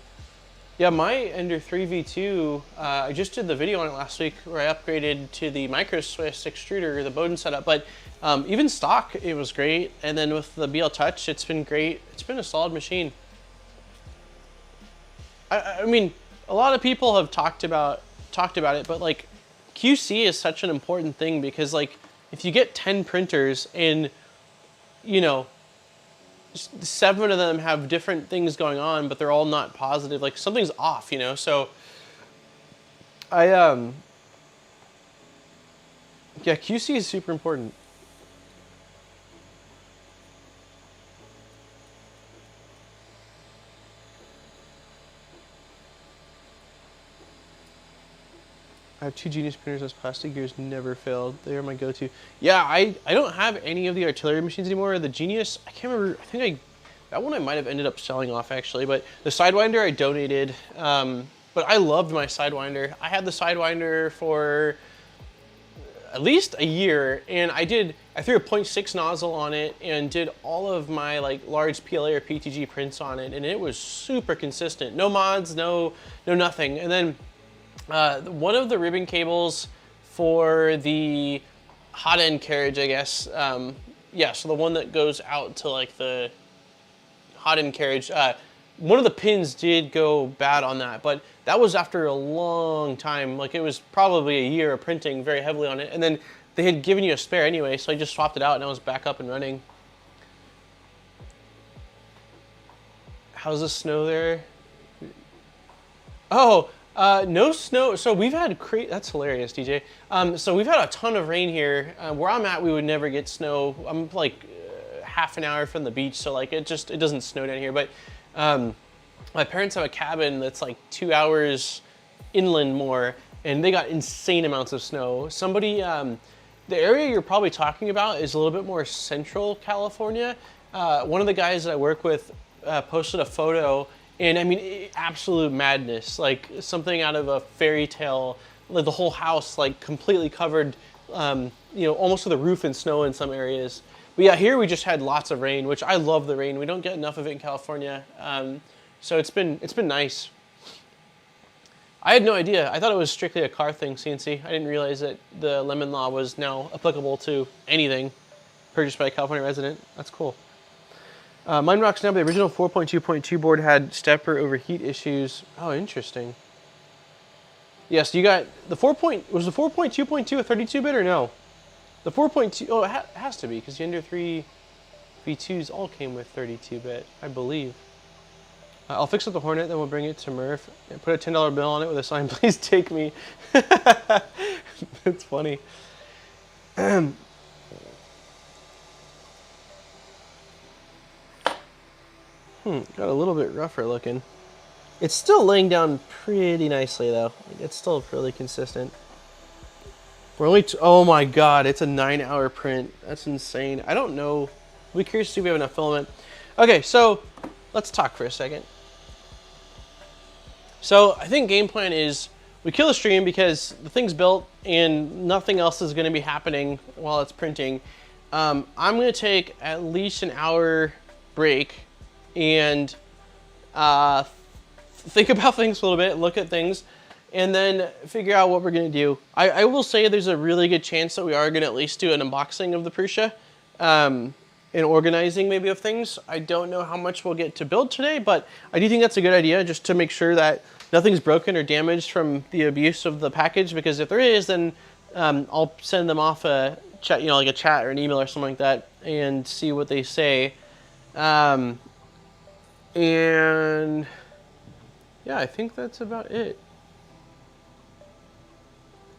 Yeah, my Ender 3 V2, I just did the video on it last week where I upgraded to the Micro Swiss extruder, the Bowden setup, but even stock, it was great. And then with the BL Touch, it's been great. It's been a solid machine. I mean, a lot of people have talked about it, but like QC is such an important thing, because like if you get 10 printers and, you know, 7 of them have different things going on, but they're all not positive, like something's off, you know? So yeah, QC is super important. I have 2 Genius printers. Those plastic gears never failed. They are my go-to. Yeah, I don't have any of the artillery machines anymore. The Genius, I can't remember. I think that one I might have ended up selling off actually. But the Sidewinder I donated. But I loved my Sidewinder. I had the Sidewinder for at least a year, and I did I threw a 0.6 nozzle on it and did all of my like large PLA or PTG prints on it, and it was super consistent. No mods, no nothing. And then one of the ribbon cables for the hot end carriage, I guess. Yeah, so the one that goes out to like the hot end carriage. One of the pins did go bad on that, but that was after a long time. Like it was probably a year of printing very heavily on it, and then they had given you a spare anyway, so I just swapped it out and I was back up and running. How's the snow there? Oh, no snow. So we've had that's hilarious, DJ. So we've had a ton of rain here. Where I'm at, we would never get snow. I'm like half an hour from the beach, so like it doesn't snow down here. But my parents have a cabin that's like 2 hours inland more, and they got insane amounts of snow. Somebody, the area you're probably talking about is a little bit more central California. One of the guys that I work with posted a photo, and I mean, absolute madness, like something out of a fairy tale. Like the whole house like completely covered, you know, almost to the roof in snow in some areas. But yeah, here we just had lots of rain, which I love the rain. We don't get enough of it in California, so it's been nice. I had no idea. I thought it was strictly a car thing, CNC. I didn't realize that the lemon law was now applicable to anything purchased by a California resident. That's cool. Mine rocks now, but the original 4.2.2 board had stepper overheat issues. Oh, interesting. Yes, you got the was the 4.2.2 a 32-bit or no? The 4.2, oh, it has to be, because the Ender 3 V2s all came with 32-bit, I believe. I'll fix up the Hornet, then we'll bring it to Murph and put a $10 bill on it with a sign, please take me. It's funny. Got a little bit rougher looking. It's still laying down pretty nicely though. It's still really consistent. We're only, oh my God, it's a 9-hour print. That's insane. I don't know. I'll be curious to see if we have enough filament. Okay, so let's talk for a second. So I think game plan is we kill the stream because the thing's built and nothing else is going to be happening while it's printing. I'm going to take at least an hour break and think about things a little bit, look at things, and then figure out what we're going to do. I will say there's a really good chance that we are going to at least do an unboxing of the Prusa and organizing maybe of things. I don't know how much we'll get to build today, but I do think that's a good idea just to make sure that nothing's broken or damaged from the abuse of the package, because if there is, then I'll send them off a chat, you know, like a chat or an email or something like that and see what they say. And yeah, I think that's about it.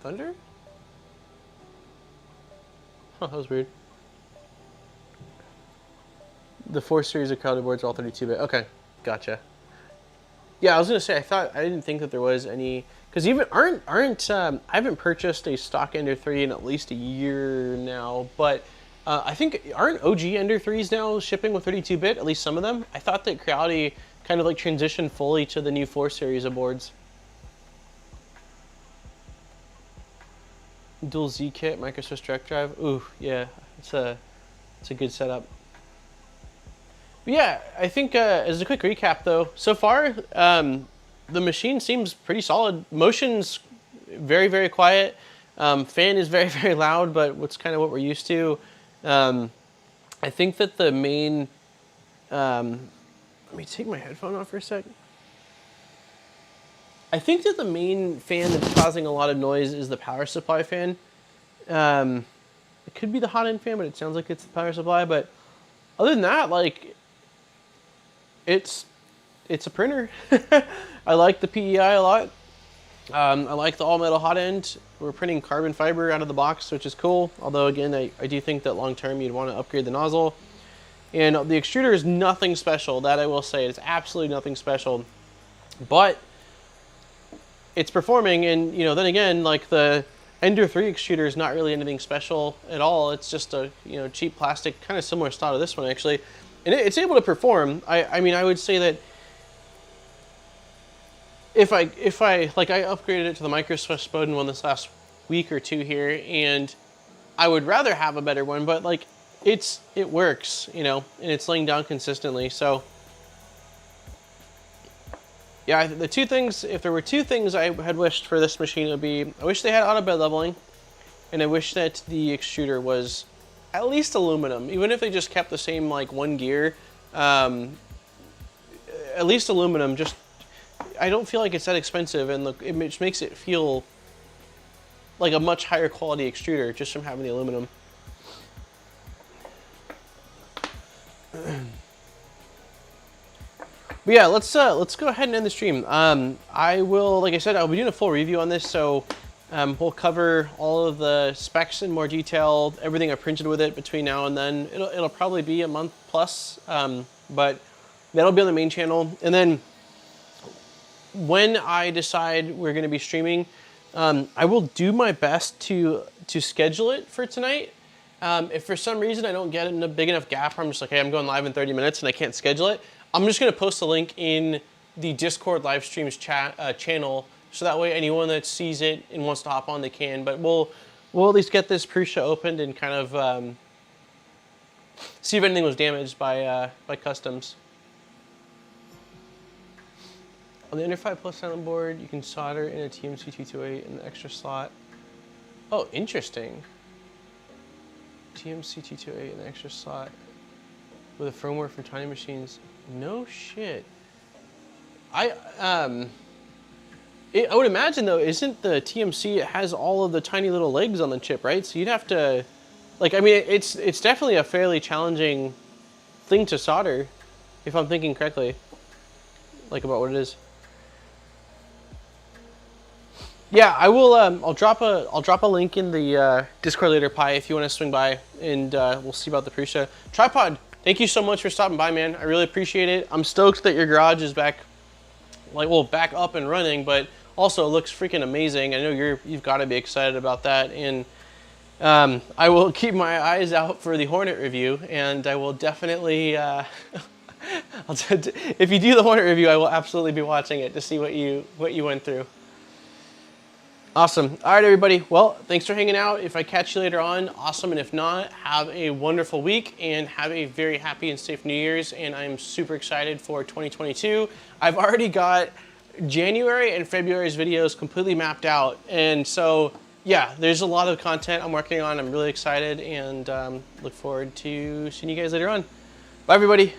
Thunder? Oh, that was weird. The 4 series of crowded boards are all 32-bit. Okay, gotcha. Yeah, I was gonna say I didn't think that there was any, because even I haven't purchased a stock Ender 3 in at least a year now, but I think aren't OG Ender 3s now shipping with 32-bit, at least some of them? I thought that Creality kind of like transitioned fully to the new 4 series of boards. Dual Z kit, micro Swiss direct drive. Ooh, yeah, it's a good setup. But yeah, I think as a quick recap though, so far the machine seems pretty solid. Motion's very, very quiet. Fan is very, very loud, but what's kind of what we're used to. I think that the main, let me take my headphone off for a sec. I think that the main fan that's causing a lot of noise is the power supply fan. It could be the hot end fan, but it sounds like it's the power supply. But other than that, like, it's a printer. I like the PEI a lot. I like the all metal hot end. We're printing carbon fiber out of the box, which is cool. Although again, I do think that long term you'd want to upgrade the nozzle. And the extruder is nothing special, that I will say. It's absolutely nothing special. But it's performing, and you know, then again, like the Ender 3 extruder is not really anything special at all. It's just a, you know, cheap plastic, kind of similar style to this one actually. And it's able to perform. I mean, I would say that if I like, I upgraded it to the micro Swiss Bowden one this last week or two here, and I would rather have a better one, but like it works, you know, and it's laying down consistently. So yeah, the two things, if there were two things I had wished for this machine, it would be, I wish they had auto bed leveling, and I wish that the extruder was at least aluminum, even if they just kept the same like one gear, at least aluminum. Just, I don't feel like it's that expensive, and look, it just makes it feel like a much higher quality extruder just from having the aluminum. But yeah, let's go ahead and end the stream. I will, like I said, I'll be doing a full review on this, so we'll cover all of the specs in more detail, everything I printed with it between now and then. It'll probably be a month plus, but that'll be on the main channel. And then when I decide we're going to be streaming, I will do my best to schedule it for tonight. If for some reason I don't get in a big enough gap where I'm just like, hey, I'm going live in 30 minutes and I can't schedule it, I'm just going to post a link in the Discord live streams chat channel, so that way anyone that sees it and wants to hop on, they can. But we'll at least get this Prusa opened and kind of see if anything was damaged by customs. On the Under 5 Plus sound board, you can solder in a TMC 228 in the extra slot. Oh, interesting. TMC 228 in the extra slot with a firmware from Tiny Machines. No shit. I would imagine though, isn't the TMC, it has all of the tiny little legs on the chip, right? So you'd have to, like, I mean, it's definitely a fairly challenging thing to solder, if I'm thinking correctly, like about what it is. Yeah, I will. I'll drop a link in the Discord later, Pi, if you want to swing by, and we'll see about the Prusa tripod. Thank you so much for stopping by, man. I really appreciate it. I'm stoked that your garage is back, like, well, back up and running, but also it looks freaking amazing. I know you've got to be excited about that, and I will keep my eyes out for the Hornet review, and I will definitely. If you do the Hornet review, I will absolutely be watching it to see what you went through. Awesome. All right, everybody. Well, thanks for hanging out. If I catch you later on, awesome. And if not, have a wonderful week and have a very happy and safe New Year's. And I'm super excited for 2022. I've already got January and February's videos completely mapped out. And so, yeah, there's a lot of content I'm working on. I'm really excited and look forward to seeing you guys later on. Bye, everybody.